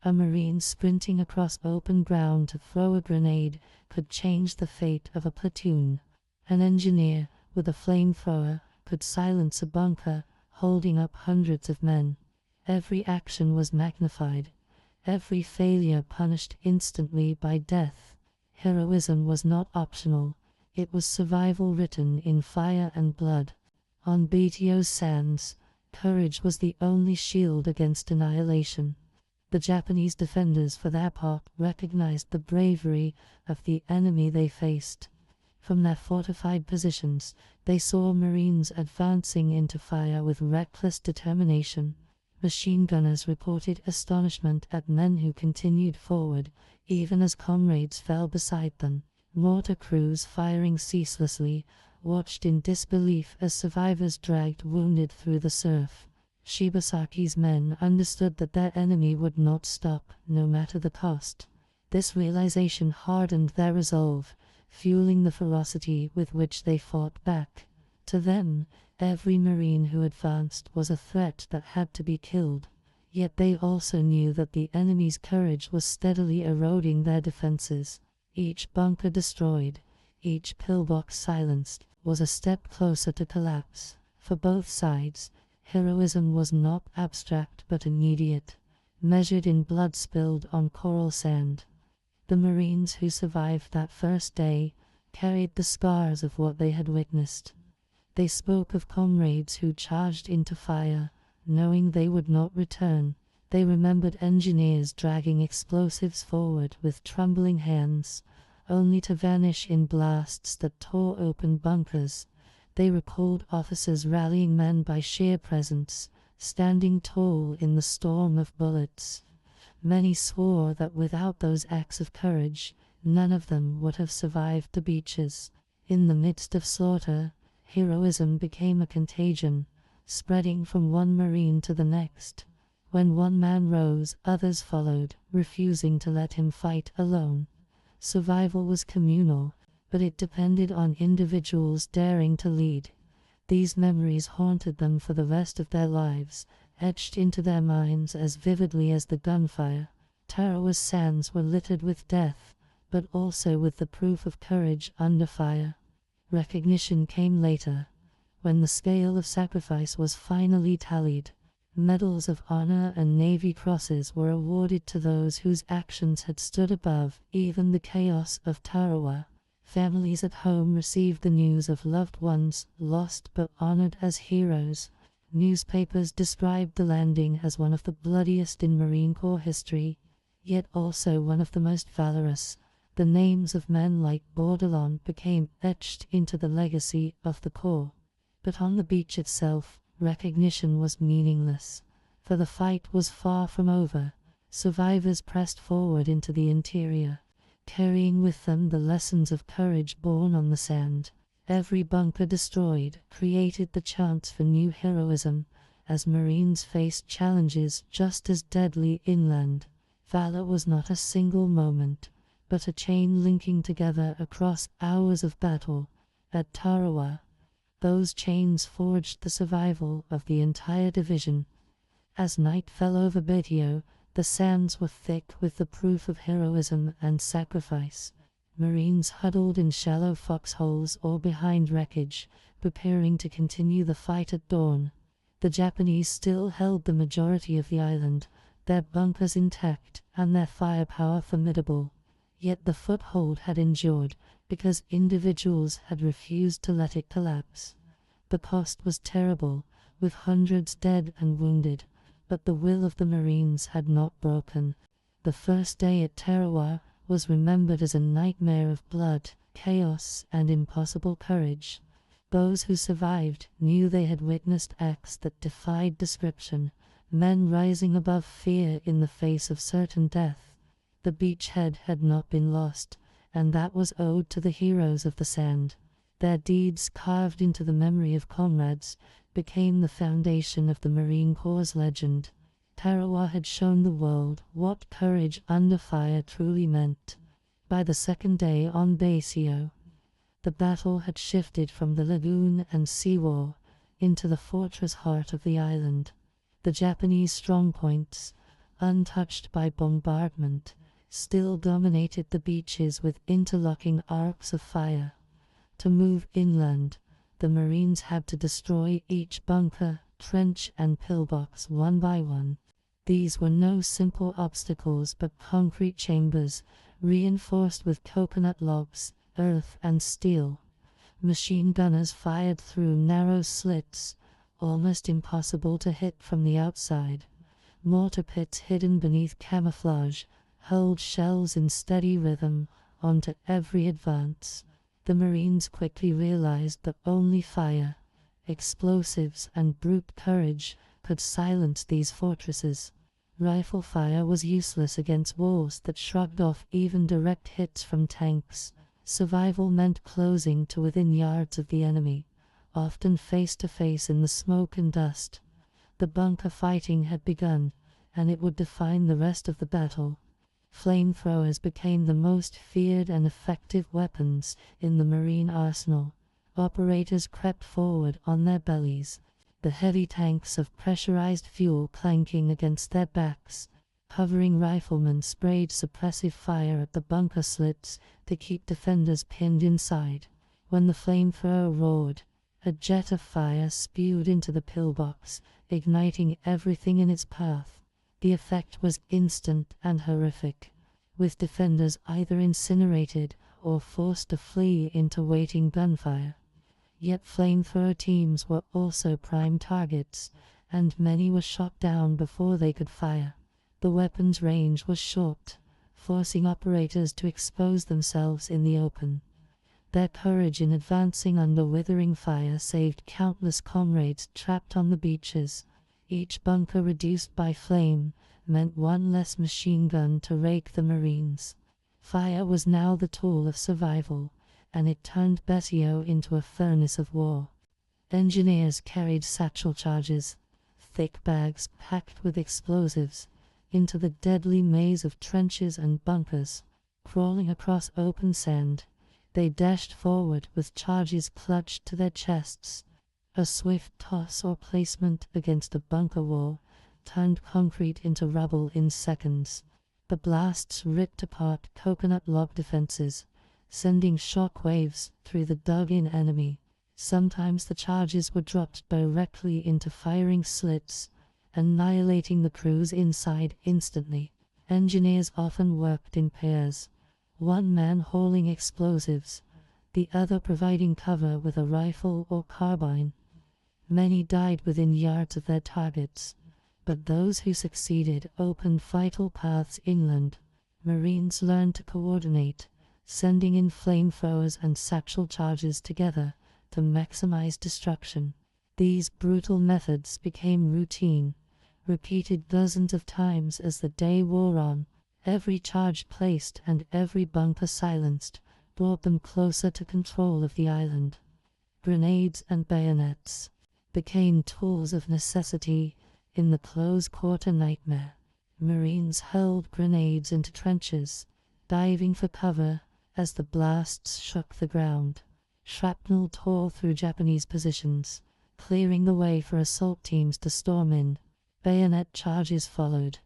A Marine sprinting across open ground to throw a grenade could change the fate of a platoon. An engineer with a flamethrower could silence a bunker holding up hundreds of men. Every action was magnified, every failure punished instantly by death. Heroism was not optional, it was survival written in fire and blood. On Betio's sands, courage was the only shield against annihilation. The Japanese defenders, for their part, recognized the bravery of the enemy they faced. From their fortified positions, they saw Marines advancing into fire with reckless determination. Machine gunners reported astonishment at men who continued forward, even as comrades fell beside them. Mortar crews, firing ceaselessly, watched in disbelief as survivors dragged wounded through the surf. Shibasaki's men understood that their enemy would not stop, no matter the cost. This realization hardened their resolve, fueling the ferocity with which they fought back. To them, every Marine who advanced was a threat that had to be killed. Yet they also knew that the enemy's courage was steadily eroding their defenses. Each bunker destroyed, each pillbox silenced, was a step closer to collapse. For both sides, heroism was not abstract but immediate, measured in blood spilled on coral sand. The Marines who survived that first day carried the scars of what they had witnessed. They spoke of comrades who charged into fire, knowing they would not return. They remembered engineers dragging explosives forward with trembling hands, only to vanish in blasts that tore open bunkers. They recalled officers rallying men by sheer presence, standing tall in the storm of bullets. Many swore that without those acts of courage, none of them would have survived the beaches. In the midst of slaughter, heroism became a contagion, spreading from one Marine to the next. When one man rose, others followed, refusing to let him fight alone. Survival was communal, but it depended on individuals daring to lead. These memories haunted them for the rest of their lives, etched into their minds as vividly as the gunfire. Tarawa's sands were littered with death, but also with the proof of courage under fire. Recognition came later, when the scale of sacrifice was finally tallied. Medals of honor and Navy crosses were awarded to those whose actions had stood above even the chaos of Tarawa. Families at home received the news of loved ones lost but honored as heroes. Newspapers described the landing as one of the bloodiest in Marine Corps history, yet also one of the most valorous. The names of men like Bordelon became etched into the legacy of the Corps. But on the beach itself, recognition was meaningless, for the fight was far from over. Survivors pressed forward into the interior, carrying with them the lessons of courage born on the sand. Every bunker destroyed created the chance for new heroism, as Marines faced challenges just as deadly inland. Valor was not a single moment, but a chain linking together across hours of battle. At Tarawa, those chains forged the survival of the entire division. As night fell over Betio, the sands were thick with the proof of heroism and sacrifice. Marines huddled in shallow foxholes or behind wreckage, preparing to continue the fight at dawn. The Japanese still held the majority of the island, their bunkers intact and their firepower formidable. Yet the foothold had endured, because individuals had refused to let it collapse. The cost was terrible, with hundreds dead and wounded, but the will of the Marines had not broken. The first day at Tarawa was remembered as a nightmare of blood, chaos, and impossible courage. Those who survived knew they had witnessed acts that defied description, men rising above fear in the face of certain death. The beachhead had not been lost, and that was owed to the heroes of the sand. Their deeds, carved into the memory of comrades, became the foundation of the Marine Corps' legend. Tarawa had shown the world what courage under fire truly meant. By the second day on Betio, the battle had shifted from the lagoon and sea war into the fortress heart of the island. The Japanese strongpoints, untouched by bombardment, still dominated the beaches with interlocking arcs of fire. To move inland, the Marines had to destroy each bunker, trench, and pillbox one by one. These were no simple obstacles but concrete chambers, reinforced with coconut logs, earth, and steel. Machine gunners fired through narrow slits, almost impossible to hit from the outside. Mortar pits hidden beneath camouflage hurled shells in steady rhythm onto every advance. The Marines quickly realized that only fire, explosives, and brute courage could silence these fortresses. Rifle fire was useless against walls that shrugged off even direct hits from tanks. Survival meant closing to within yards of the enemy, often face to face in the smoke and dust. The bunker fighting had begun, and it would define the rest of the battle. Flamethrowers became the most feared and effective weapons in the Marine arsenal. Operators crept forward on their bellies, the heavy tanks of pressurized fuel clanking against their backs. Hovering riflemen sprayed suppressive fire at the bunker slits to keep defenders pinned inside. When the flamethrower roared, a jet of fire spewed into the pillbox, igniting everything in its path. The effect was instant and horrific, with defenders either incinerated or forced to flee into waiting gunfire. Yet flamethrower teams were also prime targets, and many were shot down before they could fire. The weapon's range was short, forcing operators to expose themselves in the open. Their courage in advancing under withering fire saved countless comrades trapped on the beaches. Each bunker reduced by flame meant one less machine gun to rake the Marines. Fire was now the tool of survival, and it turned Betio into a furnace of war. Engineers carried satchel charges, thick bags packed with explosives, into the deadly maze of trenches and bunkers. Crawling across open sand, they dashed forward with charges clutched to their chests. A swift toss or placement against a bunker wall turned concrete into rubble in seconds. The blasts ripped apart coconut log defenses, sending shock waves through the dug-in enemy. Sometimes the charges were dropped directly into firing slits, annihilating the crews inside instantly. Engineers often worked in pairs, one man hauling explosives, the other providing cover with a rifle or carbine. Many died within yards of their targets, but those who succeeded opened vital paths inland. Marines learned to coordinate, sending in flamethrowers and satchel charges together to maximize destruction. These brutal methods became routine, repeated dozens of times as the day wore on. Every charge placed and every bunker silenced brought them closer to control of the island. Grenades and bayonets became tools of necessity in the close-quarter nightmare. Marines hurled grenades into trenches, diving for cover as the blasts shook the ground. Shrapnel tore through Japanese positions, clearing the way for assault teams to storm in. Bayonet charges followed,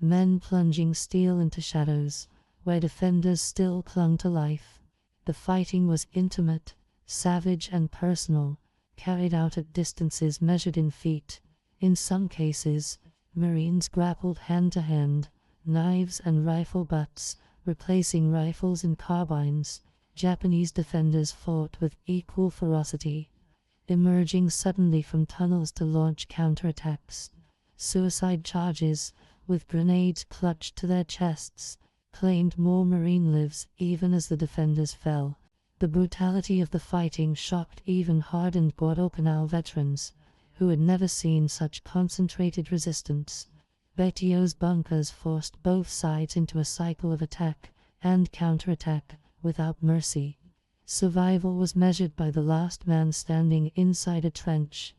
men plunging steel into shadows, where defenders still clung to life. The fighting was intimate, savage, and personal, carried out at distances measured in feet. In some cases, Marines grappled hand-to-hand, knives and rifle butts, replacing rifles and carbines. Japanese defenders fought with equal ferocity, emerging suddenly from tunnels to launch counterattacks. Suicide charges, with grenades clutched to their chests, claimed more Marine lives even as the defenders fell. The brutality of the fighting shocked even hardened Guadalcanal veterans, who had never seen such concentrated resistance. Betio's bunkers forced both sides into a cycle of attack and counterattack without mercy. Survival was measured by the last man standing inside a trench.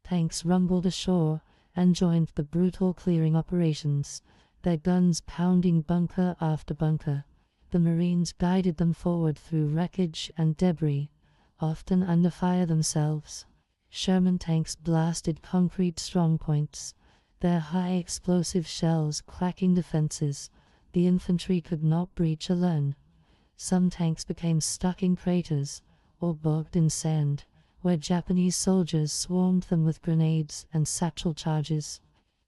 Tanks rumbled ashore and joined the brutal clearing operations, their guns pounding bunker after bunker. The Marines guided them forward through wreckage and debris, often under fire themselves. Sherman tanks blasted concrete strongpoints, their high explosive shells cracking defenses. The infantry could not breach alone. Some tanks became stuck in craters, or bogged in sand, where Japanese soldiers swarmed them with grenades and satchel charges.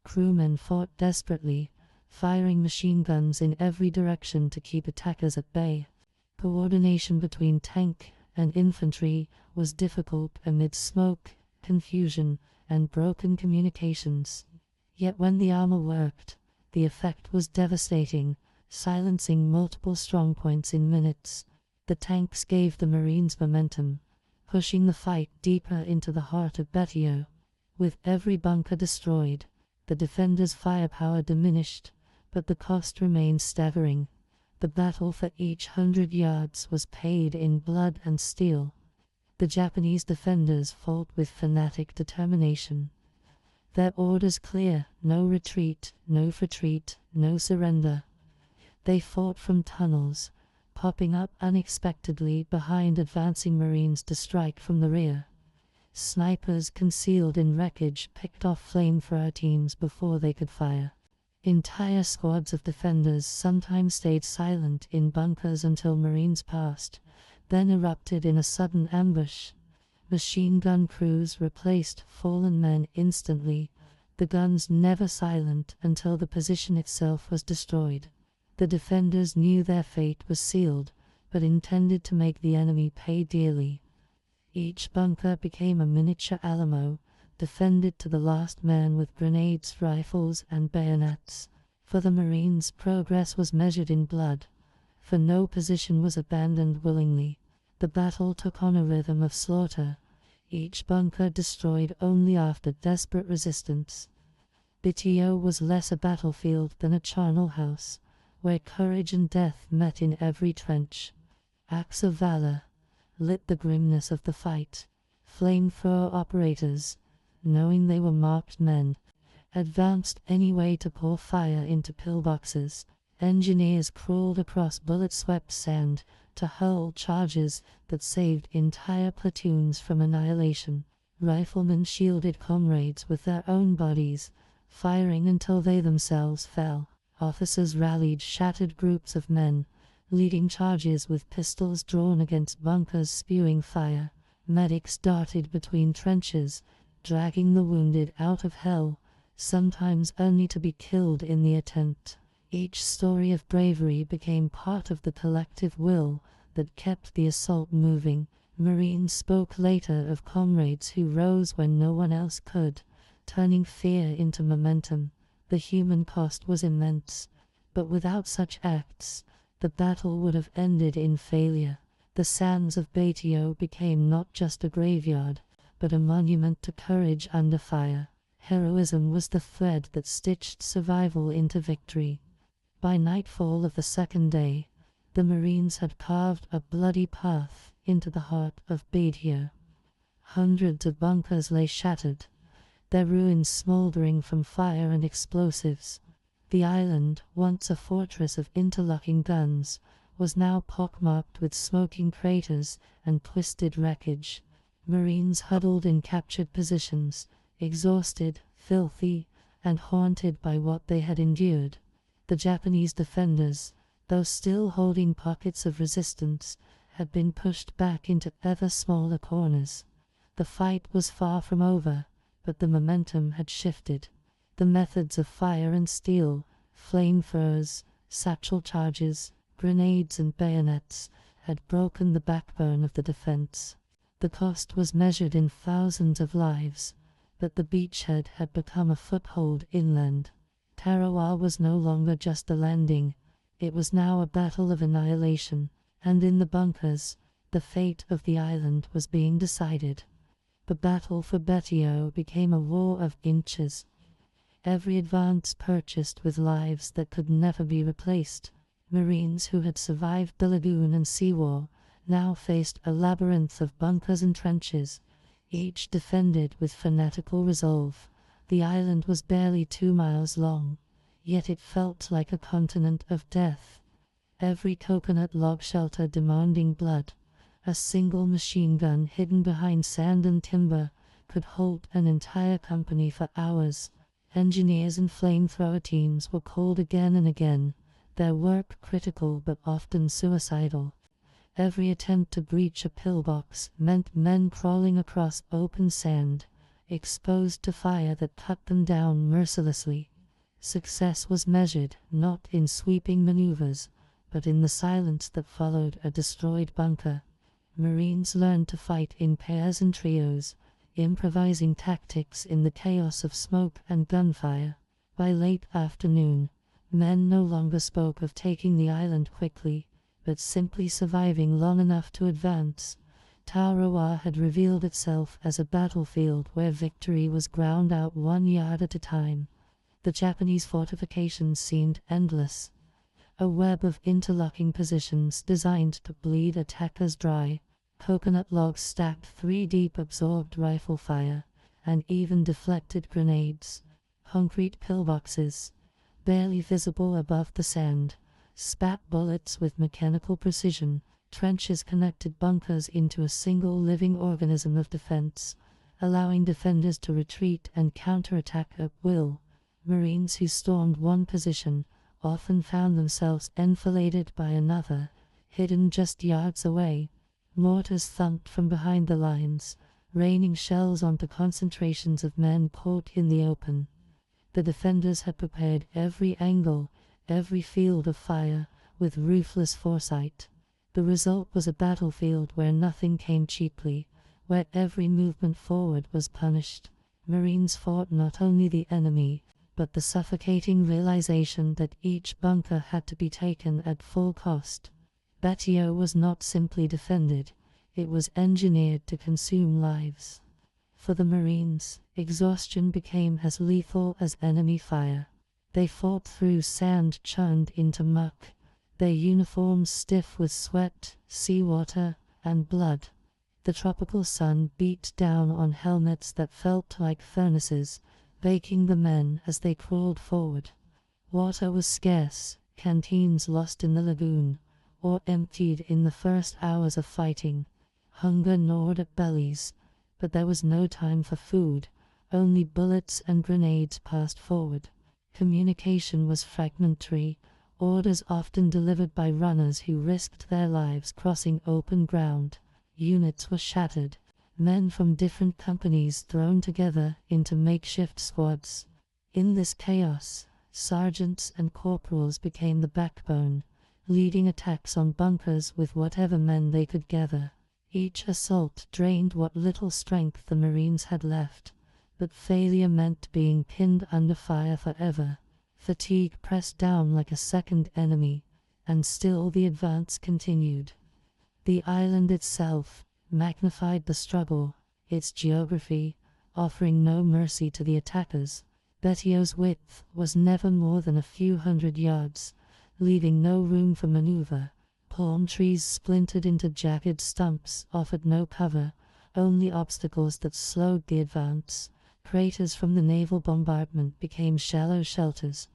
Crewmen fought desperately, firing machine guns in every direction to keep attackers at bay. Coordination between tank and infantry was difficult amid smoke, confusion, and broken communications. Yet when the armor worked, the effect was devastating, silencing multiple strongpoints in minutes. The tanks gave the Marines momentum, pushing the fight deeper into the heart of Betio. With every bunker destroyed, the defenders' firepower diminished, but the cost remained staggering. The battle for each 100 yards was paid in blood and steel. The Japanese defenders fought with fanatic determination. Their orders clear: no retreat, no surrender. They fought from tunnels, popping up unexpectedly behind advancing Marines to strike from the rear. Snipers concealed in wreckage picked off flamethrower teams before they could fire. Entire squads of defenders sometimes stayed silent in bunkers until Marines passed, then erupted in a sudden ambush. Machine gun crews replaced fallen men instantly, the guns never silent until the position itself was destroyed. The defenders knew their fate was sealed, but intended to make the enemy pay dearly. Each bunker became a miniature Alamo, defended to the last man with grenades, rifles, and bayonets. For the Marines, progress was measured in blood, for no position was abandoned willingly. The battle took on a rhythm of slaughter, each bunker destroyed only after desperate resistance. Betio was less a battlefield than a charnel house, where courage and death met in every trench. Acts of valor lit the grimness of the fight. Flamethrower operators, knowing they were marked men, advanced anyway to pour fire into pillboxes. Engineers crawled across bullet-swept sand to hurl charges that saved entire platoons from annihilation. Riflemen shielded comrades with their own bodies, firing until they themselves fell. Officers rallied shattered groups of men, leading charges with pistols drawn against bunkers spewing fire. Medics darted between trenches, dragging the wounded out of hell, sometimes only to be killed in the attempt. Each story of bravery became part of the collective will that kept the assault moving. Marines spoke later of comrades who rose when no one else could, turning fear into momentum. The human cost was immense, but without such acts, the battle would have ended in failure. The sands of Betio became not just a graveyard, but a monument to courage under fire. Heroism was the thread that stitched survival into victory. By nightfall of the second day, the Marines had carved a bloody path into the heart of Betio. Hundreds of bunkers lay shattered, their ruins smoldering from fire and explosives. The island, once a fortress of interlocking guns, was now pockmarked with smoking craters and twisted wreckage. Marines huddled in captured positions, exhausted, filthy, and haunted by what they had endured. The Japanese defenders, though still holding pockets of resistance, had been pushed back into ever smaller corners. The fight was far from over, but the momentum had shifted. The methods of fire and steel, flamethrowers, satchel charges, grenades and bayonets, had broken the backbone of the defense. The cost was measured in thousands of lives, but the beachhead had become a foothold inland. Tarawa was no longer just a landing, it was now a battle of annihilation, and in the bunkers, the fate of the island was being decided. The battle for Betio became a war of inches. Every advance purchased with lives that could never be replaced. Marines who had survived the lagoon and sea war now faced a labyrinth of bunkers and trenches, each defended with fanatical resolve. The island was barely 2 miles long, yet it felt like a continent of death. Every coconut log shelter demanding blood, a single machine gun hidden behind sand and timber, could hold an entire company for hours. Engineers and flamethrower teams were called again and again, their work critical but often suicidal. Every attempt to breach a pillbox meant men crawling across open sand, exposed to fire that cut them down mercilessly. Success was measured not in sweeping maneuvers, but in the silence that followed a destroyed bunker. Marines learned to fight in pairs and trios, improvising tactics in the chaos of smoke and gunfire. By late afternoon, men no longer spoke of taking the island quickly, but simply surviving long enough to advance. Tarawa had revealed itself as a battlefield where victory was ground out 1 yard at a time. The Japanese fortifications seemed endless, a web of interlocking positions designed to bleed attackers dry. Coconut logs stacked 3 deep absorbed rifle fire, and even deflected grenades. Concrete pillboxes, barely visible above the sand, spat bullets with mechanical precision. Trenches connected bunkers into a single living organism of defense, allowing defenders to retreat and counterattack at will. Marines who stormed one position often found themselves enfiladed by another, hidden just yards away. Mortars thumped from behind the lines, raining shells onto concentrations of men caught in the open. The defenders had prepared every angle, every field of fire, with ruthless foresight. The result was a battlefield where nothing came cheaply, where every movement forward was punished. Marines fought not only the enemy, but the suffocating realization that each bunker had to be taken at full cost. Betio was not simply defended, it was engineered to consume lives. For the Marines, exhaustion became as lethal as enemy fire. They fought through sand churned into muck, their uniforms stiff with sweat, seawater, and blood. The tropical sun beat down on helmets that felt like furnaces, baking the men as they crawled forward. Water was scarce, canteens lost in the lagoon, or emptied in the first hours of fighting. Hunger gnawed at bellies, but there was no time for food, only bullets and grenades passed forward. Communication was fragmentary, orders often delivered by runners who risked their lives crossing open ground. Units were shattered, men from different companies thrown together into makeshift squads. In this chaos, sergeants and corporals became the backbone, leading attacks on bunkers with whatever men they could gather. Each assault drained what little strength the Marines had left, but failure meant being pinned under fire forever. Fatigue pressed down like a second enemy, and still the advance continued. The island itself magnified the struggle, its geography offering no mercy to the attackers. Betio's width was never more than a few hundred yards, leaving no room for maneuver. Palm trees splintered into jagged stumps offered no cover, only obstacles that slowed the advance. Craters from the naval bombardment became shallow shelters,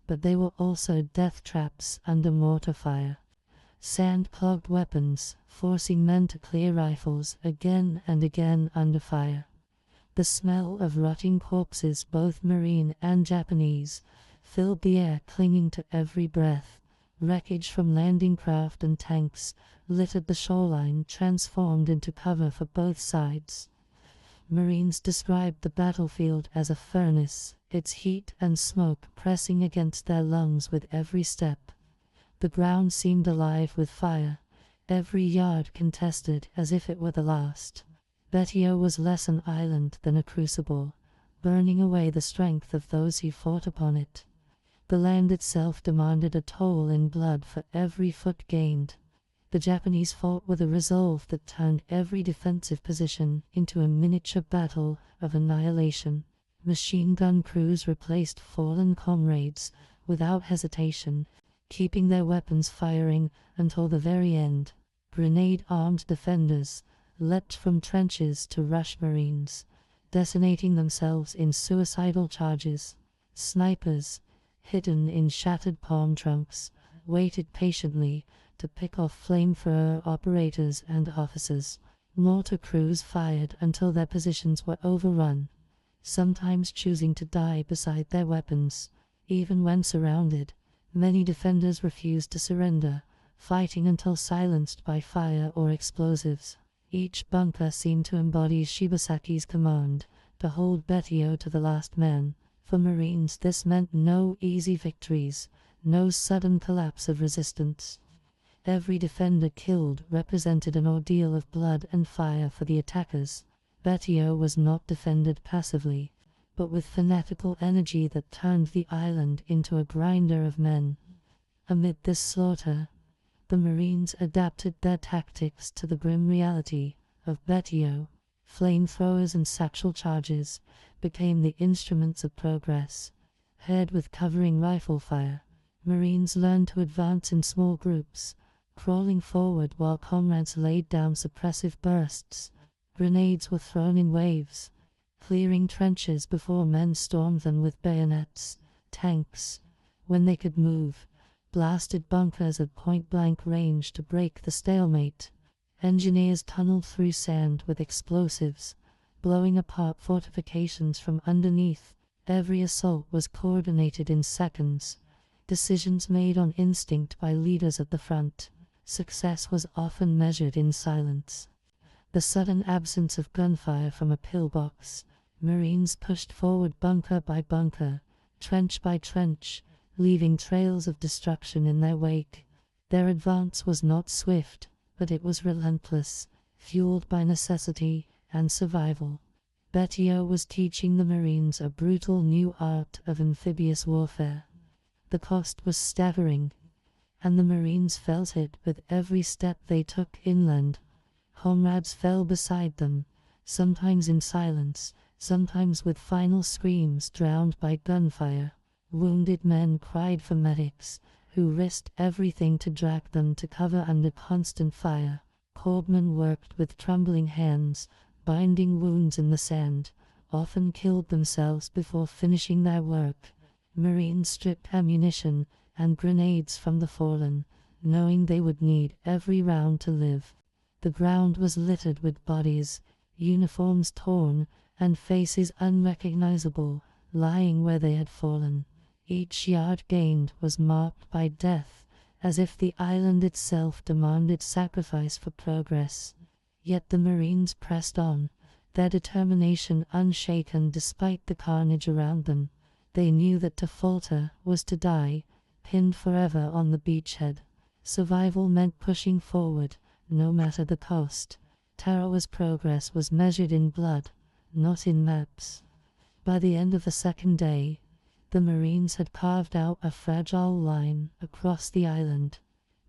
but they were also death traps under mortar fire. Sand clogged weapons, forcing men to clear rifles again and again under fire. The smell of rotting corpses, both Marine and Japanese, filled the air, clinging to every breath. Wreckage from landing craft and tanks littered the shoreline, transformed into cover for both sides. Marines described the battlefield as a furnace, its heat and smoke pressing against their lungs with every step. The ground seemed alive with fire, every yard contested as if it were the last. Betio was less an island than a crucible, burning away the strength of those who fought upon it. The land itself demanded a toll in blood for every foot gained. The Japanese fought with a resolve that turned every defensive position into a miniature battle of annihilation. Machine gun crews replaced fallen comrades without hesitation, keeping their weapons firing until the very end. Grenade-armed defenders leapt from trenches to rush Marines, detonating themselves in suicidal charges. Snipers, hidden in shattered palm trunks, waited patiently to pick off flamethrower operators and officers. Mortar crews fired until their positions were overrun, sometimes choosing to die beside their weapons. Even when surrounded, many defenders refused to surrender, fighting until silenced by fire or explosives. Each bunker seemed to embody Shibasaki's command to hold Betio to the last man. For Marines, this meant no easy victories, no sudden collapse of resistance. Every defender killed represented an ordeal of blood and fire for the attackers. Betio was not defended passively, but with fanatical energy that turned the island into a grinder of men. Amid this slaughter, the Marines adapted their tactics to the grim reality of Betio. Flamethrowers and satchel charges became the instruments of progress. Paired with covering rifle fire, Marines learned to advance in small groups, crawling forward while comrades laid down suppressive bursts. Grenades were thrown in waves, clearing trenches before men stormed them with bayonets. Tanks, when they could move, blasted bunkers at point-blank range to break the stalemate. Engineers tunneled through sand with explosives, blowing apart fortifications from underneath. Every assault was coordinated in seconds, decisions made on instinct by leaders at the front. Success was often measured in silence. The sudden absence of gunfire from a pillbox, Marines pushed forward bunker by bunker, trench by trench, leaving trails of destruction in their wake. Their advance was not swift, but it was relentless, fueled by necessity and survival. Betio was teaching the Marines a brutal new art of amphibious warfare. The cost was staggering, and the Marines felt it with every step they took inland. Comrades fell beside them, sometimes in silence, sometimes with final screams drowned by gunfire. Wounded men cried for medics, who risked everything to drag them to cover under constant fire. Cordmen worked with trembling hands, binding wounds in the sand, often killed themselves before finishing their work. Marines stripped ammunition and grenades from the fallen, knowing they would need every round to live. The ground was littered with bodies, uniforms torn, and faces unrecognizable, lying where they had fallen. Each yard gained was marked by death, as if the island itself demanded sacrifice for progress. Yet the Marines pressed on, their determination unshaken despite the carnage around them. They knew that to falter was to die, pinned forever on the beachhead. Survival meant pushing forward, no matter the cost. Tarawa's progress was measured in blood, not in maps. By the end of the second day, the Marines had carved out a fragile line across the island,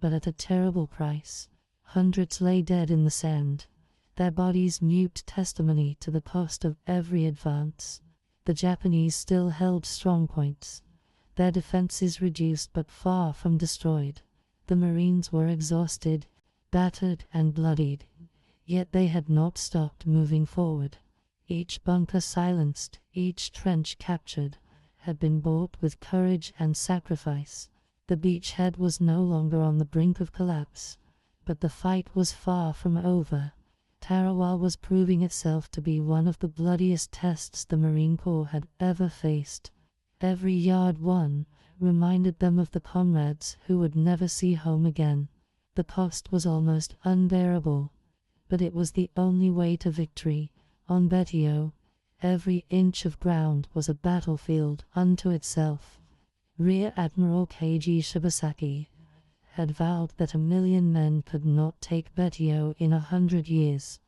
but at a terrible price. Hundreds lay dead in the sand, their bodies mute testimony to the cost of every advance. The Japanese still held strongpoints, their defenses reduced but far from destroyed. The Marines were exhausted, battered and bloodied, yet they had not stopped moving forward. Each bunker silenced, each trench captured, had been bought with courage and sacrifice. The beachhead was no longer on the brink of collapse, but the fight was far from over. Tarawa was proving itself to be one of the bloodiest tests the Marine Corps had ever faced. Every yard won reminded them of the comrades who would never see home again. The cost was almost unbearable, but it was the only way to victory. On Betio, every inch of ground was a battlefield unto itself. Rear Admiral K.G. Shibasaki, had vowed that 1,000,000 men could not take Betio in 100 years.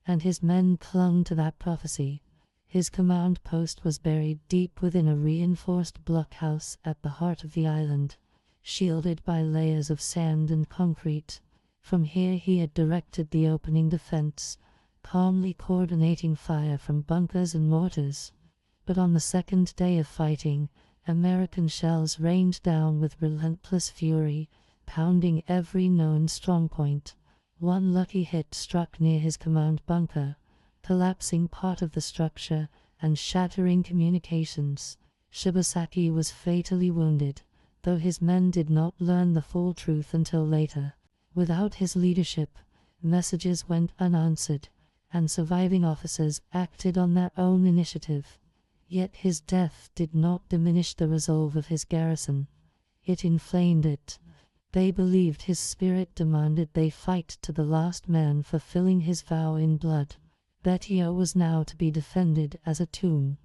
And his men clung to that prophecy. His command post was buried deep within a reinforced blockhouse at the heart of the island, shielded by layers of sand and concrete. From here he had directed the opening defense, calmly coordinating fire from bunkers and mortars. But on the second day of fighting, American shells rained down with relentless fury, pounding every known strongpoint. One lucky hit struck near his command bunker, collapsing part of the structure and shattering communications. Shibasaki was fatally wounded, though his men did not learn the full truth until later. Without his leadership, messages went unanswered, and surviving officers acted on their own initiative. Yet his death did not diminish the resolve of his garrison. It inflamed it. They believed his spirit demanded they fight to the last man, fulfilling his vow in blood. Betio was now to be defended as a tomb.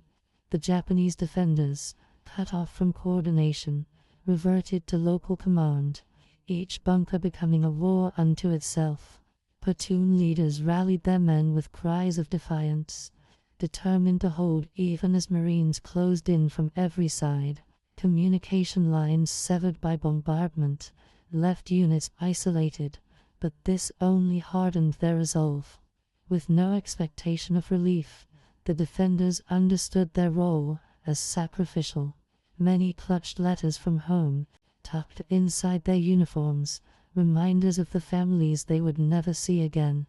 The Japanese defenders, cut off from coordination, reverted to local command, each bunker becoming a war unto itself. Platoon leaders rallied their men with cries of defiance, determined to hold even as Marines closed in from every side. Communication lines severed by bombardment left units isolated, but this only hardened their resolve. With no expectation of relief, the defenders understood their role as sacrificial. Many clutched letters from home, tucked inside their uniforms, reminders of the families they would never see again.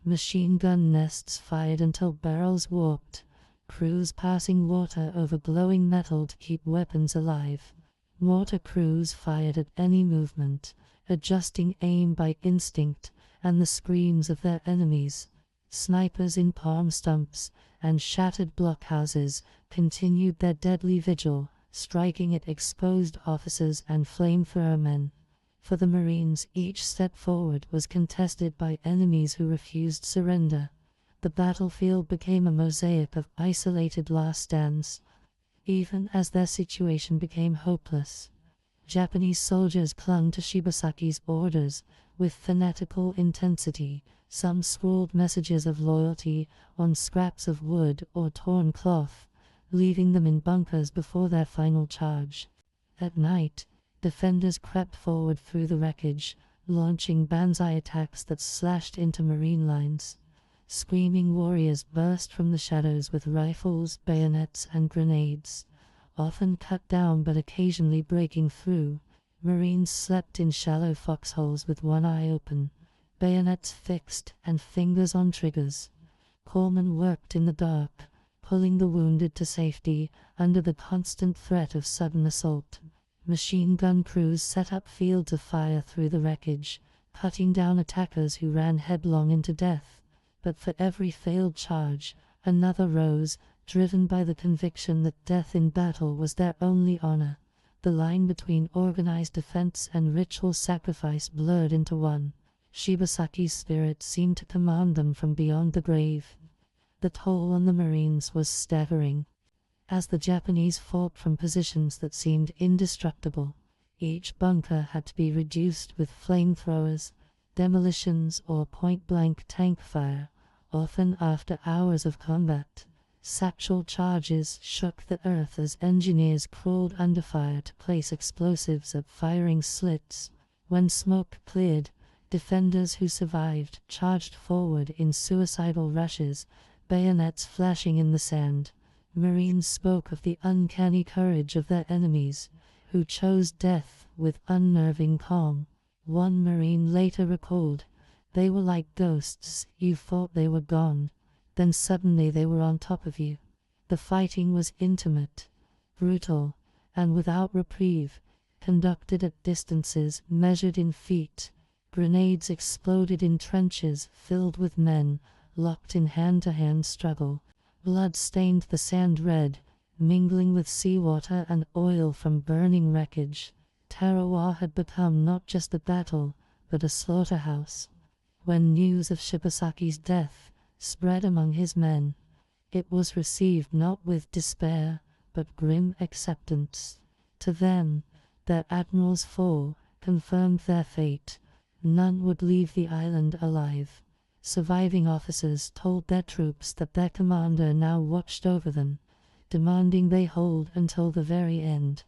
Machine gun nests fired until barrels warped, crews passing water over glowing metal to keep weapons alive. Mortar crews fired at any movement, adjusting aim by instinct and the screams of their enemies. Snipers in palm stumps and shattered blockhouses continued their deadly vigil, striking at exposed officers and flamethrower men. For the Marines, each step forward was contested by enemies who refused surrender. The battlefield became a mosaic of isolated last stands. Even as their situation became hopeless, Japanese soldiers clung to Shibasaki's orders with fanatical intensity. Some scrawled messages of loyalty on scraps of wood or torn cloth, leaving them in bunkers before their final charge. At night, defenders crept forward through the wreckage, launching banzai attacks that slashed into Marine lines. Screaming warriors burst from the shadows with rifles, bayonets, and grenades, often cut down but occasionally breaking through. Marines slept in shallow foxholes with one eye open, bayonets fixed and fingers on triggers. Corpsmen worked in the dark, pulling the wounded to safety under the constant threat of sudden assault. Machine gun crews set up fields of fire through the wreckage, cutting down attackers who ran headlong into death. But for every failed charge, another rose, driven by the conviction that death in battle was their only honor. The line between organized defense and ritual sacrifice blurred into one. Shibasaki's spirit seemed to command them from beyond the grave. The toll on the Marines was staggering. As the Japanese fought from positions that seemed indestructible, each bunker had to be reduced with flamethrowers, demolitions, or point-blank tank fire, often after hours of combat. Satchel charges shook the earth as engineers crawled under fire to place explosives at firing slits. When smoke cleared, defenders who survived charged forward in suicidal rushes, bayonets flashing in the sand. Marines spoke of the uncanny courage of their enemies, who chose death with unnerving calm. One Marine later recalled, "They were like ghosts, you thought they were gone, then suddenly they were on top of you." The fighting was intimate, brutal, and without reprieve, conducted at distances measured in feet. Grenades exploded in trenches filled with men, locked in hand-to-hand struggle. Blood stained the sand red, mingling with seawater and oil from burning wreckage. Tarawa had become not just a battle, but a slaughterhouse. When news of Shibasaki's death spread among his men, it was received not with despair, but grim acceptance. To them, their admiral's fall confirmed their fate. None would leave the island alive. Surviving officers told their troops that their commander now watched over them, demanding they hold until the very end.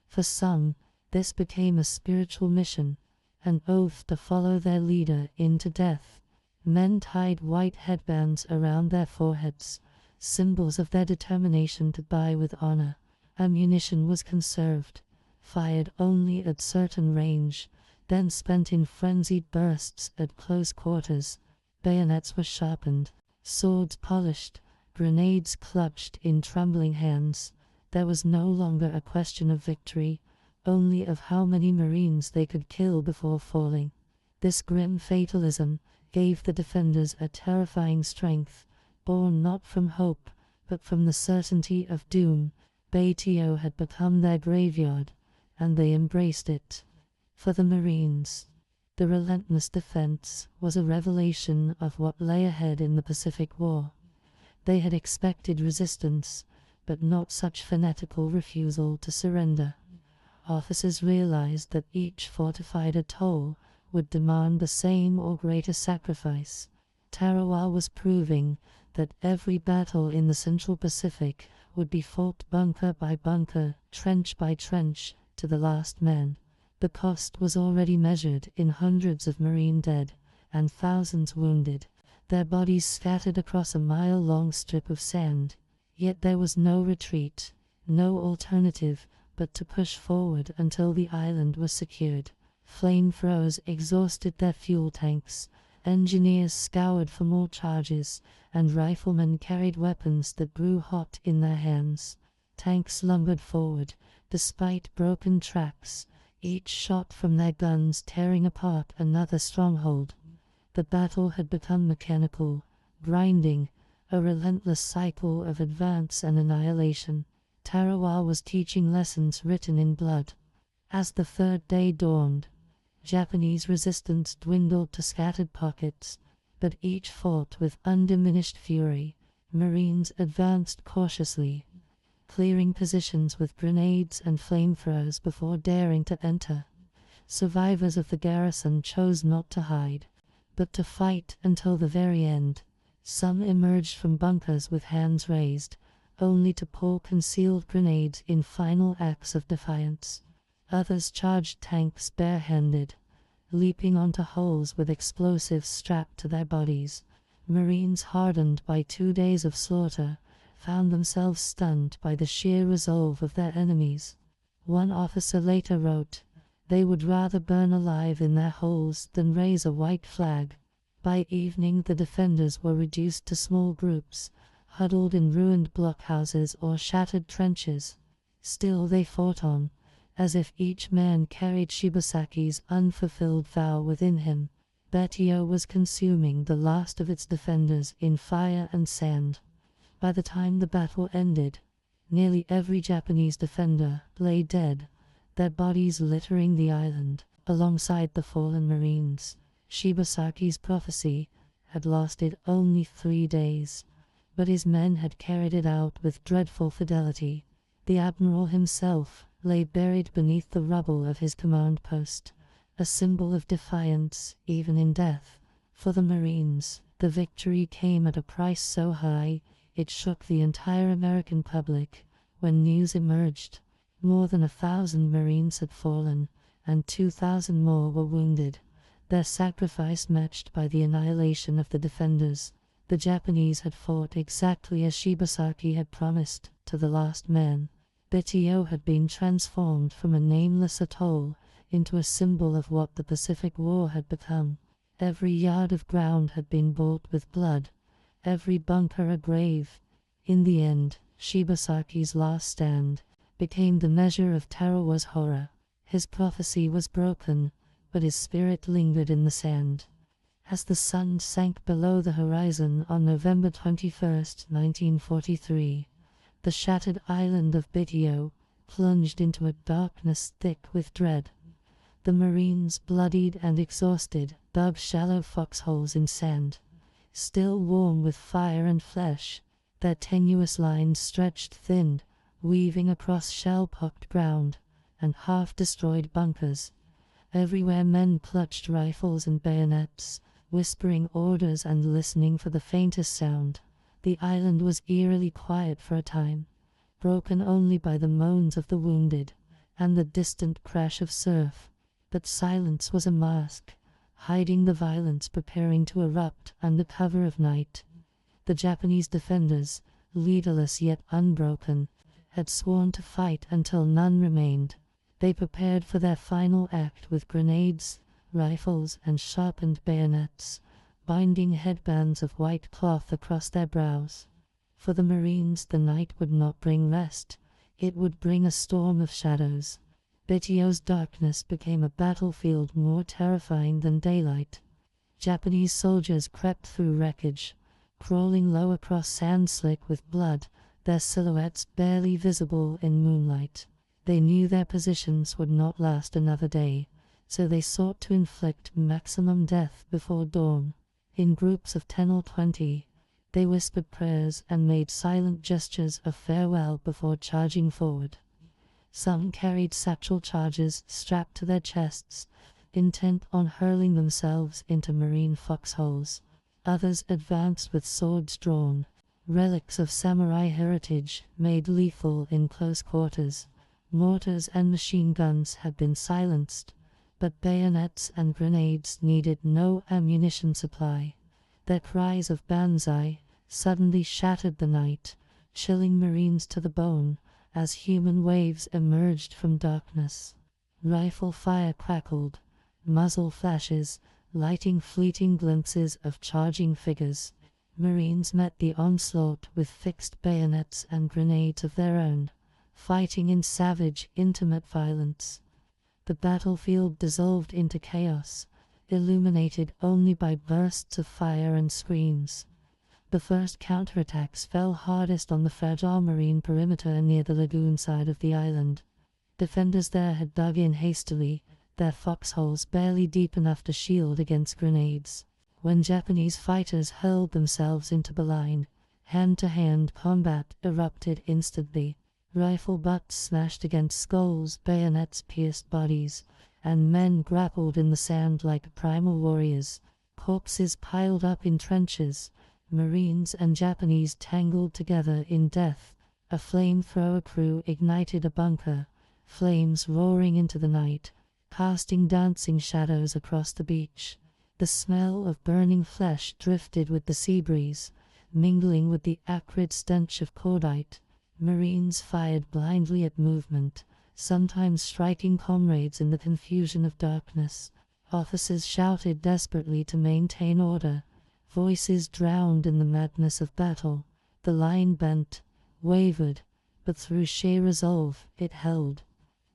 For some, this became a spiritual mission, an oath to follow their leader into death. Men tied white headbands around their foreheads, symbols of their determination to die with honor. Ammunition was conserved, fired only at certain range, then spent in frenzied bursts at close quarters. Bayonets were sharpened, swords polished, grenades clutched in trembling hands. There was no longer a question of victory, only of how many Marines they could kill before falling. This grim fatalism gave the defenders a terrifying strength, born not from hope, but from the certainty of doom. Betio had become their graveyard, and they embraced it. For the Marines, the relentless defense was a revelation of what lay ahead in the Pacific War. They had expected resistance, but not such fanatical refusal to surrender. Officers realized that each fortified atoll would demand the same or greater sacrifice. Tarawa was proving that every battle in the Central Pacific would be fought bunker by bunker, trench by trench, to the last man. The cost was already measured in hundreds of Marine dead, and thousands wounded, their bodies scattered across a mile-long strip of sand. Yet there was no retreat, no alternative, but to push forward until the island was secured. Flamethrowers exhausted their fuel tanks, engineers scoured for more charges, and riflemen carried weapons that grew hot in their hands. Tanks lumbered forward, despite broken tracks, each shot from their guns tearing apart another stronghold. The battle had become mechanical, grinding, a relentless cycle of advance and annihilation. Tarawa was teaching lessons written in blood. As the third day dawned, Japanese resistance dwindled to scattered pockets, but each fought with undiminished fury. Marines advanced cautiously, clearing positions with grenades and flamethrowers before daring to enter. Survivors of the garrison chose not to hide, but to fight until the very end. Some emerged from bunkers with hands raised, only to pull concealed grenades in final acts of defiance. Others charged tanks barehanded, leaping onto holes with explosives strapped to their bodies. Marines hardened by 2 days of slaughter found themselves stunned by the sheer resolve of their enemies. One officer later wrote, "They would rather burn alive in their holes than raise a white flag." By evening the defenders were reduced to small groups, huddled in ruined blockhouses or shattered trenches. Still they fought on, as if each man carried Shibasaki's unfulfilled vow within him. Betio was consuming the last of its defenders in fire and sand. By the time the battle ended, nearly every Japanese defender lay dead, their bodies littering the island, alongside the fallen Marines. Shibasaki's prophecy had lasted only 3 days, but his men had carried it out with dreadful fidelity. The admiral himself lay buried beneath the rubble of his command post, a symbol of defiance even in death. For the Marines, the victory came at a price so high it shook the entire American public. When news emerged, more than 1,000 Marines had fallen, and 2,000 more were wounded, their sacrifice matched by the annihilation of the defenders. The Japanese had fought exactly as Shibasaki had promised, to the last man. Betio had been transformed from a nameless atoll into a symbol of what the Pacific War had become. Every yard of ground had been bought with blood, every bunker a grave. In the end, Shibasaki's last stand became the measure of Tarawa's horror. His prophecy was broken, but his spirit lingered in the sand. As the sun sank below the horizon on November 21, 1943, the shattered island of Betio plunged into a darkness thick with dread. The Marines, bloodied and exhausted, dug shallow foxholes in sand. Still warm with fire and flesh, their tenuous lines stretched thin, weaving across shell-pocked ground and half-destroyed bunkers. Everywhere men clutched rifles and bayonets, whispering orders and listening for the faintest sound. The island was eerily quiet for a time, broken only by the moans of the wounded and the distant crash of surf. But silence was a mask, hiding the violence preparing to erupt under cover of night. The Japanese defenders, leaderless yet unbroken, had sworn to fight until none remained. They prepared for their final act with grenades, rifles, and sharpened bayonets, binding headbands of white cloth across their brows. For the Marines, the night would not bring rest, it would bring a storm of shadows. Betio's darkness became a battlefield more terrifying than daylight. Japanese soldiers crept through wreckage, crawling low across sand slick with blood, their silhouettes barely visible in moonlight. They knew their positions would not last another day, so they sought to inflict maximum death before dawn. In groups of 10 or 20, they whispered prayers and made silent gestures of farewell before charging forward. Some carried satchel charges strapped to their chests, intent on hurling themselves into marine foxholes. Others advanced with swords drawn, relics of samurai heritage made lethal in close quarters. Mortars and machine guns had been silenced, but bayonets and grenades needed no ammunition supply. Their cries of banzai suddenly shattered the night, chilling Marines to the bone as human waves emerged from darkness. Rifle fire crackled, muzzle flashes, lighting fleeting glimpses of charging figures. Marines met the onslaught with fixed bayonets and grenades of their own, fighting in savage, intimate violence. The battlefield dissolved into chaos, illuminated only by bursts of fire and screams. The first counterattacks fell hardest on the fragile marine perimeter near the lagoon side of the island. Defenders there had dug in hastily, their foxholes barely deep enough to shield against grenades. When Japanese fighters hurled themselves into the line, hand-to-hand combat erupted instantly. Rifle butts smashed against skulls, bayonets pierced bodies, and men grappled in the sand like primal warriors. Corpses piled up in trenches, Marines and Japanese tangled together in death. A flamethrower crew ignited a bunker, flames roaring into the night, casting dancing shadows across the beach. The smell of burning flesh drifted with the sea breeze, mingling with the acrid stench of cordite. Marines fired blindly at movement, sometimes striking comrades in the confusion of darkness. Officers shouted desperately to maintain order, voices drowned in the madness of battle. The line bent, wavered, but through sheer resolve, it held.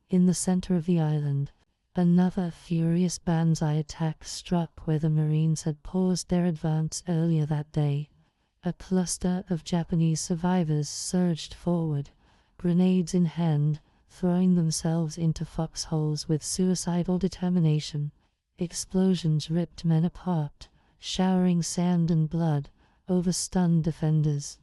In the center of the island, another furious banzai attack struck where the Marines had paused their advance earlier that day. A cluster of Japanese survivors surged forward, grenades in hand, throwing themselves into foxholes with suicidal determination. Explosions ripped men apart, showering sand and blood over stunned defenders.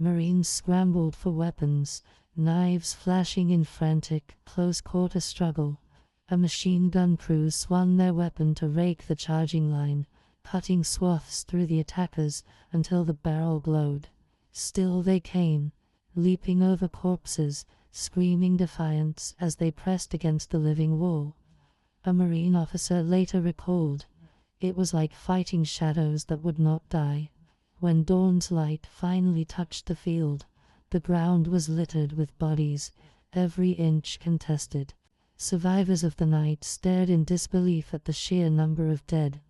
Marines scrambled for weapons, knives flashing in frantic, close-quarter struggle. A machine gun crew swung their weapon to rake the charging line, cutting swaths through the attackers until the barrel glowed. Still they came, leaping over corpses, screaming defiance as they pressed against the living wall. A Marine officer later recalled, "It was like fighting shadows that would not die." When dawn's light finally touched the field, the ground was littered with bodies, every inch contested. Survivors of the night stared in disbelief at the sheer number of dead.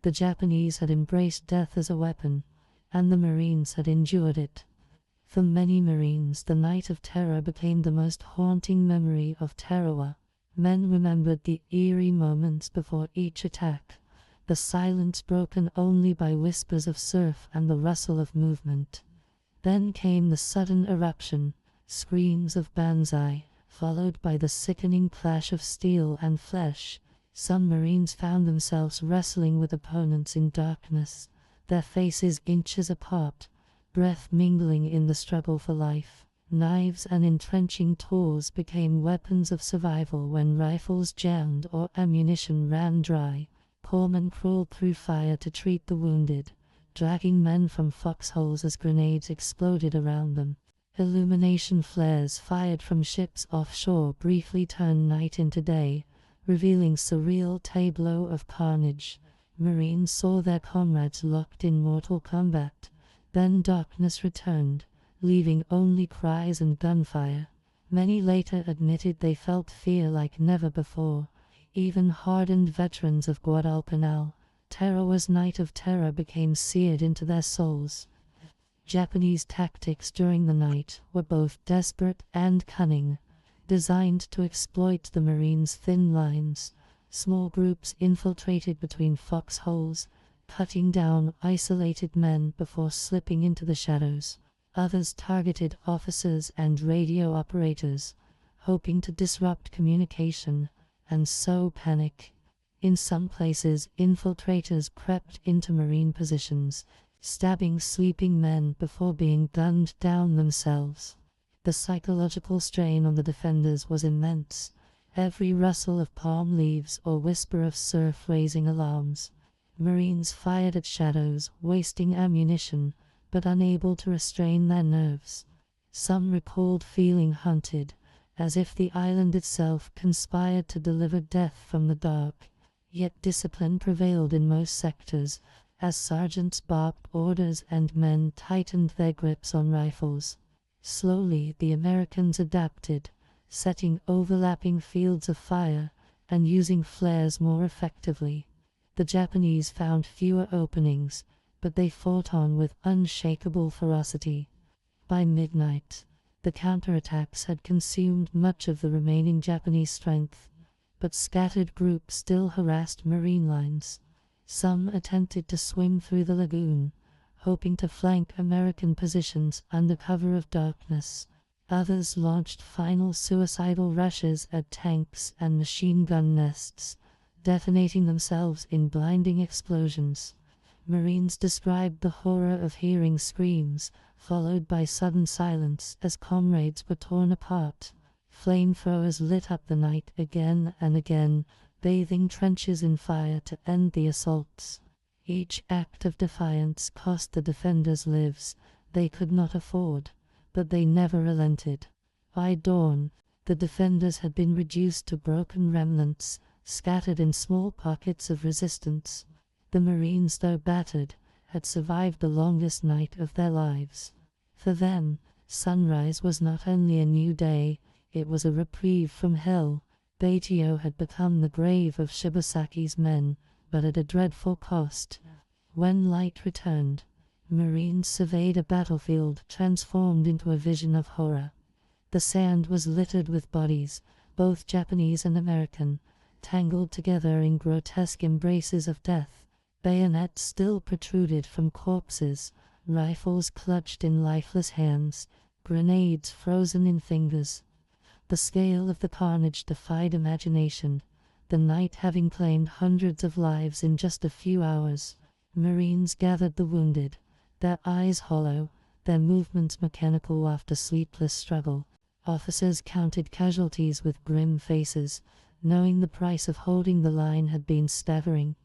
The Japanese had embraced death as a weapon, and the Marines had endured it. For many Marines, the night of terror became the most haunting memory of Tarawa. Men remembered the eerie moments before each attack, the silence broken only by whispers of surf and the rustle of movement. Then came the sudden eruption, screams of banzai, followed by the sickening clash of steel and flesh. Some Marines found themselves wrestling with opponents in darkness, their faces inches apart, breath mingling in the struggle for life. Knives and entrenching tools became weapons of survival when rifles jammed or ammunition ran dry. Corpsmen crawled through fire to treat the wounded, dragging men from foxholes as grenades exploded around them. Illumination flares fired from ships offshore briefly turned night into day, revealing surreal tableau of carnage. Marines saw their comrades locked in mortal combat. Then darkness returned, leaving only cries and gunfire. Many later admitted they felt fear like never before. Even hardened veterans of Guadalcanal, Tarawa's night of terror became seared into their souls. Japanese tactics during the night were both desperate and cunning, designed to exploit the Marines' thin lines. Small groups infiltrated between foxholes, cutting down isolated men before slipping into the shadows. Others targeted officers and radio operators, hoping to disrupt communication and sow panic. In some places, infiltrators crept into Marine positions, stabbing sleeping men before being gunned down themselves. The psychological strain on the defenders was immense. Every rustle of palm leaves or whisper of surf raising alarms. Marines fired at shadows, wasting ammunition, but unable to restrain their nerves. Some recalled feeling hunted, as if the island itself conspired to deliver death from the dark. Yet discipline prevailed in most sectors, as sergeants barked orders and men tightened their grips on rifles. Slowly the Americans adapted, setting overlapping fields of fire and using flares more effectively. The Japanese found fewer openings, but they fought on with unshakable ferocity. By midnight, the counterattacks had consumed much of the remaining Japanese strength, but scattered groups still harassed Marine lines. Some attempted to swim through the lagoon, hoping to flank American positions under cover of darkness. Others launched final suicidal rushes at tanks and machine gun nests, detonating themselves in blinding explosions. Marines described the horror of hearing screams, followed by sudden silence as comrades were torn apart. Flamethrowers lit up the night again and again, bathing trenches in fire to end the assaults. Each act of defiance cost the defenders lives they could not afford, but they never relented. By dawn, the defenders had been reduced to broken remnants, scattered in small pockets of resistance. The Marines, though battered, had survived the longest night of their lives. For them, sunrise was not only a new day, it was a reprieve from hell. Betio had become the grave of Shibasaki's men, but at a dreadful cost. When light returned, Marines surveyed a battlefield transformed into a vision of horror. The sand was littered with bodies, both Japanese and American, tangled together in grotesque embraces of death. Bayonets still protruded from corpses, rifles clutched in lifeless hands, grenades frozen in fingers. The scale of the carnage defied imagination, the night having claimed hundreds of lives in just a few hours. Marines gathered the wounded, their eyes hollow, their movements mechanical after sleepless struggle. Officers counted casualties with grim faces, knowing the price of holding the line had been staggering.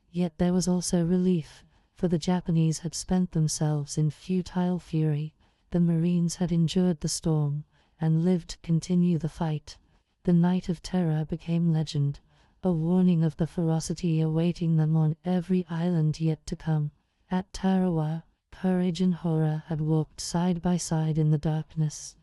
Yet there was also relief, for the Japanese had spent themselves in futile fury. The Marines had endured the storm, and lived to continue the fight. The night of terror became legend, a warning of the ferocity awaiting them on every island yet to come. At Tarawa, courage and horror had walked side by side in the darkness.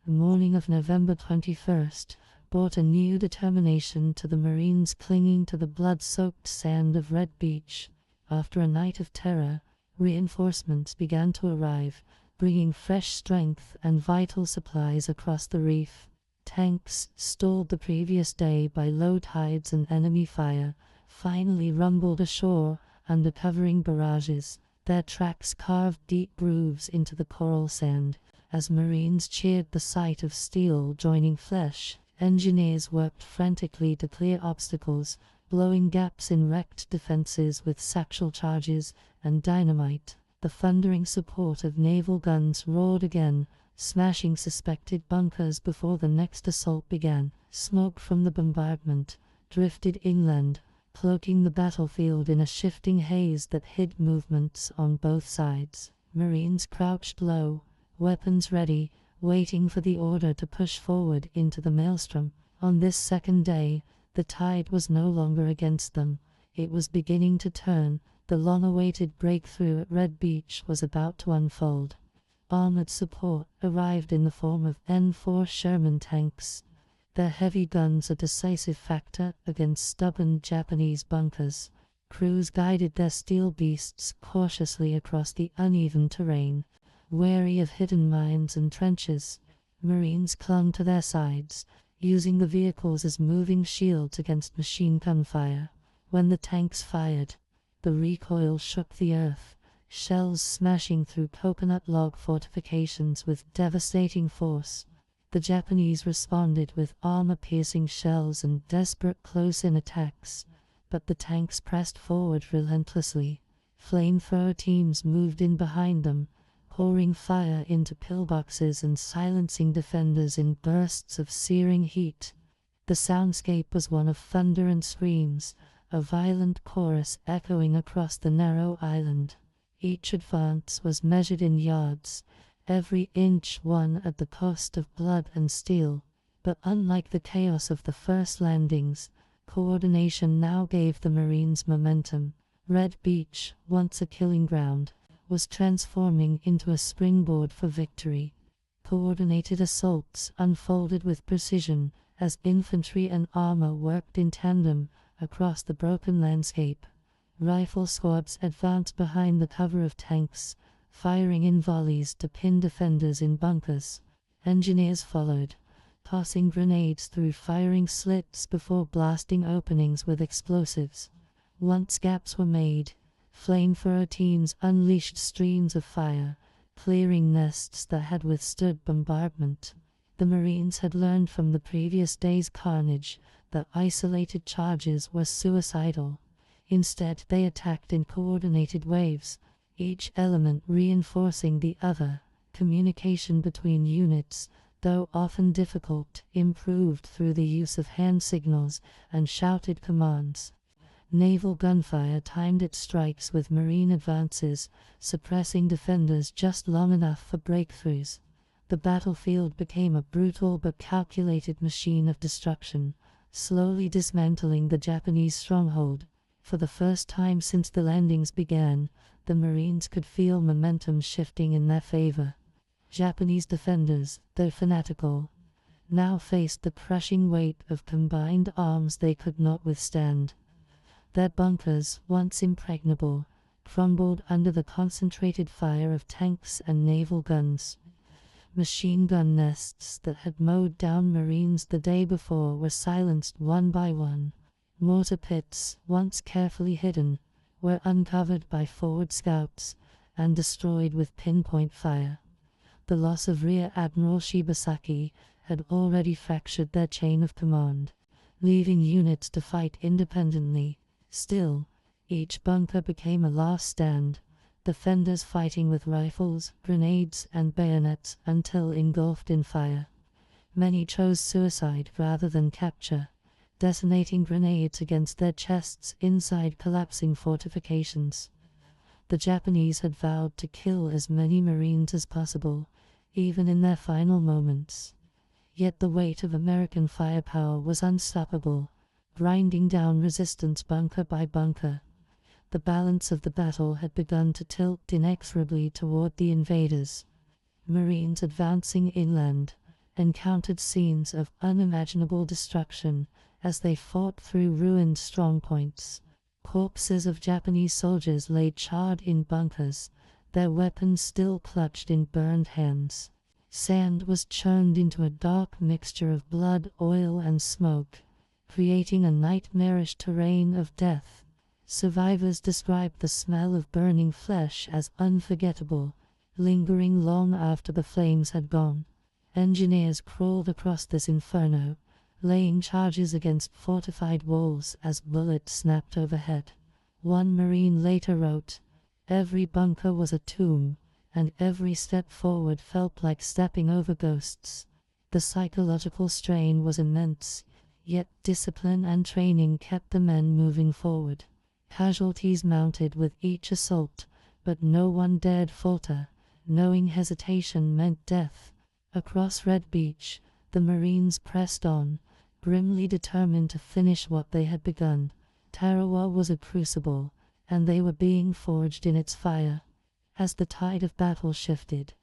The morning of November 21st brought a new determination to the Marines clinging to the blood-soaked sand of Red Beach. After a night of terror, reinforcements began to arrive, bringing fresh strength and vital supplies across the reef. Tanks, stalled the previous day by low tides and enemy fire, finally rumbled ashore under covering barrages. Their tracks carved deep grooves into the coral sand. As Marines cheered the sight of steel joining flesh, engineers worked frantically to clear obstacles, blowing gaps in wrecked defenses with satchel charges and dynamite. The thundering support of naval guns roared again, smashing suspected bunkers before the next assault began. Smoke from the bombardment drifted inland, cloaking the battlefield in a shifting haze that hid movements on both sides. Marines crouched low, weapons ready, waiting for the order to push forward into the maelstrom. On this second day, the tide was no longer against them. It was beginning to turn. The long-awaited breakthrough at Red Beach was about to unfold. Armored support arrived in the form of N4 Sherman tanks. Their heavy guns a decisive factor against stubborn Japanese bunkers. Crews guided their steel beasts cautiously across the uneven terrain. Wary of hidden mines and trenches, Marines clung to their sides, using the vehicles as moving shields against machine gun fire. When the tanks fired, the recoil shook the earth, shells smashing through coconut log fortifications with devastating force. The Japanese responded with armor-piercing shells and desperate close-in attacks, but the tanks pressed forward relentlessly. Flamethrower teams moved in behind them, pouring fire into pillboxes and silencing defenders in bursts of searing heat. The soundscape was one of thunder and screams, a violent chorus echoing across the narrow island. Each advance was measured in yards, every inch won at the cost of blood and steel. But unlike the chaos of the first landings, coordination now gave the Marines momentum. Red Beach, once a killing ground, was transforming into a springboard for victory. Coordinated assaults unfolded with precision as infantry and armor worked in tandem across the broken landscape. Rifle squads advanced behind the cover of tanks, firing in volleys to pin defenders in bunkers. Engineers followed, tossing grenades through firing slits before blasting openings with explosives. Once gaps were made, flamethrower teams unleashed streams of fire, clearing nests that had withstood bombardment. The Marines had learned from the previous day's carnage that isolated charges were suicidal. Instead, they attacked in coordinated waves, each element reinforcing the other. Communication between units, though often difficult, improved through the use of hand signals and shouted commands. Naval gunfire timed its strikes with Marine advances, suppressing defenders just long enough for breakthroughs. The battlefield became a brutal but calculated machine of destruction, slowly dismantling the Japanese stronghold. For the first time since the landings began, the Marines could feel momentum shifting in their favor. Japanese defenders, though fanatical, now faced the crushing weight of combined arms they could not withstand. Their bunkers, once impregnable, crumbled under the concentrated fire of tanks and naval guns. Machine gun nests that had mowed down Marines the day before were silenced one by one. Mortar pits, once carefully hidden, were uncovered by forward scouts and destroyed with pinpoint fire. The loss of Rear Admiral Shibasaki had already fractured their chain of command, leaving units to fight independently. Still, each bunker became a last stand, defenders fighting with rifles, grenades, and bayonets until engulfed in fire. Many chose suicide rather than capture, detonating grenades against their chests inside collapsing fortifications. The Japanese had vowed to kill as many Marines as possible, even in their final moments. Yet the weight of American firepower was unstoppable, grinding down resistance bunker by bunker. The balance of the battle had begun to tilt inexorably toward the invaders. Marines advancing inland encountered scenes of unimaginable destruction as they fought through ruined strongpoints. Corpses of Japanese soldiers lay charred in bunkers, their weapons still clutched in burned hands. Sand was churned into a dark mixture of blood, oil, and smoke, creating a nightmarish terrain of death. Survivors described the smell of burning flesh as unforgettable, lingering long after the flames had gone. Engineers crawled across this inferno, laying charges against fortified walls as bullets snapped overhead. One Marine later wrote, "Every bunker was a tomb, and every step forward felt like stepping over ghosts. The psychological strain was immense, yet discipline and training kept the men moving forward. Casualties mounted with each assault, but no one dared falter, knowing hesitation meant death. Across Red Beach, the Marines pressed on, grimly determined to finish what they had begun. Tarawa was a crucible, and they were being forged in its fire. As the tide of battle shifted,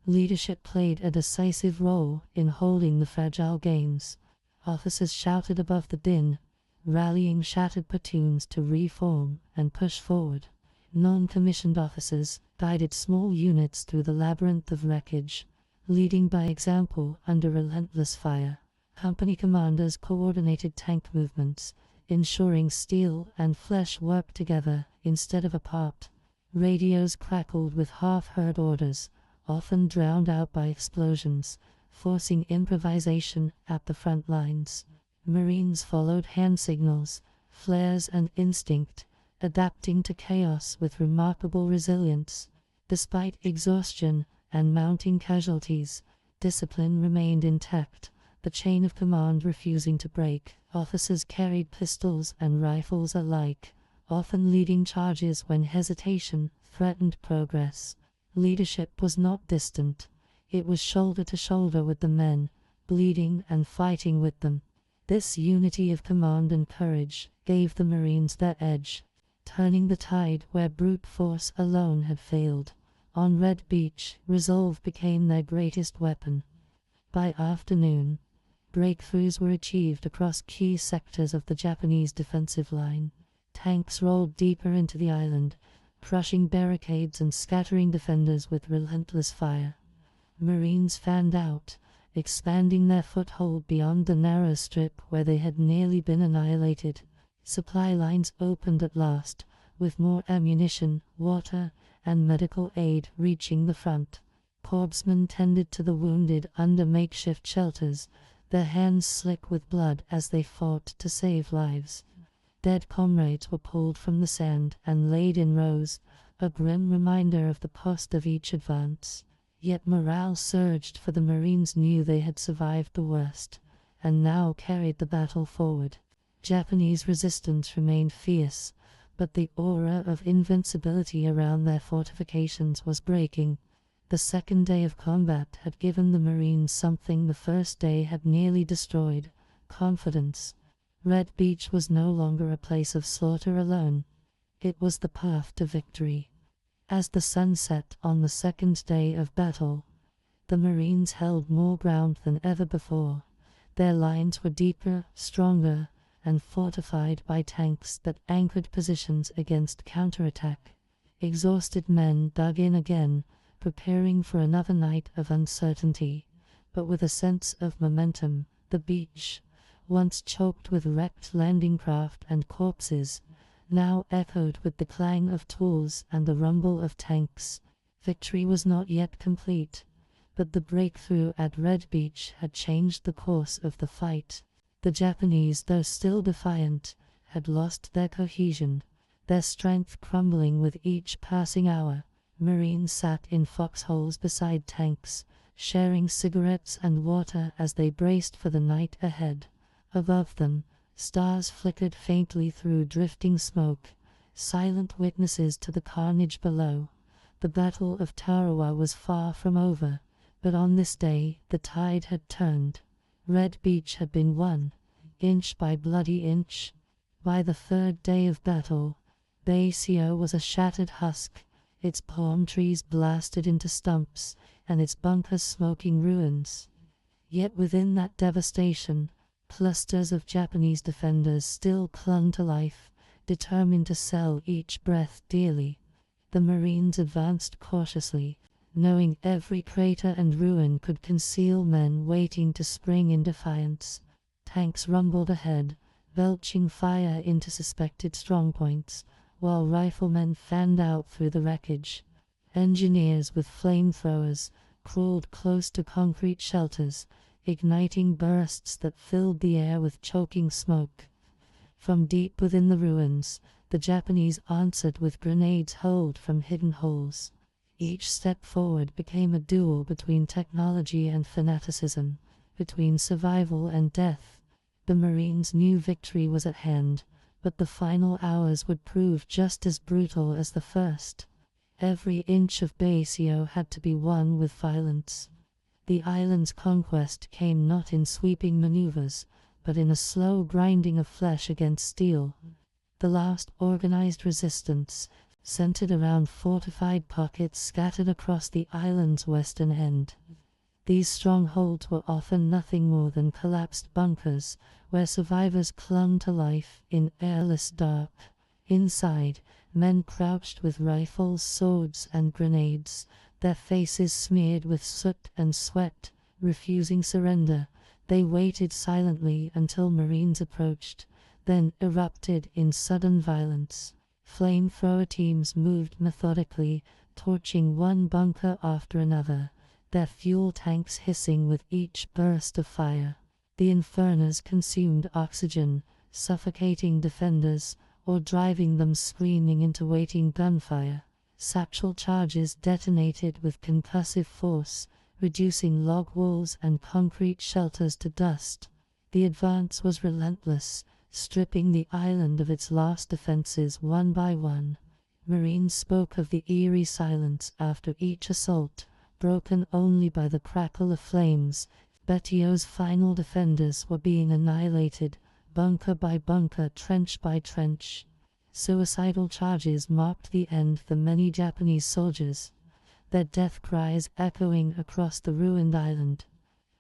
leadership played a decisive role in holding the fragile gains. Officers shouted above the din, rallying shattered platoons to reform and push forward. Non-commissioned officers guided small units through the labyrinth of wreckage, leading by example under relentless fire. Company commanders coordinated tank movements, ensuring steel and flesh worked together instead of apart. Radios crackled with half-heard orders, often drowned out by explosions, forcing improvisation at the front lines. Marines followed hand signals, flares and instinct, adapting to chaos with remarkable resilience. Despite exhaustion and mounting casualties, discipline remained intact, the chain of command refusing to break. Officers carried pistols and rifles alike, often leading charges when hesitation threatened progress. Leadership was not distant. It was shoulder to shoulder with the men, bleeding and fighting with them. This unity of command and courage gave the Marines their edge, turning the tide where brute force alone had failed. On Red Beach, resolve became their greatest weapon. By afternoon, breakthroughs were achieved across key sectors of the Japanese defensive line. Tanks rolled deeper into the island, crushing barricades and scattering defenders with relentless fire. Marines fanned out, expanding their foothold beyond the narrow strip where they had nearly been annihilated. Supply lines opened at last, with more ammunition, water, and medical aid reaching the front. Corpsmen tended to the wounded under makeshift shelters, their hands slick with blood as they fought to save lives. Dead comrades were pulled from the sand and laid in rows, a grim reminder of the cost of each advance. Yet morale surged, for the Marines knew they had survived the worst, and now carried the battle forward. Japanese resistance remained fierce, but the aura of invincibility around their fortifications was breaking. The second day of combat had given the Marines something the first day had nearly destroyed: confidence. Red Beach was no longer a place of slaughter alone. It was the path to victory. As the sun set on the second day of battle, the Marines held more ground than ever before. Their lines were deeper, stronger, and fortified by tanks that anchored positions against counterattack. Exhausted men dug in again, preparing for another night of uncertainty, but with a sense of momentum. The beach, once choked with wrecked landing craft and corpses, now echoed with the clang of tools and the rumble of tanks. Victory was not yet complete, but the breakthrough at Red Beach had changed the course of the fight. The Japanese, though still defiant, had lost their cohesion, their strength crumbling with each passing hour. Marines sat in foxholes beside tanks, sharing cigarettes and water as they braced for the night ahead. Above them, stars flickered faintly through drifting smoke, silent witnesses to the carnage below. The Battle of Tarawa was far from over, but on this day the tide had turned. Red Beach had been won, inch by bloody inch. By the third day of battle, Betio was a shattered husk, its palm trees blasted into stumps, and its bunkers smoking ruins. Yet within that devastation, clusters of Japanese defenders still clung to life, determined to sell each breath dearly. The Marines advanced cautiously, knowing every crater and ruin could conceal men waiting to spring in defiance. Tanks rumbled ahead, belching fire into suspected strongpoints, while riflemen fanned out through the wreckage. Engineers with flamethrowers crawled close to concrete shelters, igniting bursts that filled the air with choking smoke. From deep within the ruins, the Japanese answered with grenades hurled from hidden holes. Each step forward became a duel between technology and fanaticism, between survival and death. The Marines knew victory was at hand, but the final hours would prove just as brutal as the first. Every inch of Betio had to be won with violence. The island's conquest came not in sweeping maneuvers, but in a slow grinding of flesh against steel. The last organized resistance, centered around fortified pockets scattered across the island's western end. These strongholds were often nothing more than collapsed bunkers, where survivors clung to life in airless dark. Inside, men crouched with rifles, swords, and grenades, their faces smeared with soot and sweat, refusing surrender. They waited silently until Marines approached, then erupted in sudden violence. Flamethrower teams moved methodically, torching one bunker after another, their fuel tanks hissing with each burst of fire. The infernos consumed oxygen, suffocating defenders, or driving them screaming into waiting gunfire. Satchel charges detonated with concussive force, reducing log walls and concrete shelters to dust. The advance was relentless, stripping the island of its last defenses one by one. Marines spoke of the eerie silence after each assault, broken only by the crackle of flames. Betio's final defenders were being annihilated, bunker by bunker, trench by trench. Suicidal charges marked the end for many Japanese soldiers, their death cries echoing across the ruined island.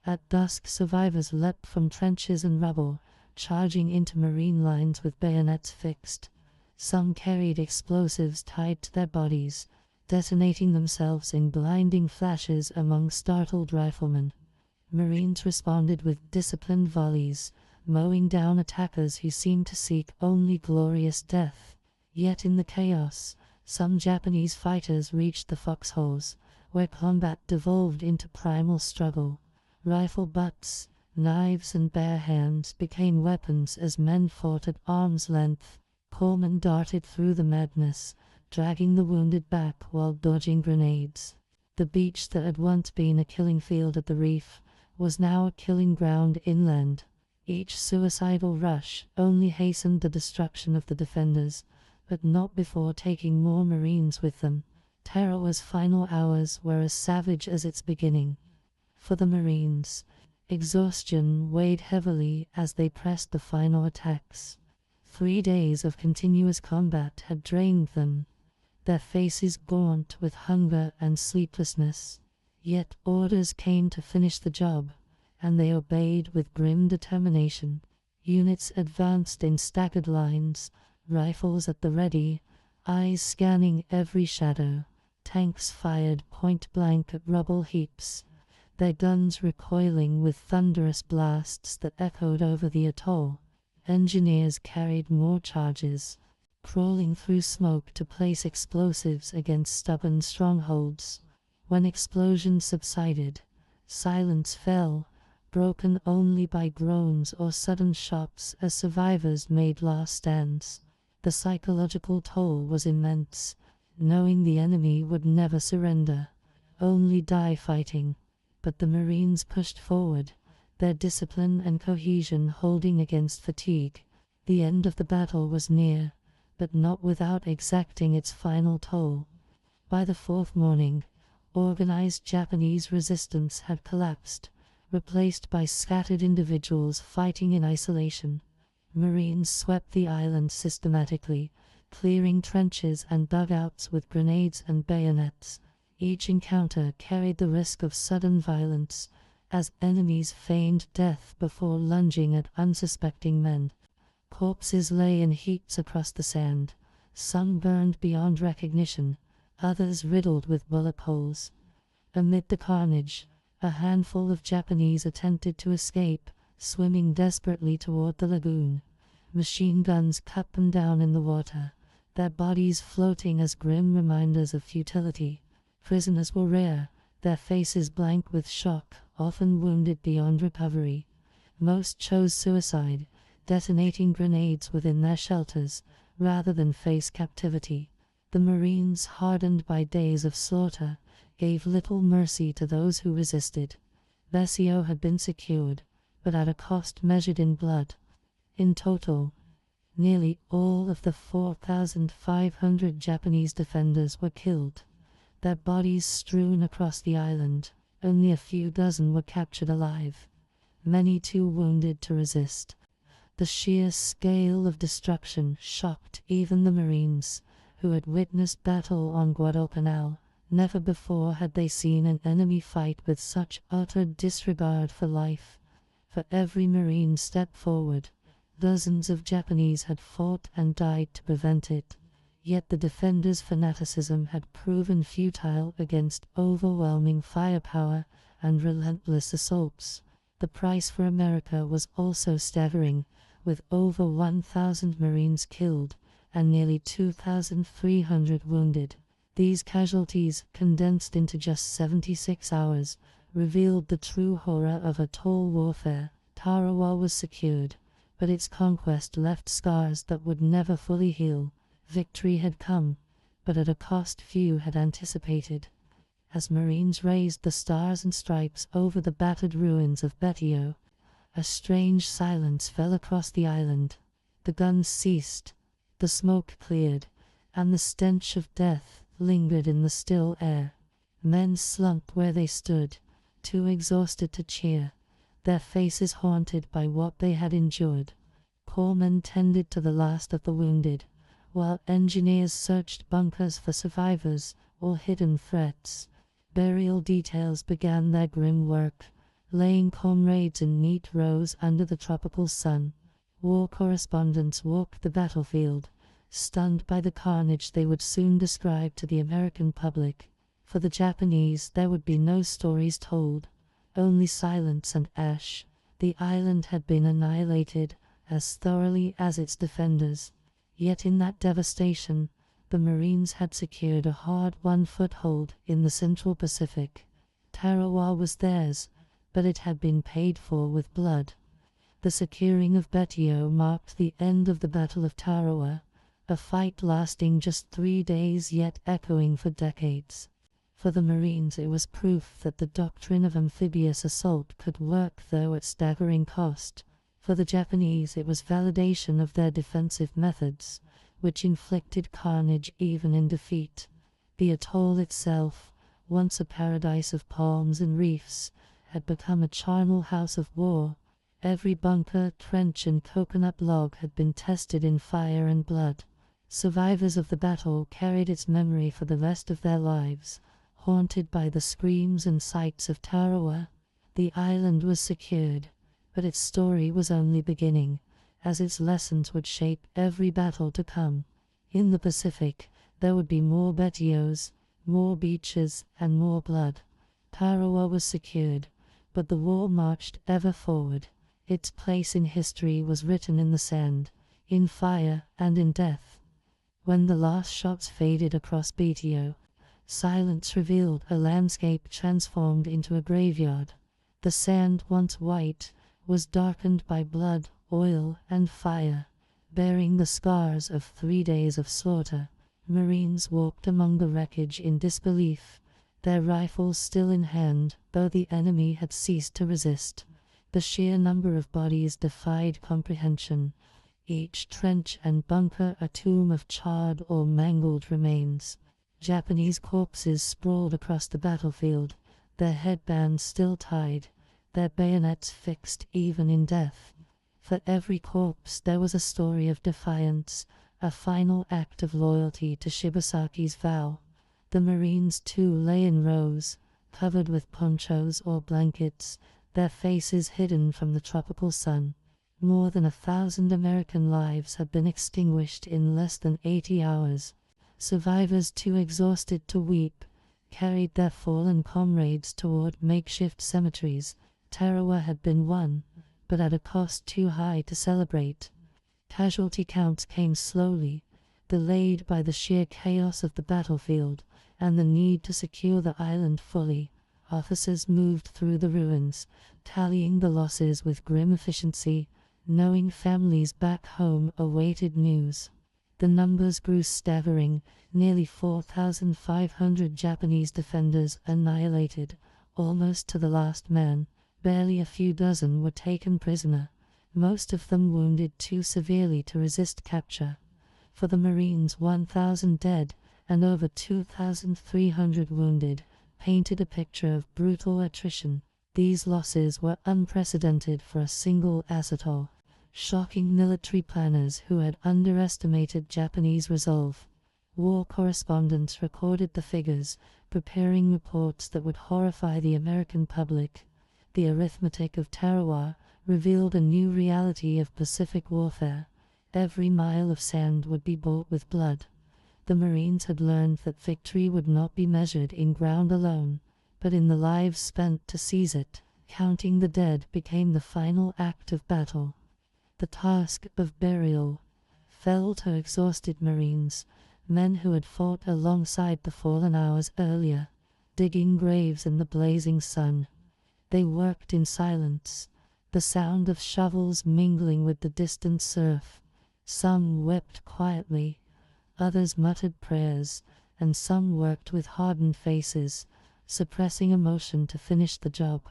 At dusk, survivors leapt from trenches and rubble, charging into Marine lines with bayonets fixed. Some carried explosives tied to their bodies, detonating themselves in blinding flashes among startled riflemen. Marines responded with disciplined volleys, mowing down attackers who seemed to seek only glorious death. Yet in the chaos, some Japanese fighters reached the foxholes, where combat devolved into primal struggle. Rifle butts, knives, and bare hands became weapons as men fought at arm's length. Corpsmen darted through the madness, dragging the wounded back while dodging grenades. The beach that had once been a killing field at the reef was now a killing ground inland. Each suicidal rush only hastened the destruction of the defenders, but not before taking more Marines with them. Tarawa's final hours were as savage as its beginning. For the Marines, exhaustion weighed heavily as they pressed the final attacks. 3 days of continuous combat had drained them, their faces gaunt with hunger and sleeplessness. Yet orders came to finish the job, and they obeyed with grim determination. Units advanced in staggered lines, rifles at the ready, eyes scanning every shadow. Tanks fired point-blank at rubble heaps, their guns recoiling with thunderous blasts that echoed over the atoll. Engineers carried more charges, crawling through smoke to place explosives against stubborn strongholds. When explosions subsided, silence fell, broken only by groans or sudden shocks as survivors made last stands. The psychological toll was immense, knowing the enemy would never surrender, only die fighting. But the Marines pushed forward, their discipline and cohesion holding against fatigue. The end of the battle was near, but not without exacting its final toll. By the fourth morning, organized Japanese resistance had collapsed, replaced by scattered individuals fighting in isolation. Marines swept the island systematically, clearing trenches and dugouts with grenades and bayonets. Each encounter carried the risk of sudden violence, as enemies feigned death before lunging at unsuspecting men. Corpses lay in heaps across the sand, some burned beyond recognition, others riddled with bullet holes. Amid the carnage, a handful of Japanese attempted to escape, swimming desperately toward the lagoon. Machine guns cut them down in the water, their bodies floating as grim reminders of futility. Prisoners were rare, their faces blank with shock, often wounded beyond recovery. Most chose suicide, detonating grenades within their shelters, rather than face captivity. The Marines, hardened by days of slaughter, gave little mercy to those who resisted. Betio had been secured, but at a cost measured in blood. In total, nearly all of the 4,500 Japanese defenders were killed, their bodies strewn across the island. Only a few dozen were captured alive, many too wounded to resist. The sheer scale of destruction shocked even the Marines, who had witnessed battle on Guadalcanal. Never before had they seen an enemy fight with such utter disregard for life. For every Marine step forward, dozens of Japanese had fought and died to prevent it. Yet the defenders' fanaticism had proven futile against overwhelming firepower and relentless assaults. The price for America was also staggering, with over 1,000 Marines killed and nearly 2,300 wounded. These casualties, condensed into just 76 hours, revealed the true horror of atoll warfare. Tarawa was secured, but its conquest left scars that would never fully heal. Victory had come, but at a cost few had anticipated. As Marines raised the stars and stripes over the battered ruins of Betio, a strange silence fell across the island. The guns ceased, the smoke cleared, and the stench of death lingered in the still air. Men slunk where they stood, too exhausted to cheer, their faces haunted by what they had endured. Corpsmen tended to the last of the wounded, while engineers searched bunkers for survivors or hidden threats. Burial details began their grim work, laying comrades in neat rows under the tropical sun. War correspondents walked the battlefield, stunned by the carnage they would soon describe to the American public. For the Japanese, there would be no stories told, only silence and ash. The island had been annihilated as thoroughly as its defenders. Yet in that devastation, the Marines had secured a hard-won foothold in the Central Pacific. Tarawa was theirs, but it had been paid for with blood. The securing of Betio marked the end of the Battle of Tarawa, a fight lasting just 3 days yet echoing for decades. For the Marines, it was proof that the doctrine of amphibious assault could work, though at staggering cost. For the Japanese, it was validation of their defensive methods, which inflicted carnage even in defeat. The atoll itself, once a paradise of palms and reefs, had become a charnel house of war. Every bunker, trench, and coconut log had been tested in fire and blood. Survivors of the battle carried its memory for the rest of their lives, haunted by the screams and sights of Tarawa. The island was secured, but its story was only beginning, as its lessons would shape every battle to come. In the Pacific, there would be more Betios, more beaches, and more blood. Tarawa was secured, but the war marched ever forward. Its place in history was written in the sand, in fire, and in death. When the last shots faded across Betio, silence revealed a landscape transformed into a graveyard. The sand, once white, was darkened by blood, oil, and fire, bearing the scars of 3 days of slaughter. Marines walked among the wreckage in disbelief, their rifles still in hand, though the enemy had ceased to resist. The sheer number of bodies defied comprehension, each trench and bunker a tomb of charred or mangled remains. Japanese corpses sprawled across the battlefield, their headbands still tied, their bayonets fixed even in death. For every corpse there was a story of defiance, a final act of loyalty to Shibasaki's vow. The Marines too lay in rows, covered with ponchos or blankets, their faces hidden from the tropical sun. More than 1,000 American lives had been extinguished in less than 80 hours. Survivors, too exhausted to weep, carried their fallen comrades toward makeshift cemeteries. Tarawa had been won, but at a cost too high to celebrate. Casualty counts came slowly, delayed by the sheer chaos of the battlefield and the need to secure the island fully. Officers moved through the ruins, tallying the losses with grim efficiency, knowing families back home awaited news. The numbers grew staggering, nearly 4,500 Japanese defenders annihilated, almost to the last man. Barely a few dozen were taken prisoner, most of them wounded too severely to resist capture. For the Marines, 1,000 dead and over 2,300 wounded painted a picture of brutal attrition. These losses were unprecedented for a single atoll, shocking military planners who had underestimated Japanese resolve. War correspondents recorded the figures, preparing reports that would horrify the American public. The arithmetic of Tarawa revealed a new reality of Pacific warfare. Every mile of sand would be bought with blood. The Marines had learned that victory would not be measured in ground alone, but in the lives spent to seize it. Counting the dead became the final act of battle. The task of burial fell to exhausted Marines, men who had fought alongside the fallen hours earlier, digging graves in the blazing sun. They worked in silence, the sound of shovels mingling with the distant surf. Some wept quietly, others muttered prayers, and some worked with hardened faces, suppressing emotion to finish the job.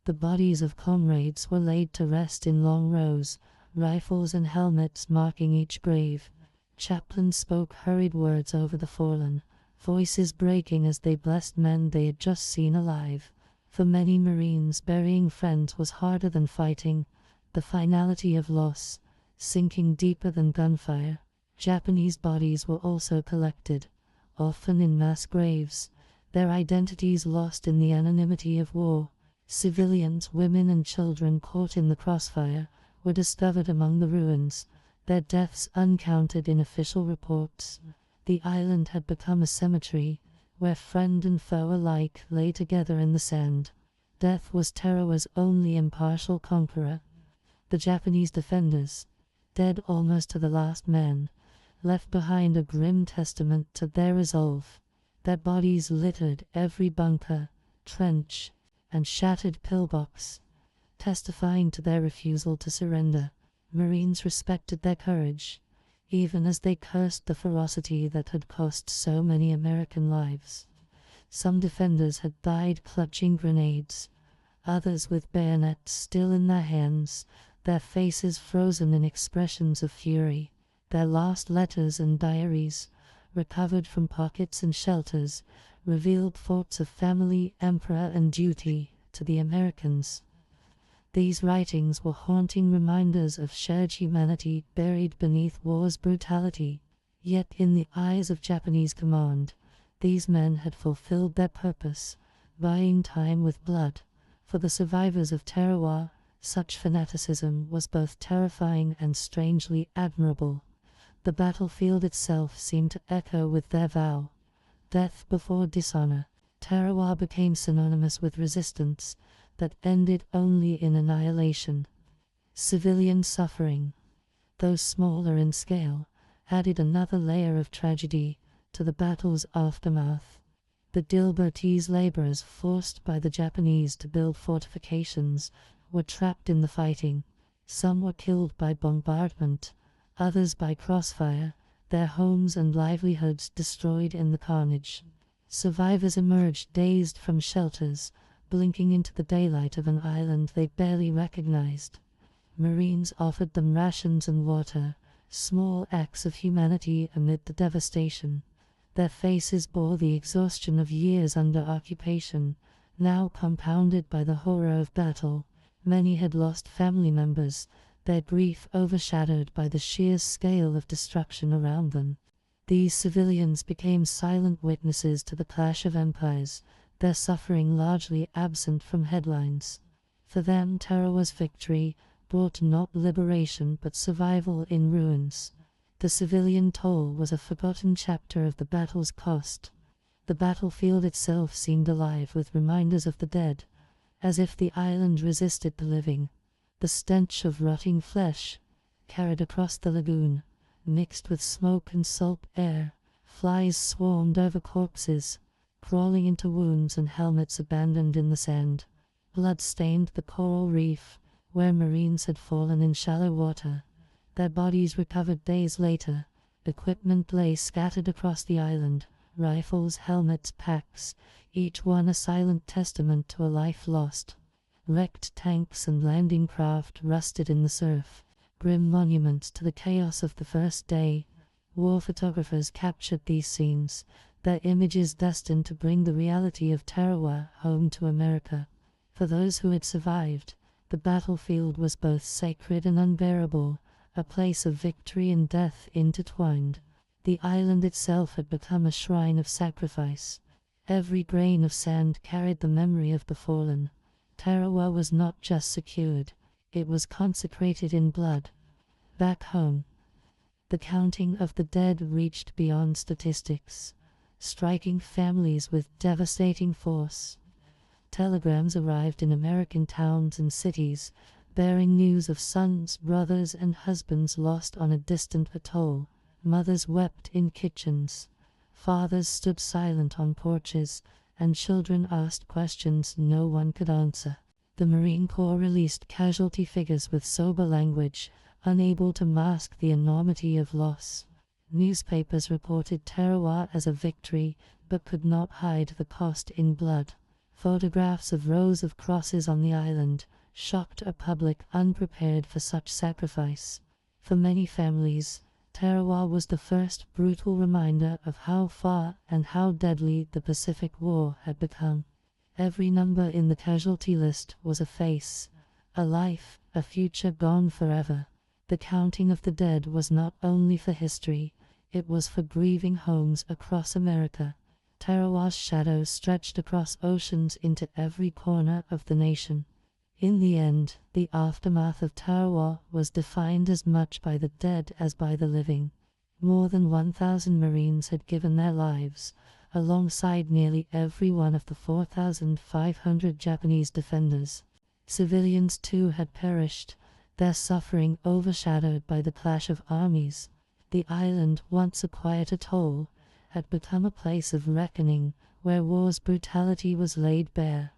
The bodies of comrades were laid to rest in long rows, rifles and helmets marking each grave. Chaplains spoke hurried words over the fallen, voices breaking as they blessed men they had just seen alive. For many Marines, burying friends was harder than fighting, the finality of loss sinking deeper than gunfire. Japanese bodies were also collected, often in mass graves, their identities lost in the anonymity of war. Civilians, women and children caught in the crossfire were discovered among the ruins, their deaths uncounted in official reports. The island had become a cemetery, where friend and foe alike lay together in the sand. Death was Tarawa's only impartial conqueror. The Japanese defenders, dead almost to the last man, left behind a grim testament to their resolve. Their bodies littered every bunker, trench, and shattered pillbox, testifying to their refusal to surrender. Marines respected their courage, even as they cursed the ferocity that had cost so many American lives. Some defenders had died clutching grenades, others with bayonets still in their hands, their faces frozen in expressions of fury. Their last letters and diaries, recovered from pockets and shelters, revealed thoughts of family, emperor, and duty to the Americans. These writings were haunting reminders of shared humanity buried beneath war's brutality. Yet in the eyes of Japanese command, these men had fulfilled their purpose, buying time with blood. For the survivors of Tarawa, such fanaticism was both terrifying and strangely admirable. The battlefield itself seemed to echo with their vow. Death before dishonor. Tarawa became synonymous with resistance that ended only in annihilation. Civilian suffering, though smaller in scale, added another layer of tragedy to the battle's aftermath. The Dilbertese laborers, forced by the Japanese to build fortifications, were trapped in the fighting. Some were killed by bombardment, others by crossfire, their homes and livelihoods destroyed in the carnage. Survivors emerged dazed from shelters, blinking into the daylight of an island they barely recognized. Marines offered them rations and water, small acts of humanity amid the devastation. Their faces bore the exhaustion of years under occupation, now compounded by the horror of battle. Many had lost family members, their grief overshadowed by the sheer scale of destruction around them. These civilians became silent witnesses to the clash of empires, their suffering largely absent from headlines. For them, Tarawa's victory brought not liberation but survival in ruins. The civilian toll was a forgotten chapter of the battle's cost. The battlefield itself seemed alive with reminders of the dead, as if the island resisted the living. The stench of rotting flesh carried across the lagoon, mixed with smoke and salt air. Flies swarmed over corpses, crawling into wounds and helmets abandoned in the sand. Blood stained the coral reef, where Marines had fallen in shallow water. Their bodies recovered days later, Equipment lay scattered across the island, rifles, helmets, packs, each one a silent testament to a life lost. Wrecked tanks and landing craft rusted in the surf, grim monuments to the chaos of the first day. War photographers captured these scenes, their images destined to bring the reality of Tarawa home to America. For those who had survived, the battlefield was both sacred and unbearable, a place of victory and death intertwined. The island itself had become a shrine of sacrifice. Every grain of sand carried the memory of the fallen. Tarawa was not just secured, it was consecrated in blood. Back home, the counting of the dead reached beyond statistics, striking families with devastating force. Telegrams arrived in American towns and cities, bearing news of sons, brothers, and husbands lost on a distant atoll. Mothers wept in kitchens, fathers stood silent on porches, and children asked questions no one could answer. The Marine Corps released casualty figures with sober language, unable to mask the enormity of loss. Newspapers reported Tarawa as a victory, but could not hide the cost in blood. Photographs of rows of crosses on the island shocked a public unprepared for such sacrifice. For many families, Tarawa was the first brutal reminder of how far and how deadly the Pacific War had become. Every number in the casualty list was a face, a life, a future gone forever. The counting of the dead was not only for history, it was for grieving homes across America. Tarawa's shadow stretched across oceans into every corner of the nation. In the end, the aftermath of Tarawa was defined as much by the dead as by the living. More than 1,000 Marines had given their lives, alongside nearly every one of the 4,500 Japanese defenders. Civilians too had perished, their suffering overshadowed by the clash of armies. The island, once a quiet atoll, had become a place of reckoning, where war's brutality was laid bare.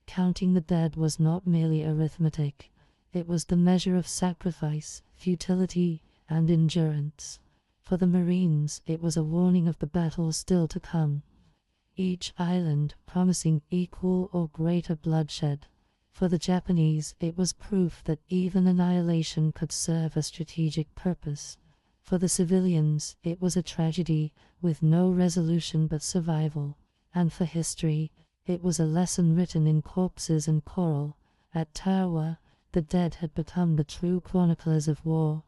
Counting the dead was not merely arithmetic, it was the measure of sacrifice, futility, and endurance. For the Marines, it was a warning of the battle still to come. Each island promising equal or greater bloodshed. For the Japanese, it was proof that even annihilation could serve a strategic purpose. For the civilians, it was a tragedy, with no resolution but survival. And for history, it was a lesson written in corpses and coral. At Tarawa, the dead had become the true chroniclers of war.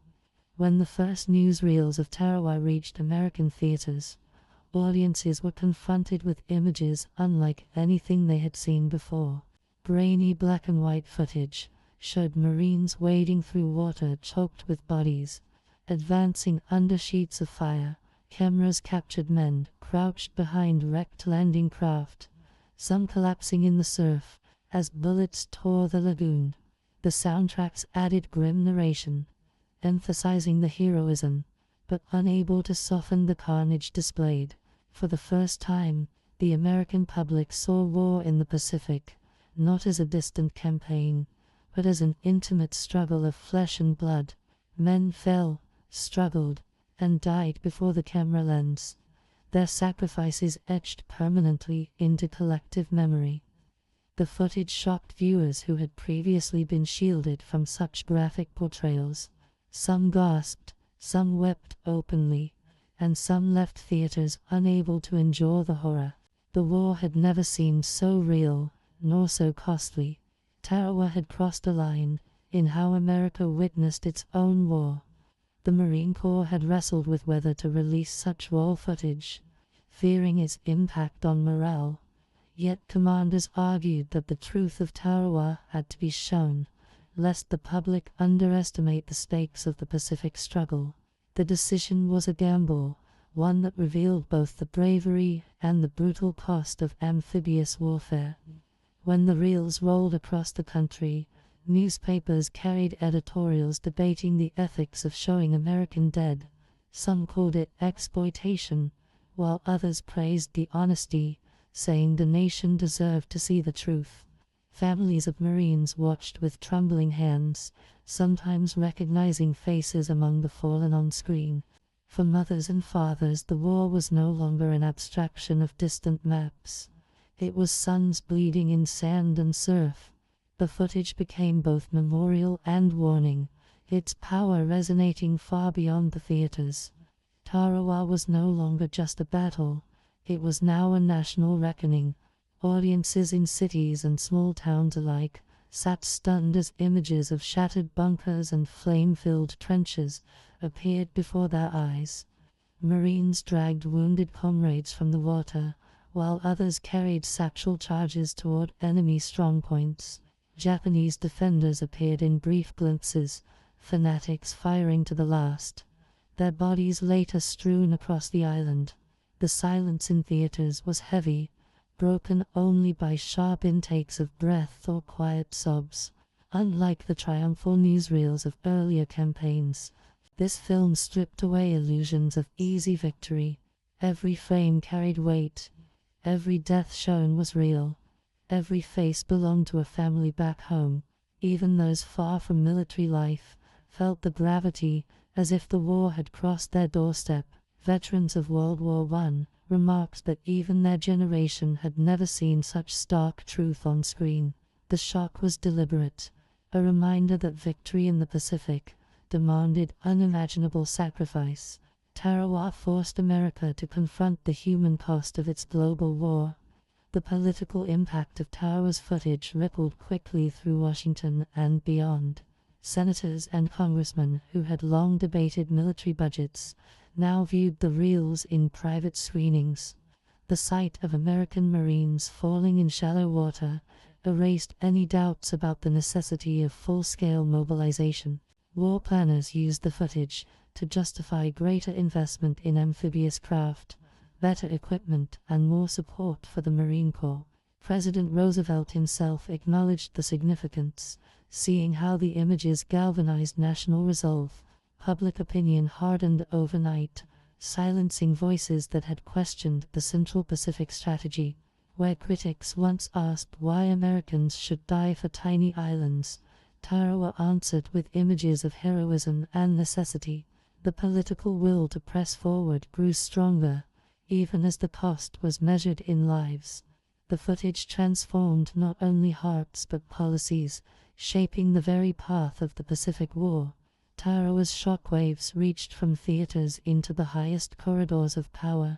When the first newsreels of Tarawa reached American theaters, audiences were confronted with images unlike anything they had seen before. Grainy black and white footage showed Marines wading through water choked with bodies, advancing under sheets of fire. Cameras captured men crouched behind wrecked landing craft, some collapsing in the surf as bullets tore the lagoon. The soundtracks added grim narration, emphasizing the heroism, but unable to soften the carnage displayed. For the first time, the American public saw war in the Pacific, not as a distant campaign, but as an intimate struggle of flesh and blood. Men fell, struggled, and died before the camera lens, their sacrifices etched permanently into collective memory. The footage shocked viewers who had previously been shielded from such graphic portrayals. Some gasped, some wept openly, and some left theaters unable to endure the horror. The war had never seemed so real, nor so costly. Tarawa had crossed a line in how America witnessed its own war. The Marine Corps had wrestled with whether to release such raw footage, fearing its impact on morale. Yet commanders argued that the truth of Tarawa had to be shown, lest the public underestimate the stakes of the Pacific struggle. The decision was a gamble, one that revealed both the bravery and the brutal cost of amphibious warfare. When the reels rolled across the country, newspapers carried editorials debating the ethics of showing American dead. Some called it exploitation, while others praised the honesty, saying the nation deserved to see the truth. Families of Marines watched with trembling hands, sometimes recognizing faces among the fallen on screen. For mothers and fathers, the war was no longer an abstraction of distant maps. It was sons bleeding in sand and surf. The footage became both memorial and warning, its power resonating far beyond the theaters. Tarawa was no longer just a battle, it was now a national reckoning. Audiences in cities and small towns alike sat stunned as images of shattered bunkers and flame-filled trenches appeared before their eyes. Marines dragged wounded comrades from the water, while others carried satchel charges toward enemy strongpoints. Japanese defenders appeared in brief glimpses, fanatics firing to the last, their bodies later strewn across the island. The silence in theaters was heavy, broken only by sharp intakes of breath or quiet sobs. Unlike the triumphal newsreels of earlier campaigns, this film stripped away illusions of easy victory. Every frame carried weight, every death shown was real, every face belonged to a family back home. Even those far from military life felt the gravity, as if the war had crossed their doorstep. Veterans of World War I remarked that even their generation had never seen such stark truth on screen. The shock was deliberate, a reminder that victory in the Pacific demanded unimaginable sacrifice. Tarawa forced America to confront the human cost of its global war. The political impact of Tarawa's footage rippled quickly through Washington and beyond. Senators and congressmen who had long debated military budgets now viewed the reels in private screenings. The sight of American Marines falling in shallow water erased any doubts about the necessity of full-scale mobilization. War planners used the footage to justify greater investment in amphibious craft, better equipment, and more support for the Marine Corps. President Roosevelt himself acknowledged the significance, seeing how the images galvanized national resolve. Public opinion hardened overnight, silencing voices that had questioned the Central Pacific strategy. Where critics once asked why Americans should die for tiny islands, Tarawa answered with images of heroism and necessity. The political will to press forward grew stronger, even as the cost was measured in lives. The footage transformed not only hearts but policies, shaping the very path of the Pacific War. Tarawa's shockwaves reached from theaters into the highest corridors of power.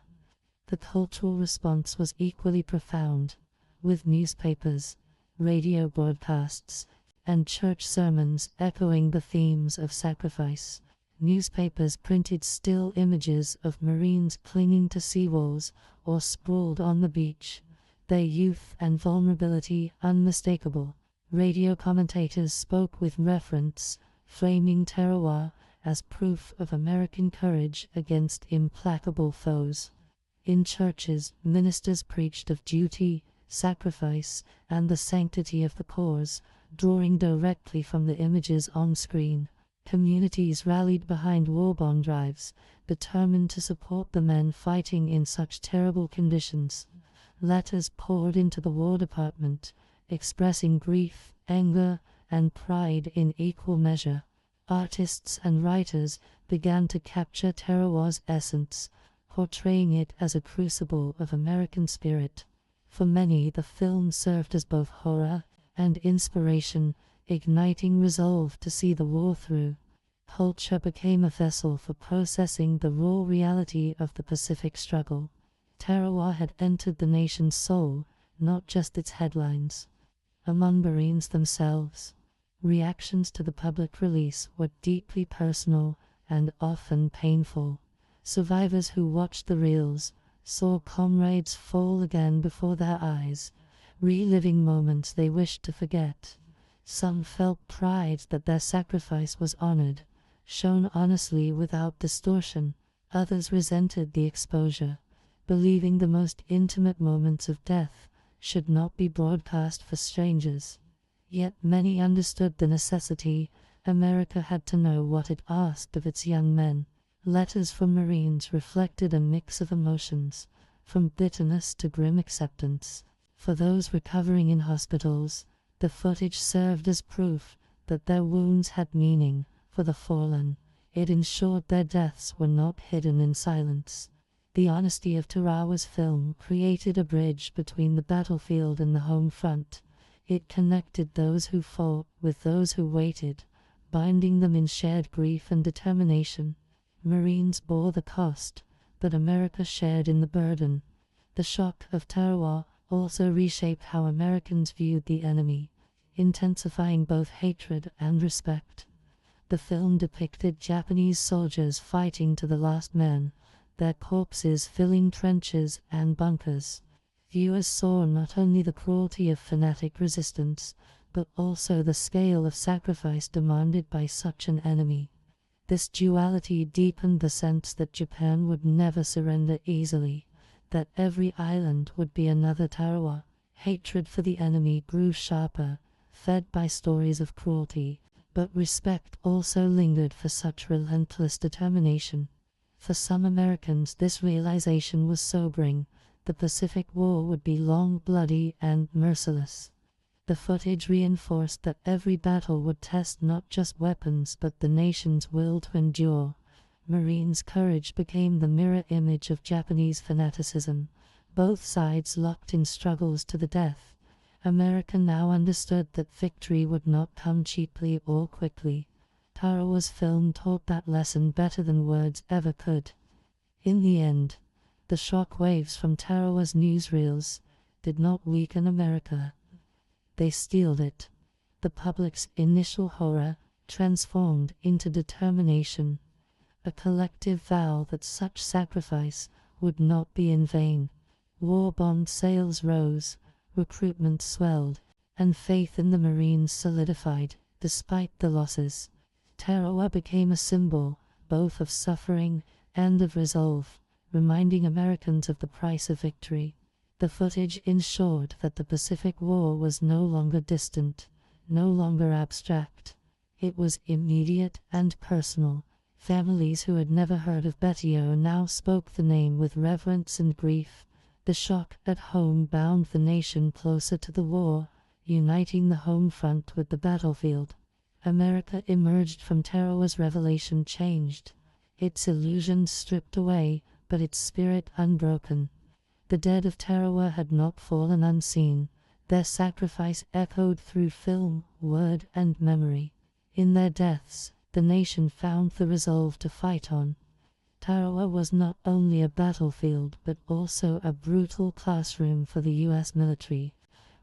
The cultural response was equally profound, with newspapers, radio broadcasts, and church sermons echoing the themes of sacrifice. Newspapers printed still images of Marines clinging to seawalls or sprawled on the beach, their youth and vulnerability unmistakable. Radio commentators spoke with reverence, framing Tarawa as proof of American courage against implacable foes. In churches, ministers preached of duty, sacrifice, and the sanctity of the cause, drawing directly from the images on screen. Communities rallied behind war bond drives, determined to support the men fighting in such terrible conditions. Letters poured into the War Department, expressing grief, anger, and pride in equal measure. Artists and writers began to capture Tarawa's essence, portraying it as a crucible of American spirit. For many, the film served as both horror and inspiration, igniting resolve to see the war through. Culture became a vessel for processing the raw reality of the Pacific struggle. Tarawa had entered the nation's soul, not just its headlines. Among Marines themselves, reactions to the public release were deeply personal and often painful. Survivors who watched the reels saw comrades fall again before their eyes, reliving moments they wished to forget. Some felt pride that their sacrifice was honored, shown honestly without distortion. Others resented the exposure, believing the most intimate moments of death should not be broadcast for strangers. Yet many understood the necessity. America had to know what it asked of its young men. Letters from Marines reflected a mix of emotions, from bitterness to grim acceptance. For those recovering in hospitals, the footage served as proof that their wounds had meaning. For the fallen, It ensured their deaths were not hidden in silence. The honesty of Tarawa's film created a bridge between the battlefield and the home front. It connected those who fought with those who waited, binding them in shared grief and determination. Marines bore the cost, but America shared in the burden. The shock of Tarawa also reshaped how Americans viewed the enemy, intensifying both hatred and respect. The film depicted Japanese soldiers fighting to the last man, their corpses filling trenches and bunkers. Viewers saw not only the cruelty of fanatic resistance, but also the scale of sacrifice demanded by such an enemy. This duality deepened the sense that Japan would never surrender easily, that every island would be another Tarawa. Hatred for the enemy grew sharper, fed by stories of cruelty, but respect also lingered for such relentless determination. For some Americans, this realization was sobering. The Pacific War would be long, bloody, and merciless. The footage reinforced that every battle would test not just weapons but the nation's will to endure. Marines' courage became the mirror image of Japanese fanaticism, both sides locked in struggles to the death. America now understood that victory would not come cheaply or quickly. Tarawa's film taught that lesson better than words ever could. In the end, the shock waves from Tarawa's newsreels did not weaken America. They steeled it. The public's initial horror transformed into determination, a collective vow that such sacrifice would not be in vain. War bond sales rose, recruitment swelled, and faith in the Marines solidified. Despite the losses, Tarawa became a symbol both of suffering and of resolve, reminding Americans of the price of victory. The footage ensured that the Pacific War was no longer distant, no longer abstract. It was immediate and personal. Families who had never heard of Betio now spoke the name with reverence and grief. The shock at home bound the nation closer to the war, uniting the home front with the battlefield. America emerged from Tarawa's revelation changed, its illusions stripped away, but its spirit unbroken. The dead of Tarawa had not fallen unseen. Their sacrifice echoed through film, word, and memory. In their deaths, the nation found the resolve to fight on. Tarawa was not only a battlefield but also a brutal classroom for the U.S. military,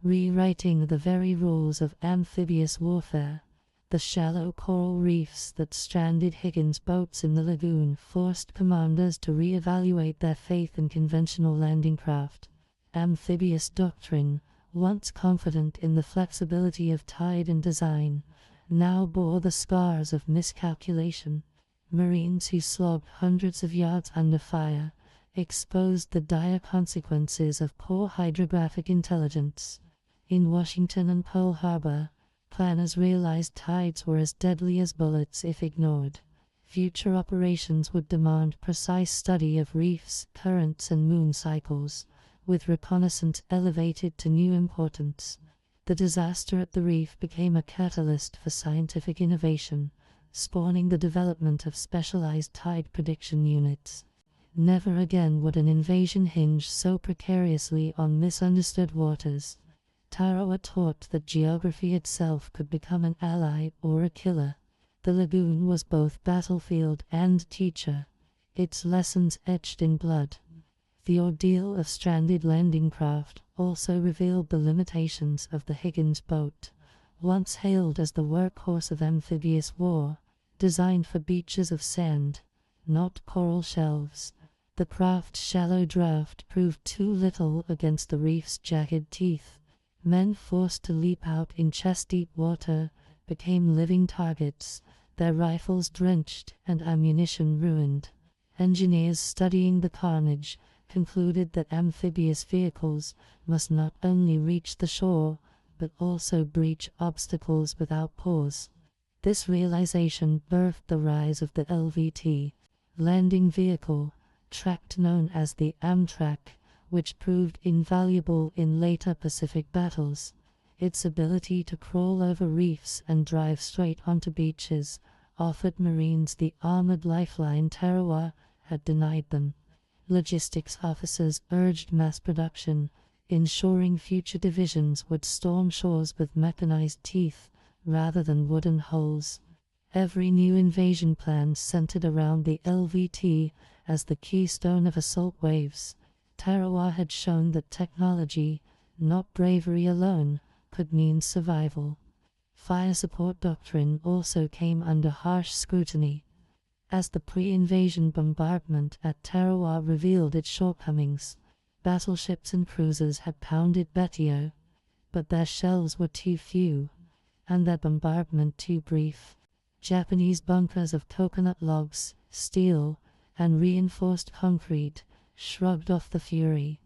rewriting the very rules of amphibious warfare. The shallow coral reefs that stranded Higgins boats in the lagoon forced commanders to re-evaluate their faith in conventional landing craft. Amphibious doctrine, once confident in the flexibility of tide and design, now bore the scars of miscalculation. Marines who slogged hundreds of yards under fire exposed the dire consequences of poor hydrographic intelligence. In Washington and Pearl Harbor, planners realized tides were as deadly as bullets if ignored. Future operations would demand precise study of reefs, currents, and moon cycles, with reconnaissance elevated to new importance. The disaster at the reef became a catalyst for scientific innovation, spawning the development of specialized tide prediction units. Never again would an invasion hinge so precariously on misunderstood waters. Tarawa taught that geography itself could become an ally or a killer. The lagoon was both battlefield and teacher, its lessons etched in blood. The ordeal of stranded landing craft also revealed the limitations of the Higgins boat, once hailed as the workhorse of amphibious war, designed for beaches of sand, not coral shelves. The craft's shallow draft proved too little against the reef's jagged teeth. Men forced to leap out in chest-deep water became living targets, their rifles drenched and ammunition ruined. Engineers studying the carnage concluded that amphibious vehicles must not only reach the shore, but also breach obstacles without pause. This realization birthed the rise of the LVT, landing vehicle, tracked known as the Amtrak, which proved invaluable in later Pacific battles. Its ability to crawl over reefs and drive straight onto beaches offered Marines the armored lifeline Tarawa had denied them. Logistics officers urged mass production, ensuring future divisions would storm shores with mechanized teeth rather than wooden hulls. Every new invasion plan centered around the LVT as the keystone of assault waves. Tarawa had shown that technology, not bravery alone, could mean survival. Fire support doctrine also came under harsh scrutiny. As the pre-invasion bombardment at Tarawa revealed its shortcomings, battleships and cruisers had pounded Betio, but their shells were too few, and their bombardment too brief. Japanese bunkers of coconut logs, steel, and reinforced concrete shrugged off the fury,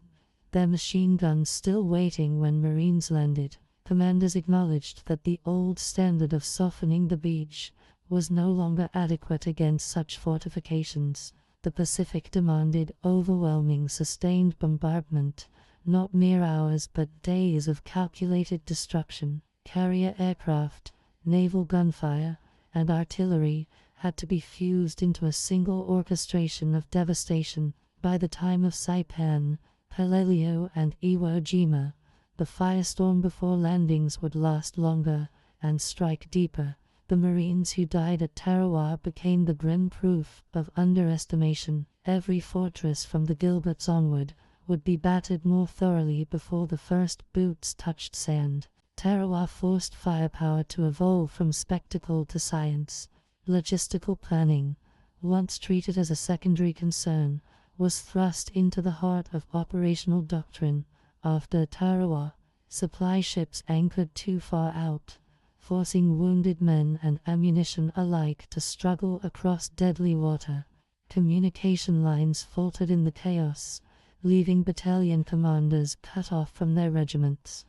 their machine guns still waiting when Marines landed. Commanders acknowledged that the old standard of softening the beach was no longer adequate against such fortifications. The Pacific demanded overwhelming sustained bombardment, not mere hours but days of calculated destruction. Carrier aircraft, naval gunfire, and artillery had to be fused into a single orchestration of devastation. By the time of Saipan, Peleliu, and Iwo Jima, the firestorm before landings would last longer and strike deeper. The Marines who died at Tarawa became the grim proof of underestimation. Every fortress from the Gilberts onward would be battered more thoroughly before the first boots touched sand. Tarawa forced firepower to evolve from spectacle to science. Logistical planning, once treated as a secondary concern, was thrust into the heart of operational doctrine. After Tarawa, supply ships anchored too far out, forcing wounded men and ammunition alike to struggle across deadly water. Communication lines faltered in the chaos, leaving battalion commanders cut off from their regiments.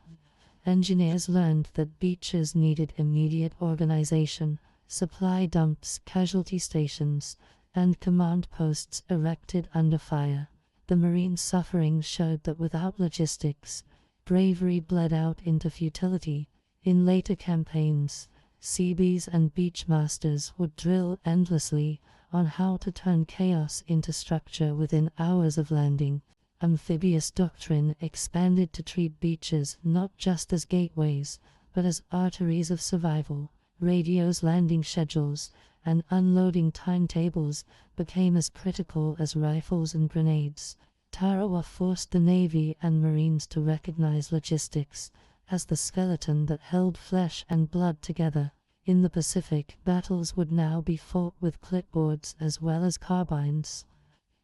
Engineers learned that beaches needed immediate organization, supply dumps, casualty stations, and command posts erected under fire. The Marines' suffering showed that without logistics, bravery bled out into futility. In later campaigns, Seabees and Beachmasters would drill endlessly on how to turn chaos into structure within hours of landing. Amphibious doctrine expanded to treat beaches not just as gateways, but as arteries of survival. Radios, landing schedules, and unloading timetables became as critical as rifles and grenades. Tarawa forced the Navy and Marines to recognize logistics as the skeleton that held flesh and blood together. In the Pacific, battles would now be fought with clipboards as well as carbines.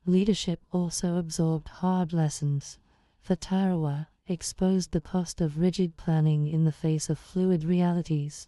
Leadership also absorbed hard lessons. For Tarawa, exposed the cost of rigid planning in the face of fluid realities.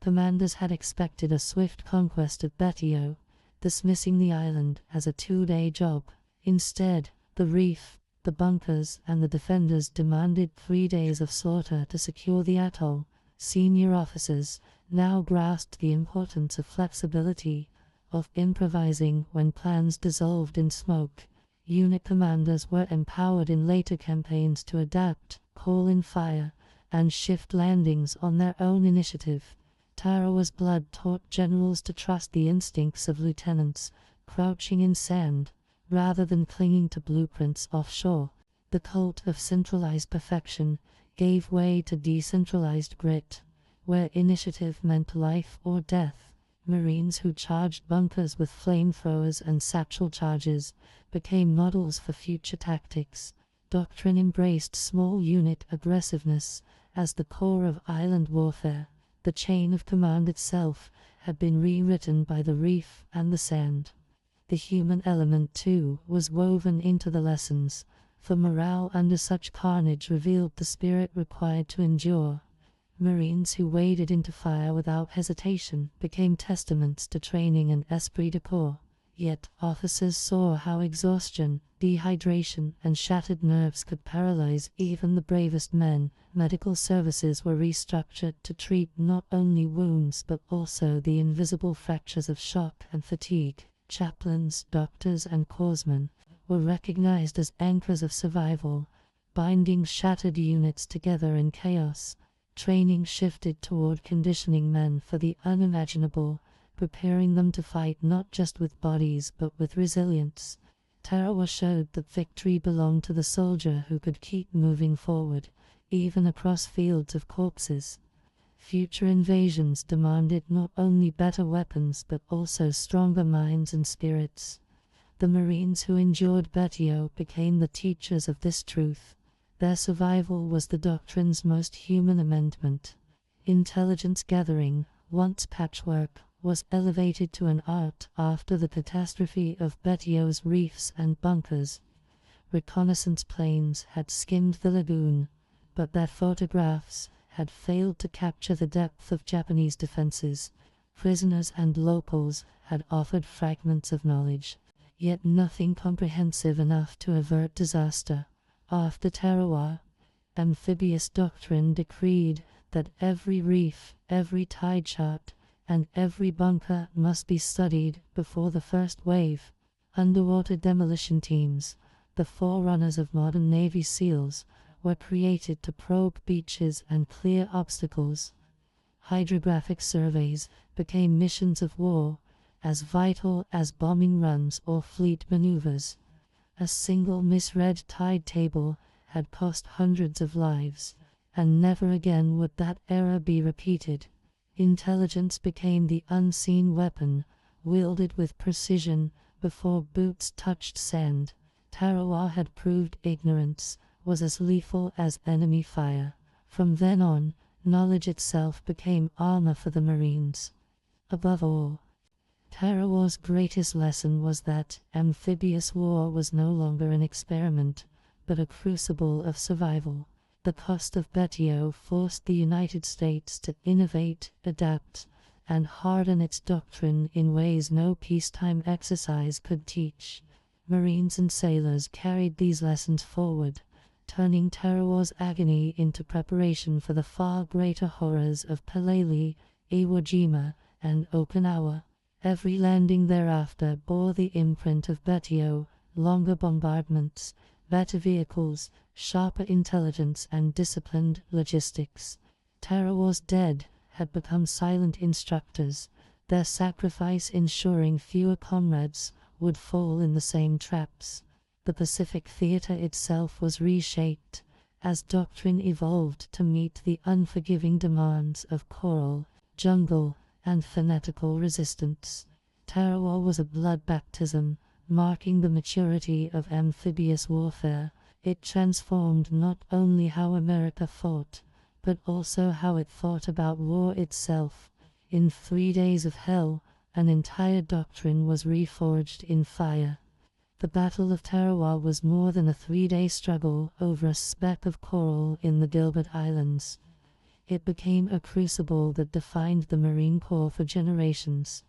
Commanders had expected a swift conquest of Betio, dismissing the island as a 2-day job. Instead, the reef, the bunkers, and the defenders demanded 3 days of slaughter to secure the atoll. Senior officers now grasped the importance of flexibility, of improvising when plans dissolved in smoke. Unit commanders were empowered in later campaigns to adapt, call in fire, and shift landings on their own initiative. Tarawa's blood taught generals to trust the instincts of lieutenants, crouching in sand, rather than clinging to blueprints offshore. The cult of centralized perfection gave way to decentralized grit, where initiative meant life or death. Marines who charged bunkers with flamethrowers and satchel charges became models for future tactics. Doctrine embraced small unit aggressiveness as the core of island warfare. The chain of command itself had been rewritten by the reef and the sand. The human element, too, was woven into the lessons, for morale under such carnage revealed the spirit required to endure. Marines who waded into fire without hesitation became testaments to training and esprit de corps. Yet officers saw how exhaustion, dehydration, and shattered nerves could paralyze even the bravest men. Medical services were restructured to treat not only wounds but also the invisible fractures of shock and fatigue. Chaplains, doctors, and corpsmen were recognized as anchors of survival, binding shattered units together in chaos. Training shifted toward conditioning men for the unimaginable, preparing them to fight not just with bodies but with resilience. Tarawa showed that victory belonged to the soldier who could keep moving forward, even across fields of corpses. Future invasions demanded not only better weapons but also stronger minds and spirits. The Marines who endured Betio became the teachers of this truth. Their survival was the doctrine's most human amendment. Intelligence gathering, once patchwork, was elevated to an art after the catastrophe of Betio's reefs and bunkers. Reconnaissance planes had skimmed the lagoon, but their photographs had failed to capture the depth of Japanese defenses. Prisoners and locals had offered fragments of knowledge, yet nothing comprehensive enough to avert disaster. After Tarawa, amphibious doctrine decreed that every reef, every tide chart, and every bunker must be studied before the first wave. Underwater demolition teams, the forerunners of modern Navy SEALs, were created to probe beaches and clear obstacles. Hydrographic surveys became missions of war, as vital as bombing runs or fleet maneuvers. A single misread tide table had cost hundreds of lives, and never again would that era be repeated. Intelligence became the unseen weapon, wielded with precision before boots touched sand. Tarawa had proved ignorance was as lethal as enemy fire. From then on, knowledge itself became armor for the Marines. Above all, Tarawa's greatest lesson was that amphibious war was no longer an experiment, but a crucible of survival. The cost of Betio forced the United States to innovate, adapt, and harden its doctrine in ways no peacetime exercise could teach. Marines and sailors carried these lessons forward, turning Tarawa's agony into preparation for the far greater horrors of Paleli, Iwo Jima, and Okinawa. Every landing thereafter bore the imprint of Betio: longer bombardments, better vehicles, sharper intelligence, and disciplined logistics. Tarawa's dead had become silent instructors, their sacrifice ensuring fewer comrades would fall in the same traps. The Pacific theater itself was reshaped, as doctrine evolved to meet the unforgiving demands of coral, jungle, and fanatical resistance. Tarawa was a blood baptism, marking the maturity of amphibious warfare. It transformed not only how America fought, but also how it thought about war itself. In 3 days of hell, an entire doctrine was reforged in fire. The Battle of Tarawa was more than a 3-day struggle over a speck of coral in the Gilbert Islands. It became a crucible that defined the Marine Corps for generations.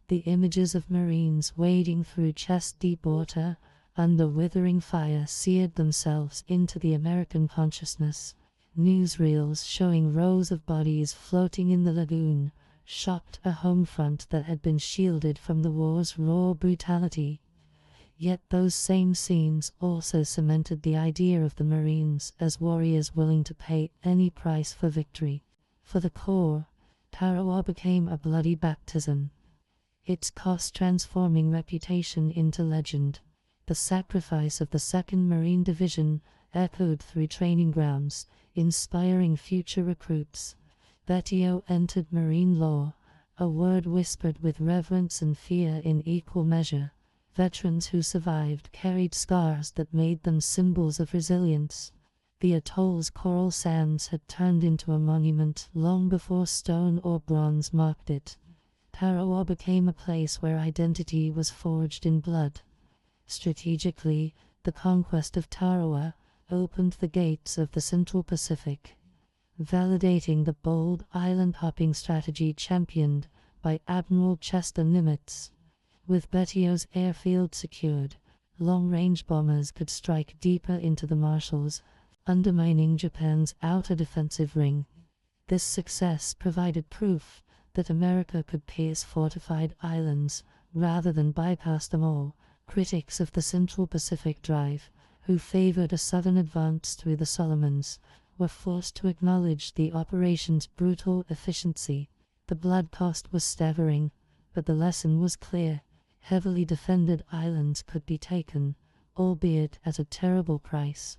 The images of Marines wading through chest-deep water under withering fire seared themselves into the American consciousness. Newsreels showing rows of bodies floating in the lagoon shocked a home front that had been shielded from the war's raw brutality. Yet those same scenes also cemented the idea of the Marines as warriors willing to pay any price for victory. For the Corps, Tarawa became a bloody baptism, its cost transforming reputation into legend. The sacrifice of the 2nd Marine Division echoed through training grounds, inspiring future recruits. Betio entered marine law, a word whispered with reverence and fear in equal measure. Veterans who survived carried scars that made them symbols of resilience. The atoll's coral sands had turned into a monument long before stone or bronze marked it. Tarawa became a place where identity was forged in blood. Strategically, the conquest of Tarawa opened the gates of the Central Pacific, validating the bold island-hopping strategy championed by Admiral Chester Nimitz. With Betio's airfield secured, long-range bombers could strike deeper into the Marshalls, undermining Japan's outer defensive ring. This success provided proof that America could pierce fortified islands rather than bypass them all. Critics of the Central Pacific Drive, who favored a southern advance through the Solomons, were forced to acknowledge the operation's brutal efficiency. The blood cost was staggering. but the lesson was clear. Heavily defended islands could be taken, albeit at a terrible price.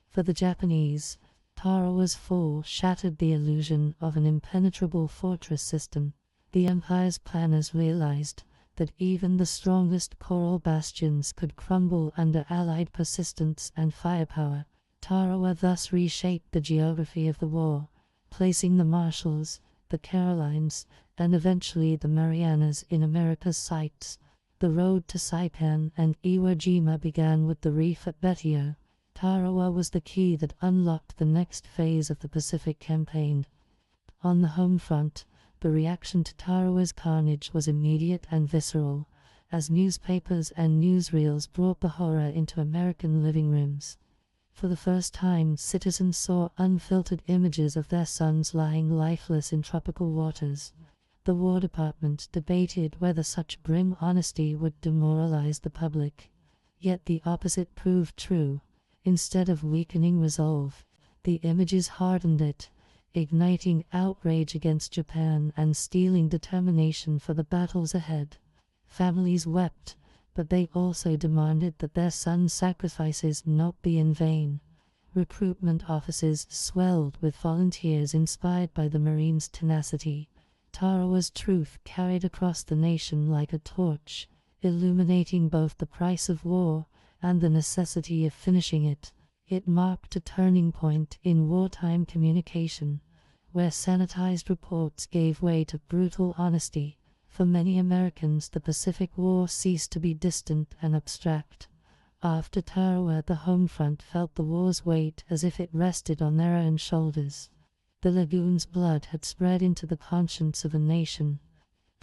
For the Japanese, Tarawa's fall shattered the illusion of an impenetrable fortress system. The empire's planners realized that even the strongest coral bastions could crumble under Allied persistence and firepower. Tarawa thus reshaped the geography of the war, placing the Marshalls, the Carolines, and eventually the Marianas in America's sights. The road to Saipan and Iwo Jima began with the reef at Betio. Tarawa was the key that unlocked the next phase of the Pacific campaign. On the home front, the reaction to Tarawa's carnage was immediate and visceral, as newspapers and newsreels brought the horror into American living rooms. For the first time, citizens saw unfiltered images of their sons lying lifeless in tropical waters. The War Department debated whether such grim honesty would demoralize the public. Yet the opposite proved true. Instead of weakening resolve, the images hardened it, igniting outrage against Japan and steeling determination for the battles ahead. Families wept, but they also demanded that their sons' sacrifices not be in vain. Recruitment offices swelled with volunteers inspired by the Marines' tenacity. Tarawa's truth carried across the nation like a torch, illuminating both the price of war and the necessity of finishing it. It marked a turning point in wartime communication, where sanitized reports gave way to brutal honesty. For many Americans, the Pacific War ceased to be distant and abstract. After Tarawa, the home front felt the war's weight as if it rested on their own shoulders. The lagoon's blood had spread into the conscience of a nation.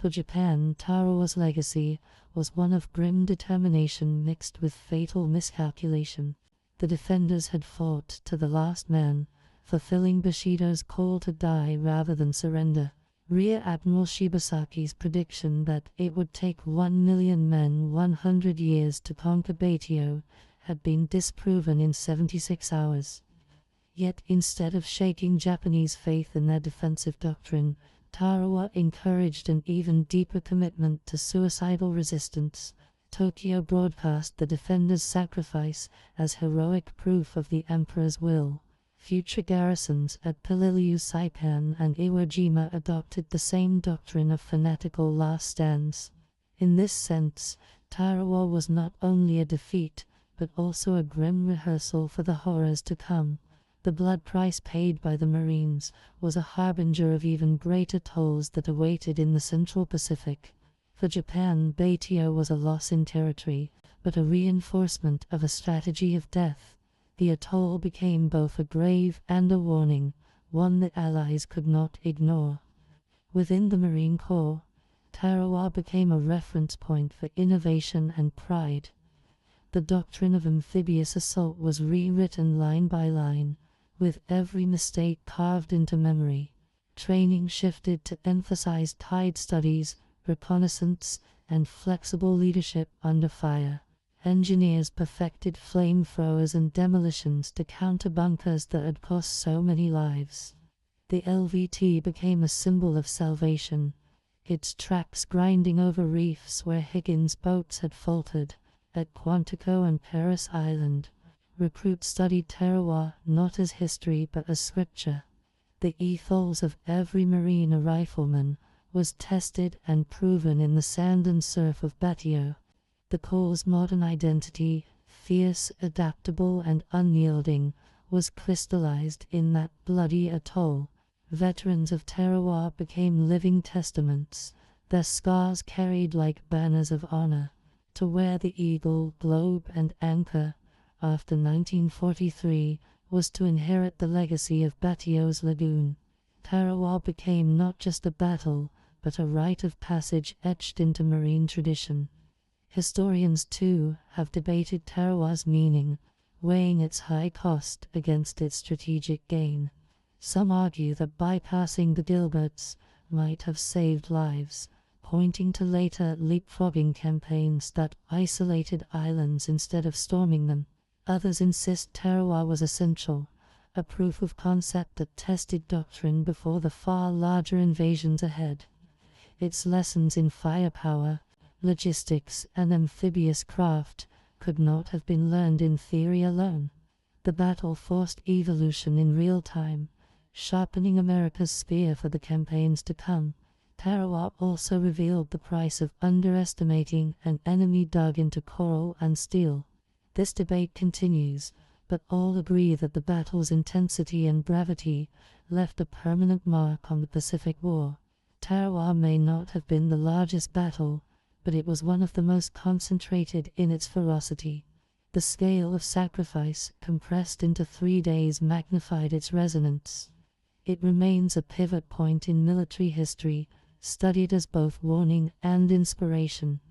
For Japan, Tarawa's legacy was one of grim determination mixed with fatal miscalculation. The defenders had fought to the last man, fulfilling Bushido's call to die rather than surrender. Rear Admiral Shibasaki's prediction that it would take 1 million men 100 years to conquer Betio had been disproven in 76 hours. Yet instead of shaking Japanese faith in their defensive doctrine, Tarawa encouraged an even deeper commitment to suicidal resistance. Tokyo broadcast the defenders' sacrifice as heroic proof of the emperor's will. Future garrisons at Peleliu, Saipan, and Iwo Jima adopted the same doctrine of fanatical last stands. In this sense, Tarawa was not only a defeat, but also a grim rehearsal for the horrors to come. The blood price paid by the Marines was a harbinger of even greater tolls that awaited in the Central Pacific. For Japan, Betio was a loss in territory, but a reinforcement of a strategy of death. The atoll became both a grave and a warning, one that allies could not ignore. Within the Marine Corps, Tarawa became a reference point for innovation and pride. The doctrine of amphibious assault was rewritten line by line, with every mistake carved into memory. Training shifted to emphasize tide studies, reconnaissance, and flexible leadership under fire. Engineers perfected flamethrowers and demolitions to counter bunkers that had cost so many lives. The LVT became a symbol of salvation, its tracks grinding over reefs where Higgins' boats had faltered. At Quantico and Paris Island, recruits studied Tarawa not as history but as scripture. The ethos of every Marine rifleman was tested and proven in the sand and surf of Betio. The Corps' modern identity, fierce, adaptable, and unyielding, was crystallized in that bloody atoll. Veterans of Tarawa became living testaments, their scars carried like banners of honor. To wear the eagle, globe, and anchor after 1943 was to inherit the legacy of Betio's lagoon. Tarawa became not just a battle, but a rite of passage etched into Marine tradition. Historians, too, have debated Tarawa's meaning, weighing its high cost against its strategic gain. Some argue that bypassing the Gilberts might have saved lives, pointing to later leapfrogging campaigns that isolated islands instead of storming them. Others insist Tarawa was essential, a proof of concept that tested doctrine before the far larger invasions ahead. its lessons in firepower, logistics, and amphibious craft could not have been learned in theory alone. The battle forced evolution in real time, sharpening America's spear for the campaigns to come. Tarawa also revealed the price of underestimating an enemy dug into coral and steel. This debate continues, but all agree that the battle's intensity and brevity left a permanent mark on the Pacific War. Tarawa may not have been the largest battle, but it was one of the most concentrated in its ferocity. The scale of sacrifice, compressed into 3 days, magnified its resonance. It remains a pivot point in military history, studied as both warning and inspiration.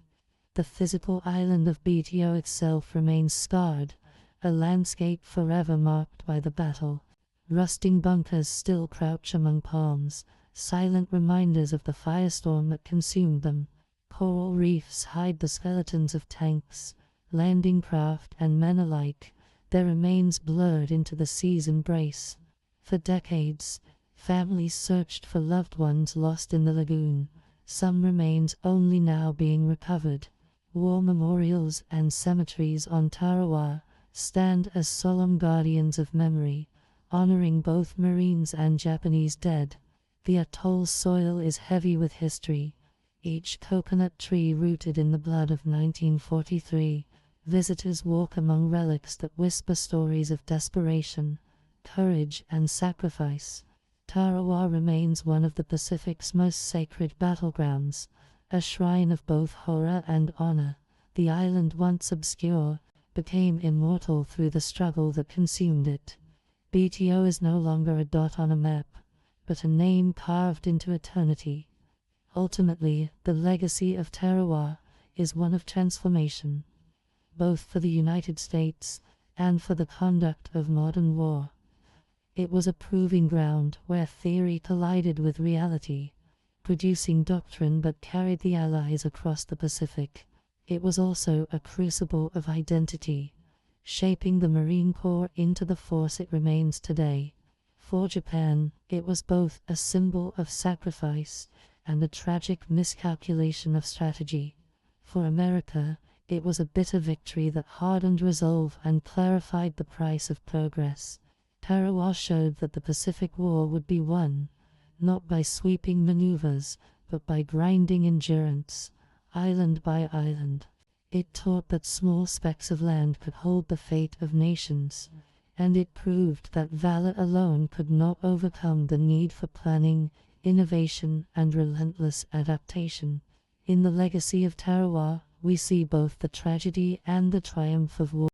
The physical island of Betio itself remains scarred, a landscape forever marked by the battle. Rusting bunkers still crouch among palms, silent reminders of the firestorm that consumed them. Coral reefs hide the skeletons of tanks, landing craft and men alike, their remains blurred into the sea's embrace. For decades, families searched for loved ones lost in the lagoon, some remains only now being recovered. War memorials and cemeteries on Tarawa stand as solemn guardians of memory, honoring both Marines and Japanese dead. The atoll's soil is heavy with history, each coconut tree rooted in the blood of 1943. Visitors walk among relics that whisper stories of desperation, courage, and sacrifice. Tarawa remains one of the Pacific's most sacred battlegrounds, a shrine of both horror and honor. The island, once obscure, became immortal through the struggle that consumed it. Betio is no longer a dot on a map, but a name carved into eternity. Ultimately, the legacy of Tarawa is one of transformation, both for the United States and for the conduct of modern war. It was a proving ground where theory collided with reality, producing doctrine that carried the Allies across the Pacific. It was also a crucible of identity, shaping the Marine Corps into the force it remains today. For Japan, it was both a symbol of sacrifice and a tragic miscalculation of strategy. For America, it was a bitter victory that hardened resolve and clarified the price of progress. Tarawa showed that the Pacific War would be won, not by sweeping maneuvers, but by grinding endurance, island by island. It taught that small specks of land could hold the fate of nations, and it proved that valor alone could not overcome the need for planning, innovation, and relentless adaptation. In the legacy of Tarawa, we see both the tragedy and the triumph of war.